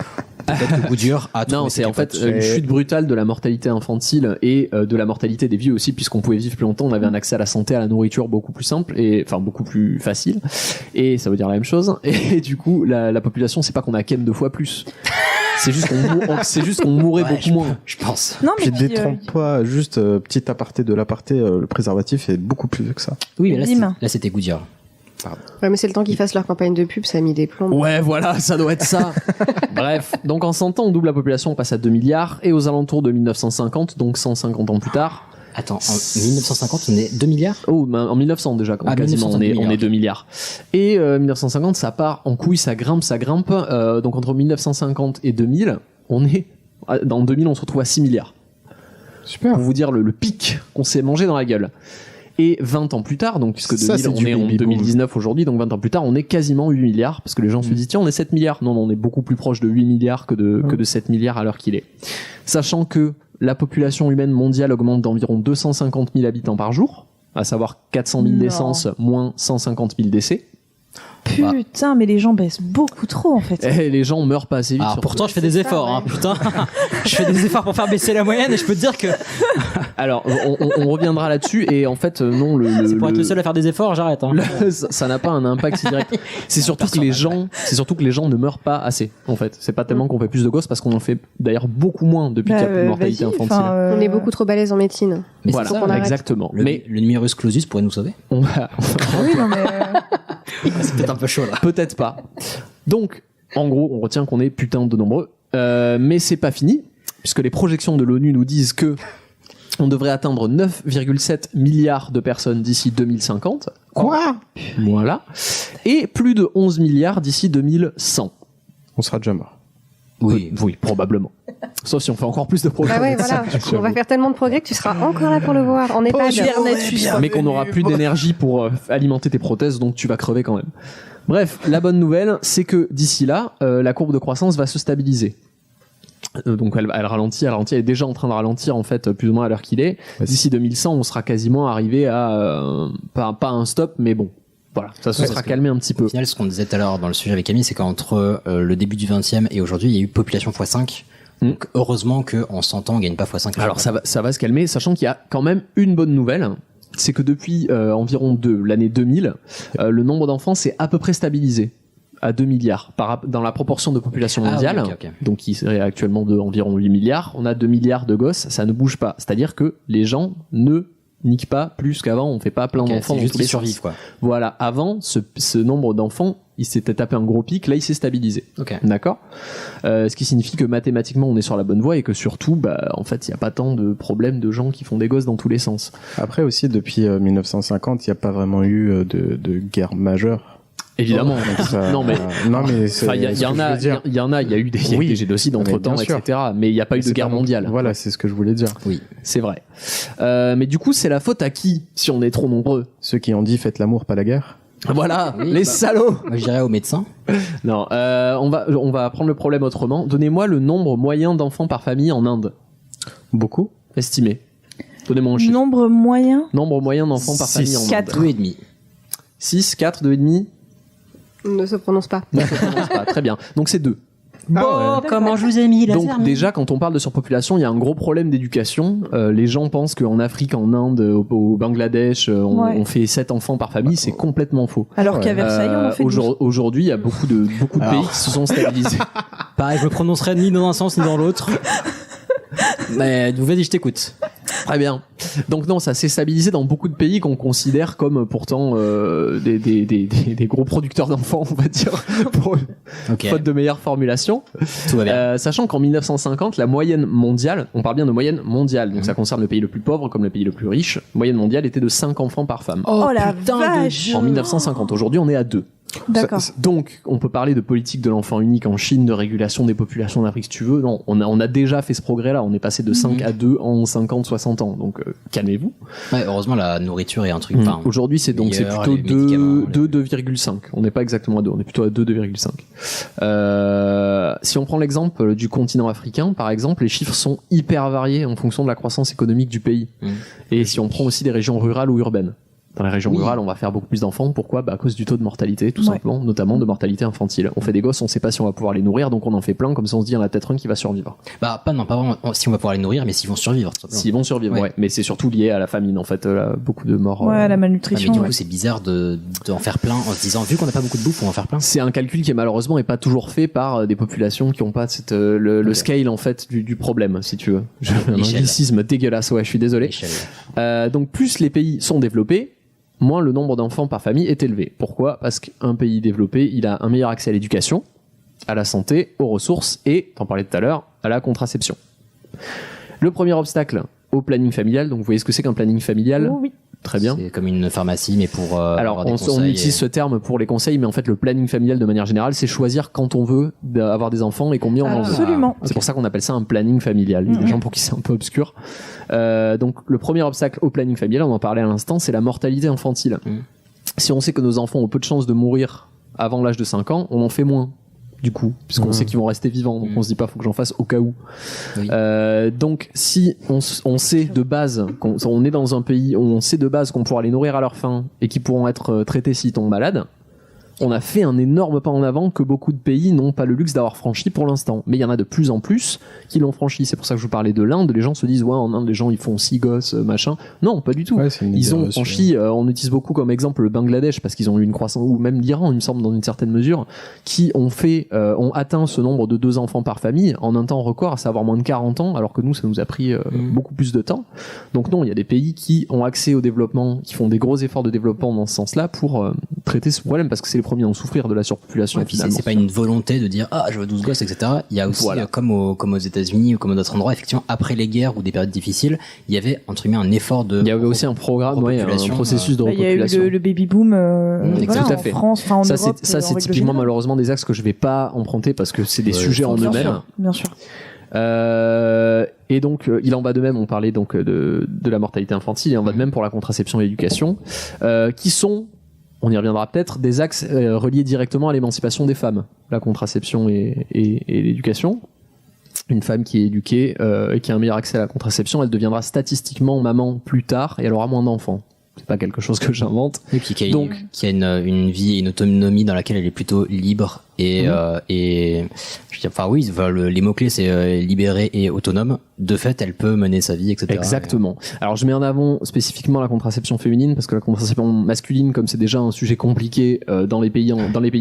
G: Peut-être que Goodyear a trouvé.
A: Non, c'est en fait une chute brutale de la mortalité infantile et de la mortalité des vieux aussi, puisqu'on pouvait vivre plus longtemps, on avait un accès à la santé, à la nourriture beaucoup plus simple et enfin beaucoup plus facile. Et ça veut dire la même chose. Et du coup, la population, c'est pas qu'on a ken 2 fois plus. C'est juste qu'on mourait beaucoup moins, je pense.
F: Non, mais
B: détrompe-toi, juste petit aparté de l'aparté, le préservatif est beaucoup plus vieux que ça.
G: Oui, mais là c'était Goodyear.
H: Ouais, mais c'est le temps qu'ils fassent leur campagne de pub, ça a mis des plombs.
A: Ouais, voilà, ça doit être ça. Bref, donc en 100 ans, on double la population, on passe à 2 milliards, et aux alentours de 1950, donc 150 ans plus tard...
G: Attends, en 1950, on est 2 milliards?
A: Oh, ben, en 1900 déjà, quasiment,
G: 1900,
A: on est 2 milliards. Et 1950, ça part en couille, ça grimpe. Donc entre 1950 et 2000, dans 2000, on se retrouve à 6 milliards.
B: Super.
A: Pour vous dire le pic qu'on s'est mangé dans la gueule. Et 20 ans plus tard, donc puisque 2000, on est en 2019 aujourd'hui, donc 20 ans plus tard, on est quasiment 8 milliards, parce que les gens se disent, tiens, on est 7 milliards. Non, on est beaucoup plus proche de 8 milliards que de 7 milliards à l'heure qu'il est. Sachant que la population humaine mondiale augmente d'environ 250 000 habitants par jour, à savoir 400 000 naissances moins 150 000 décès.
F: Putain, mais les gens baissent beaucoup trop en fait.
A: Et les gens meurent pas assez vite.
G: Alors pourtant, je fais des efforts, hein, putain. Je fais des efforts pour faire baisser la moyenne et je peux te dire que.
A: Alors, on reviendra là-dessus et en fait, non,
G: c'est pour être le seul à faire des efforts, j'arrête. Hein.
A: Ça n'a pas un impact si direct. C'est surtout que les gens ne meurent pas assez. En fait, c'est pas tellement qu'on fait plus de gosses parce qu'on en fait d'ailleurs beaucoup moins depuis qu'il y a plus de mortalité infantile.
H: On est beaucoup trop balèze en médecine.
A: Mais voilà, exactement.
G: Mais le numerus clausus pourrait nous sauver.
F: Oui, non mais.
G: C'est peut-être un peu chaud là.
A: Peut-être pas. Donc, en gros, on retient qu'on est putain de nombreux. Mais c'est pas fini, puisque les projections de l'ONU nous disent que on devrait atteindre 9,7 milliards de personnes d'ici 2050.
B: Quoi ?
A: Voilà. Et plus de 11 milliards d'ici 2100.
B: On sera déjà mort.
A: Oui, probablement. Sauf si on fait encore plus de progrès.
H: Bah ouais, voilà. On va faire tellement de progrès que tu seras encore là pour le voir. En EHPAD.
A: Mais qu'on n'aura plus d'énergie pour alimenter tes prothèses, donc tu vas crever quand même. Bref, la bonne nouvelle, c'est que d'ici là, la courbe de croissance va se stabiliser. Donc elle ralentit, elle est déjà en train de ralentir en fait, plus ou moins à l'heure qu'il est. D'ici 2100, on sera quasiment arrivé à pas un stop, mais bon. Voilà, ça se sera calmé un petit peu.
G: Au final, ce qu'on disait tout à l'heure dans le sujet avec Camille, c'est qu'entre le début du 20e et aujourd'hui, il y a eu population x5. Donc heureusement qu'en 100 ans, on gagne pas x5.
A: Alors ça va se calmer, sachant qu'il y a quand même une bonne nouvelle. C'est que depuis environ l'année 2000, le nombre d'enfants s'est à peu près stabilisé à 2 milliards dans la proportion de population mondiale.
G: Okay.
A: Donc qui serait actuellement de environ 8 milliards. On a 2 milliards de gosses, ça ne bouge pas. C'est-à-dire que les gens ne nique pas plus qu'avant, on fait pas plein d'enfants dans tous les
G: survivent quoi.
A: Voilà, avant ce nombre d'enfants, il s'était tapé un gros pic, là il s'est stabilisé. D'accord. Ce qui signifie que mathématiquement on est sur la bonne voie et que surtout en fait, il y a pas tant de problèmes de gens qui font des gosses dans tous les sens.
B: Après aussi depuis 1950, il y a pas vraiment eu de guerre majeure.
A: Évidemment. Non mais il y a eu des génocides entre temps, etc. Mais il n'y a pas eu de guerre mondiale.
B: Voilà, c'est ce que je voulais dire.
A: Oui, c'est vrai. Mais du coup, c'est la faute à qui si on est trop nombreux?
B: Ceux qui ont dit faites l'amour, pas la guerre.
A: Voilà, les salauds.
G: Moi, je dirais aux médecins.
A: Non, on va prendre le problème autrement. Donnez-moi le nombre moyen d'enfants par famille en Inde.
B: Beaucoup.
A: Estimé. Donnez-moi un chiffre.
F: Nombre moyen
A: d'enfants par famille en Inde.
H: 4.
G: 2,5.
A: 6, 4, 2,5.
H: Ne se prononce pas.
A: Très bien. Donc c'est 2.
G: Bon, comment je vous ai mis là.
A: Donc déjà, quand on parle de surpopulation, il y a un gros problème d'éducation. Les gens pensent qu'en Afrique, en Inde, au Bangladesh, on fait 7 enfants par famille. C'est complètement faux.
F: Alors qu'à Versailles, on en fait 12.
A: Aujourd'hui, il y a beaucoup de pays qui se sont stabilisés.
G: Pareil, je le prononcerai ni dans un sens ni dans l'autre. Mais vas-y, je t'écoute.
A: Très bien. Donc non, ça s'est stabilisé dans beaucoup de pays qu'on considère comme pourtant des gros producteurs d'enfants, on va dire, pour faute de meilleure formulation.
G: Tout va bien.
A: Sachant qu'en 1950, la moyenne mondiale, on parle bien de moyenne mondiale, donc ça concerne le pays le plus pauvre comme le pays le plus riche, moyenne mondiale était de 5 enfants par femme.
F: Oh la vache.
A: En 1950. Aujourd'hui, on est à 2.
F: D'accord.
A: Donc, on peut parler de politique de l'enfant unique en Chine, de régulation des populations d'Afrique, si tu veux. Non, on a déjà fait ce progrès-là. On est passé de 5 à 2 en 50, 60 ans. Donc, calmez-vous.
G: Ouais, heureusement, la nourriture est un truc.
A: Aujourd'hui, c'est plutôt 2,5. On n'est pas exactement à 2. On est plutôt à 2,5. Si on prend l'exemple du continent africain, par exemple, les chiffres sont hyper variés en fonction de la croissance économique du pays. Et si on prend aussi des régions rurales ou urbaines. Dans les régions rurales, on va faire beaucoup plus d'enfants. Pourquoi ? À cause du taux de mortalité, tout simplement, notamment de mortalité infantile. On fait des gosses, on sait pas si on va pouvoir les nourrir, donc on en fait plein, comme ça on se dit, il y en a peut-être un qui va survivre.
G: Pas vraiment si on va pouvoir les nourrir, mais s'ils vont survivre.
A: S'ils vont survivre, ouais. Mais c'est surtout lié à la famine, en fait, beaucoup de morts.
F: Ouais, la malnutrition.
G: Mais du coup, c'est bizarre d'en faire plein en se disant, vu qu'on n'a pas beaucoup de bouffe, on va en faire plein.
A: C'est un calcul qui, malheureusement, est pas toujours fait par des populations qui ont pas le scale, en fait, du problème, si tu veux. Un anglicisme dégueulasse, ouais, je suis désolé. Donc, plus les pays sont développés, moins le nombre d'enfants par famille est élevé. Pourquoi ? Parce qu'un pays développé, il a un meilleur accès à l'éducation, à la santé, aux ressources et, t'en parlais tout à l'heure, à la contraception. Le premier obstacle au planning familial, donc vous voyez ce que c'est qu'un planning familial ?
F: Oui.
A: Très bien.
G: C'est comme une pharmacie, mais pour
A: alors on utilise ce terme pour les conseils, mais en fait le planning familial de manière générale, c'est choisir quand on veut avoir des enfants et combien on en veut.
F: Absolument.
A: C'est pour ça qu'on appelle ça un planning familial. Il y a des gens pour qui c'est un peu obscur. Donc le premier obstacle au planning familial, on en parlait à l'instant, c'est la mortalité infantile. Si on sait que nos enfants ont peu de chances de mourir avant l'âge de 5 ans, on en fait moins. Du coup, puisqu'on sait qu'ils vont rester vivants, donc on se dit pas faut que j'en fasse au cas où. Donc si on sait de base qu'on est dans un pays où on sait de base qu'on pourra les nourrir à leur faim et qu'ils pourront être traités s'ils tombent malades, on a fait un énorme pas en avant que beaucoup de pays n'ont pas le luxe d'avoir franchi pour l'instant. Mais il y en a de plus en plus qui l'ont franchi. C'est pour ça que je vous parlais de l'Inde. Les gens se disent, ouais, en Inde, les gens, ils font 6 gosses, machin. Non, pas du tout. Ouais, ils ont franchi, on utilise beaucoup comme exemple le Bangladesh parce qu'ils ont eu une croissance, ou même l'Iran, il me semble, dans une certaine mesure, qui ont atteint ce nombre de 2 enfants par famille en un temps record, à savoir moins de 40 ans, alors que nous, ça nous a pris beaucoup plus de temps. Donc non, il y a des pays qui ont accès au développement, qui font des gros efforts de développement dans ce sens-là pour traiter ce problème, parce que c'est les premiers à en souffrir de la surpopulation.
G: Ouais, c'est pas une volonté de dire je veux 12 gosses, etc. Il y a aussi comme aux États-Unis ou comme à d'autres endroits, effectivement, après les guerres ou des périodes difficiles, il y avait entre guillemets un effort de.
A: Il y avait aussi un programme, un processus de repopulation.
F: Il y a eu le baby boom
A: tout à fait.
F: en France, enfin en Europe.
A: Ça c'est typiquement malheureusement des axes que je vais pas emprunter parce que c'est des sujets en eux-mêmes.
F: Bien sûr.
A: Et donc il en va de même, on parlait donc de la mortalité infantile, et en va de même pour la contraception et l'éducation, qui sont, on y reviendra peut-être, des axes reliés directement à l'émancipation des femmes, la contraception et l'éducation. Une femme qui est éduquée et qui a un meilleur accès à la contraception, elle deviendra statistiquement maman plus tard et elle aura moins d'enfants. C'est pas quelque chose que j'invente.
G: Et puis qui a une vie et une autonomie dans laquelle elle est plutôt libre et je dis, enfin oui, les mots clés c'est libérée et autonome. De fait, elle peut mener sa vie, etc.
A: Exactement. Alors je mets en avant spécifiquement la contraception féminine parce que la contraception masculine, comme c'est déjà un sujet compliqué dans les pays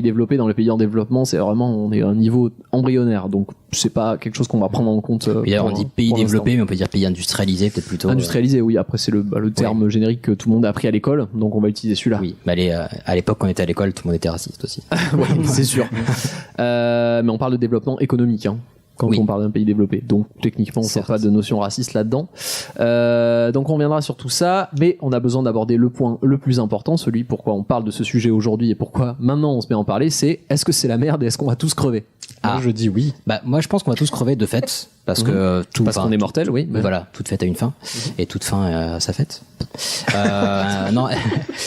A: développés, dans les pays en développement, c'est vraiment, on est à un niveau embryonnaire, donc c'est pas quelque chose qu'on va prendre en compte.
G: On dit pays développés, mais on peut dire pays industrialisés peut-être plutôt.
A: Industrialisé, oui. Après c'est le terme générique que tout le monde a appris à l'école, donc on va utiliser celui-là.
G: Oui, mais à l'époque quand on était à l'école, tout le monde était raciste aussi.
A: Ouais, c'est sûr. Mais on parle de développement économique, quand on parle d'un pays développé. Donc techniquement, on ne pas de notion raciste là-dedans. Donc on reviendra sur tout ça, mais on a besoin d'aborder le point le plus important, celui pourquoi on parle de ce sujet aujourd'hui et pourquoi maintenant on se met à en parler, c'est est-ce que c'est la merde et est-ce qu'on va tous crever ?
B: Moi, je dis oui.
G: Moi je pense qu'on va tous crever de fait parce que
A: parce qu'on est mortel, oui.
G: Voilà, toute fête a une fin et toute fin a sa fête. Non,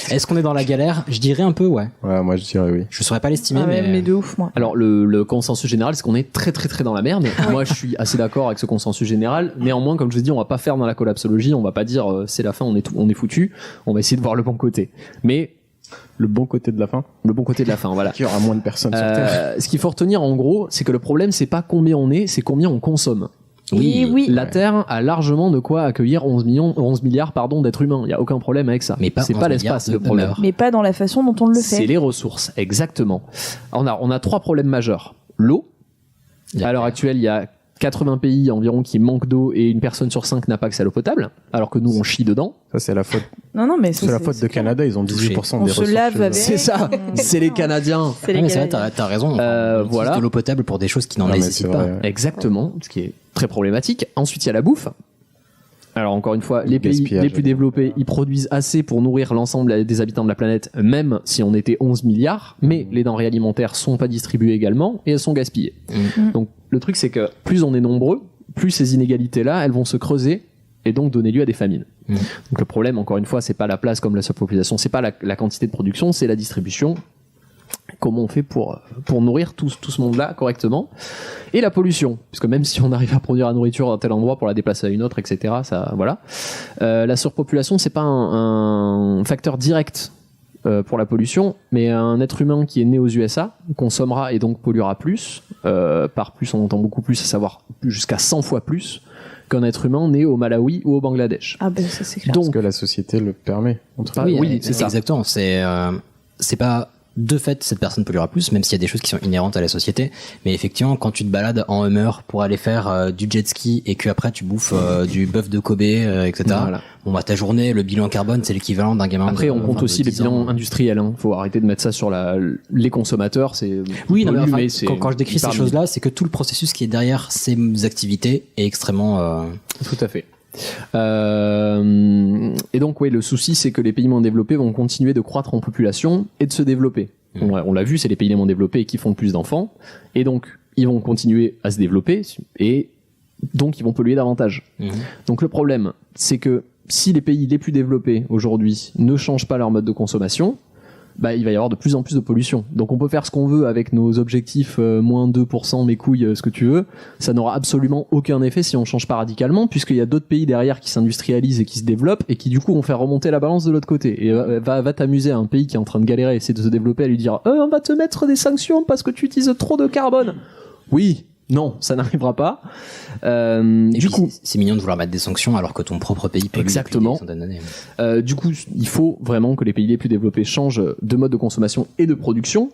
G: est-ce qu'on est dans la galère ? Je dirais un peu, ouais.
B: Ouais, moi je dirais oui.
G: Je saurais pas l'estimer,
F: mais de ouf, moi.
A: Alors le consensus général, c'est qu'on est très très très dans la merde. Moi, je suis assez d'accord avec ce consensus général. Néanmoins, comme je dis, on va pas faire dans la collapsologie. On va pas dire c'est la fin, on est foutu. On va essayer de voir le bon côté. Mais
B: le bon côté de la fin.
A: Le bon côté de la fin, voilà.
B: Qu'il y aura moins de personnes sur Terre.
A: Ce qu'il faut retenir en gros, c'est que le problème, c'est pas combien on est, c'est combien on consomme.
F: Oui.
A: La Terre a largement de quoi accueillir 11 milliards d'êtres humains. Il y a aucun problème avec ça.
G: Mais
A: c'est pas l'espace le problème.
F: Mais pas dans la façon dont on le fait.
A: C'est les ressources, exactement. On a 3 problèmes majeurs. L'eau. À l'heure actuelle, il y a 80 pays environ qui manquent d'eau et une personne sur 5 n'a pas accès à l'eau potable, alors que nous on chie dedans.
B: Ça c'est la faute.
F: Non, mais
B: c'est la faute de Canada, ils ont 18% des ressources.
F: On se lave avec.
A: C'est ça. C'est les Canadiens.
G: C'est vrai, t'as raison. Voilà. De l'eau potable pour des choses qui n'en nécessitent pas.
A: Exactement, ce qui est très problématique. Ensuite il y a la bouffe. Alors encore une fois, les pays les plus développés, ils produisent assez pour nourrir l'ensemble des habitants de la planète, même si on était 11 milliards, mais les denrées alimentaires sont pas distribuées également et elles sont gaspillées. Donc le truc c'est que plus on est nombreux, plus ces inégalités-là, elles vont se creuser et donc donner lieu à des famines. Donc le problème, encore une fois, c'est pas la place comme la surpopulation, c'est pas la quantité de production, c'est la distribution. Comment on fait pour nourrir tout ce monde-là correctement, et la pollution, puisque même si on arrive à produire la nourriture à tel endroit pour la déplacer à une autre, etc., ça, voilà. La surpopulation, c'est pas un facteur direct pour la pollution, mais un être humain qui est né aux USA consommera et donc polluera plus. Par plus, on entend beaucoup plus, à savoir jusqu'à 100 fois plus qu'un être humain né au Malawi ou au Bangladesh.
F: Ah ben ça c'est clair.
B: Donc que la société le permet.
G: Oui, c'est ça. Exactement. C'est pas de fait cette personne polluera plus, même s'il y a des choses qui sont inhérentes à la société. Mais effectivement, quand tu te balades en Hummer pour aller faire du jet ski et que après tu bouffes du bœuf de Kobe, etc.
A: Voilà.
G: Bon bah ta journée, le bilan carbone, c'est l'équivalent d'un gamin.
A: Après, on compte aussi les bilans industriels. Faut arrêter de mettre ça sur les consommateurs. C'est
G: oui, non, mais quand je décris ces choses-là, c'est que tout le processus qui est derrière ces activités est extrêmement.
A: Tout à fait. Et donc le souci c'est que les pays moins développés vont continuer de croître en population et de se développer. On l'a vu, c'est les pays les moins développés qui font le plus d'enfants, et donc ils vont continuer à se développer et donc ils vont polluer davantage. Donc le problème c'est que si les pays les plus développés aujourd'hui ne changent pas leur mode de consommation, il va y avoir de plus en plus de pollution. Donc on peut faire ce qu'on veut avec nos objectifs moins 2%, mes couilles, ce que tu veux. Ça n'aura absolument aucun effet si on change pas radicalement, puisqu'il y a d'autres pays derrière qui s'industrialisent et qui se développent et qui du coup vont faire remonter la balance de l'autre côté. Et va t'amuser à un pays qui est en train de galérer, essayer de se développer, à lui dire on va te mettre des sanctions parce que tu utilises trop de carbone. Oui. Non, ça n'arrivera pas.
G: Du coup, c'est mignon de vouloir mettre des sanctions alors que ton propre pays pollue depuis des centaines d'années. Du coup,
A: il faut vraiment que les pays les plus développés changent de mode de consommation et de production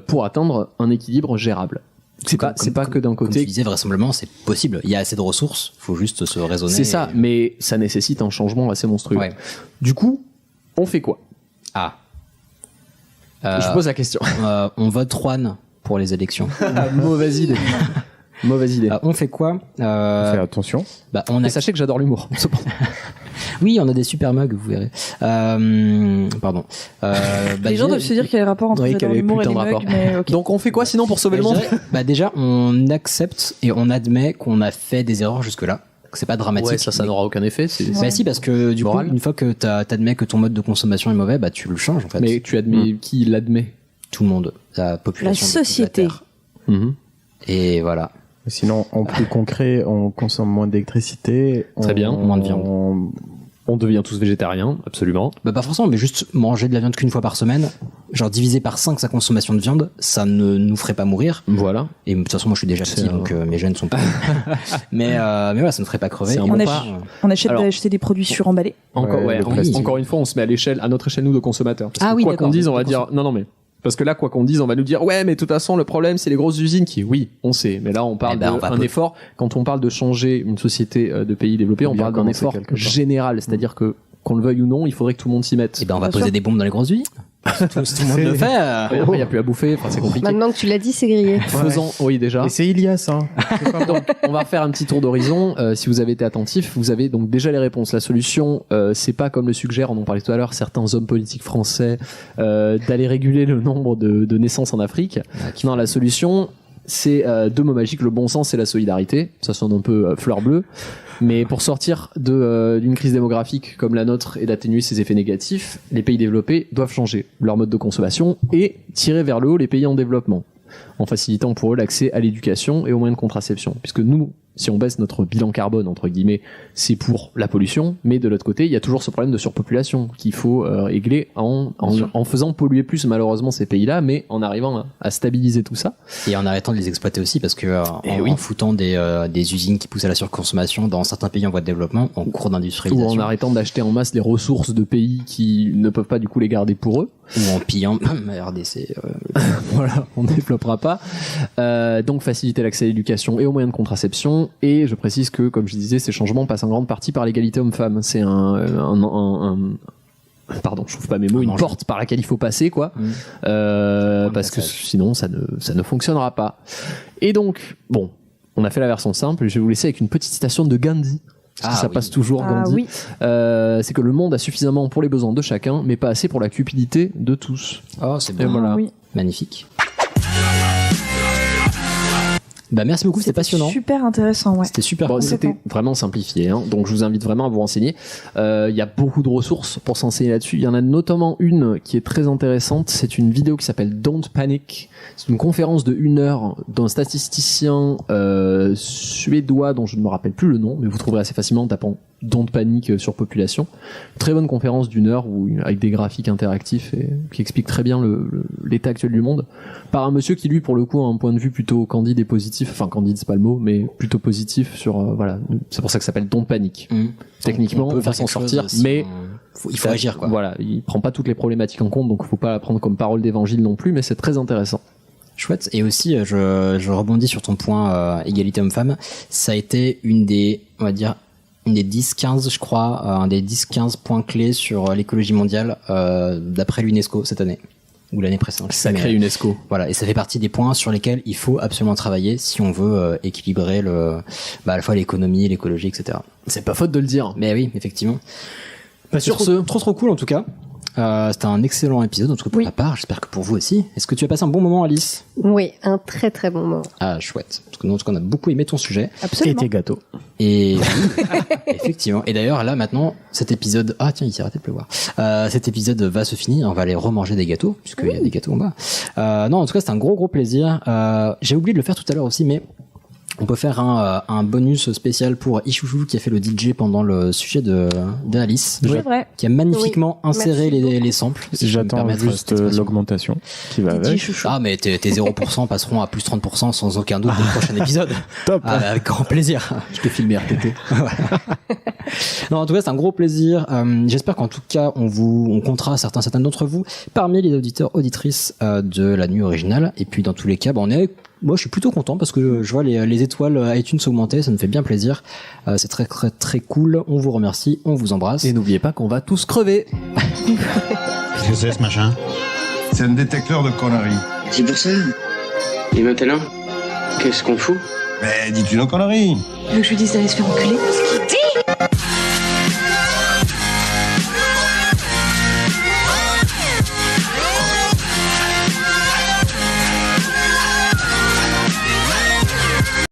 A: pour atteindre un équilibre gérable. C'est pas que d'un côté.
G: Comme tu disais, vraisemblablement, c'est possible. Il y a assez de ressources, faut juste se raisonner.
A: C'est ça, mais ça nécessite un changement assez monstrueux. Ouais. Du coup, on fait quoi ? Je pose la question.
G: On vote Juan pour les élections.
A: Mauvaise idée.
G: On fait quoi
B: On fait attention.
A: Et sachez que j'adore l'humour.
G: Oui, on a des super mugs, vous verrez. Pardon.
F: Les gens doivent se dire quel est le rapport entre l'humour et les mugs. Mais okay.
A: Donc on fait quoi sinon pour sauver le monde ?
G: Déjà, on accepte et on admet qu'on a fait des erreurs jusque-là. C'est pas dramatique.
A: Ouais, ça n'aura aucun effet.
G: Si, parce que du coup, une fois que t'admets que ton mode de consommation est mauvais, tu le changes en fait.
A: Mais tu admets qui l'admet ?
G: Tout le monde, la population,
F: la société.
G: Et voilà.
B: Sinon, en plus concret, on consomme moins d'électricité.
A: Très bien.
G: Moins de viande.
A: On devient tous végétariens, absolument.
G: Pas forcément, mais juste manger de la viande qu'une fois par semaine, genre diviser par 5 sa consommation de viande, ça ne nous ferait pas mourir.
A: Voilà.
G: Et de toute façon, moi je suis déjà petit, donc mes gènes sont pas. mais voilà, ça ne ferait pas crever.
F: On achète d'acheter des produits suremballés.
A: Encore une fois, on se met à notre échelle nous de consommateurs. Parce que quoi qu'on dise, on va dire non mais. Parce que là, quoi qu'on dise, on va nous dire ouais, mais de toute façon, le problème, c'est les grosses usines qui, oui, on sait. Mais là, on parle d'un effort. Quand on parle de changer une société de pays développés, on parle d'un effort général. C'est-à-dire que, qu'on le veuille ou non, il faudrait que tout le monde s'y mette.
G: On va poser des bombes dans les grosses usines. Tout le monde le fait.
A: Après, il n'y a plus à bouffer. Enfin, c'est compliqué.
H: Maintenant que tu l'as dit, c'est grillé.
A: Oui, déjà.
B: Et c'est Ilias, hein.
A: Donc, on va faire un petit tour d'horizon. Si vous avez été attentif, vous avez donc déjà les réponses. La solution, c'est pas comme le suggèrent, on en parlait tout à l'heure, certains hommes politiques français, d'aller réguler le nombre de naissances en Afrique. Non, la solution, c'est deux mots magiques, le bon sens et la solidarité. Ça sonne un peu fleur bleue. Mais pour sortir d'une crise démographique comme la nôtre et d'atténuer ses effets négatifs, les pays développés doivent changer leur mode de consommation et tirer vers le haut les pays en développement, en facilitant pour eux l'accès à l'éducation et aux moyens de contraception. Puisque nous, si on baisse notre bilan carbone, entre guillemets, c'est pour la pollution, mais de l'autre côté, il y a toujours ce problème de surpopulation qu'il faut régler en faisant polluer plus malheureusement ces pays-là, mais en arrivant à stabiliser tout ça.
G: Et en arrêtant de les exploiter aussi, parce que en foutant des usines qui poussent à la surconsommation dans certains pays en voie de développement, en cours d'industrialisation.
A: Ou en arrêtant d'acheter en masse les ressources de pays qui ne peuvent pas du coup les garder pour eux.
G: Ou en pillant RDC.
A: Voilà, on développera pas. Donc faciliter l'accès à l'éducation et aux moyens de contraception. Et je précise que, comme je disais, ces changements passent en grande partie par l'égalité homme-femme. C'est pardon, je trouve pas mes mots, une porte par laquelle il faut passer, quoi. Parce que sinon, ça ne fonctionnera pas. Et donc, bon, on a fait la version simple. Je vais vous laisser avec une petite citation de Gandhi. Ça passe toujours, Gandhi. C'est que le monde a suffisamment pour les besoins de chacun, mais pas assez pour la cupidité de tous.
G: Oh, c'est bon.
A: Et voilà.
G: Magnifique. Bah merci beaucoup, c'était passionnant.
F: Super intéressant, ouais.
G: C'était super cool.
A: C'était vraiment simplifié, hein, donc je vous invite vraiment à vous renseigner. Il y a beaucoup de ressources pour s'enseigner là-dessus. Il y en a notamment une qui est très intéressante. C'est une vidéo qui s'appelle Don't Panic. C'est une conférence de 1 heure d'un statisticien suédois dont je ne me rappelle plus le nom, mais vous trouverez assez facilement en tapant Don't Panic sur population. Très bonne conférence d'1 heure avec des graphiques interactifs et qui explique très bien l'état actuel du monde par un monsieur qui lui pour le coup a un point de vue plutôt candide et positif. Enfin candide c'est pas le mot, mais plutôt positif sur voilà. C'est pour ça que ça s'appelle Don't Panic. Techniquement on peut s'en sortir, mais
G: il faut agir quoi.
A: Voilà, il prend pas toutes les problématiques en compte, donc faut pas la prendre comme parole d'évangile non plus, mais c'est très intéressant.
G: Chouette. Et aussi, je rebondis sur ton point égalité homme-femme. Ça a été une des 10-15, je crois, un des 10-15 points clés sur l'écologie mondiale d'après l'UNESCO cette année. Ou l'année précédente.
A: Sacré UNESCO.
G: Voilà, et ça fait partie des points sur lesquels il faut absolument travailler si on veut équilibrer à la fois l'économie, l'écologie, etc.
A: C'est pas faute de le dire.
G: Mais oui, effectivement. Sur ce, trop cool en tout cas. C'était un excellent épisode, en tout cas pour ma part. J'espère que pour vous aussi. Est-ce que tu as passé un bon moment, Alice?
H: Oui, un très très bon moment.
G: Ah, chouette. Parce que nous, en tout cas, on a beaucoup aimé ton sujet.
F: Absolument.
B: Et tes gâteaux.
G: Et effectivement. Et d'ailleurs, là, maintenant, cet épisode... Ah, tiens, il s'est arrêté de pleuvoir. Cet épisode va se finir. On va aller remanger des gâteaux, puisqu'il y a des gâteaux en bas. Non, en tout cas, c'était un gros plaisir. J'ai oublié de le faire tout à l'heure aussi, mais... On peut faire un bonus spécial pour Ichouchou qui a fait le DJ pendant le sujet d'Alice, qui a magnifiquement inséré les samples.
B: J'attends juste l'augmentation qui va avec.
G: Ah mais tes 0% passeront à plus 30% sans aucun doute dans le prochain épisode.
B: Top.
G: Avec grand plaisir.
A: Je te filme RTT.
G: Non, en tout cas c'est un gros plaisir. J'espère qu'en tout cas on comptera certains d'entre vous parmi les auditeurs auditrices de la nuit originale. Et puis dans tous les cas, moi, je suis plutôt content parce que je vois les étoiles iTunes augmenter, ça me fait bien plaisir. C'est très, très, très cool. On vous remercie, on vous embrasse.
A: Et n'oubliez pas qu'on va tous crever.
D: Qu'est-ce que c'est ce machin?
J: C'est un détecteur de conneries.
E: C'est pour ça. Et maintenant, qu'est-ce qu'on fout?
J: Mais dis-tu nos conneries?
L: Tu veux que je lui dise d'aller se faire enculer?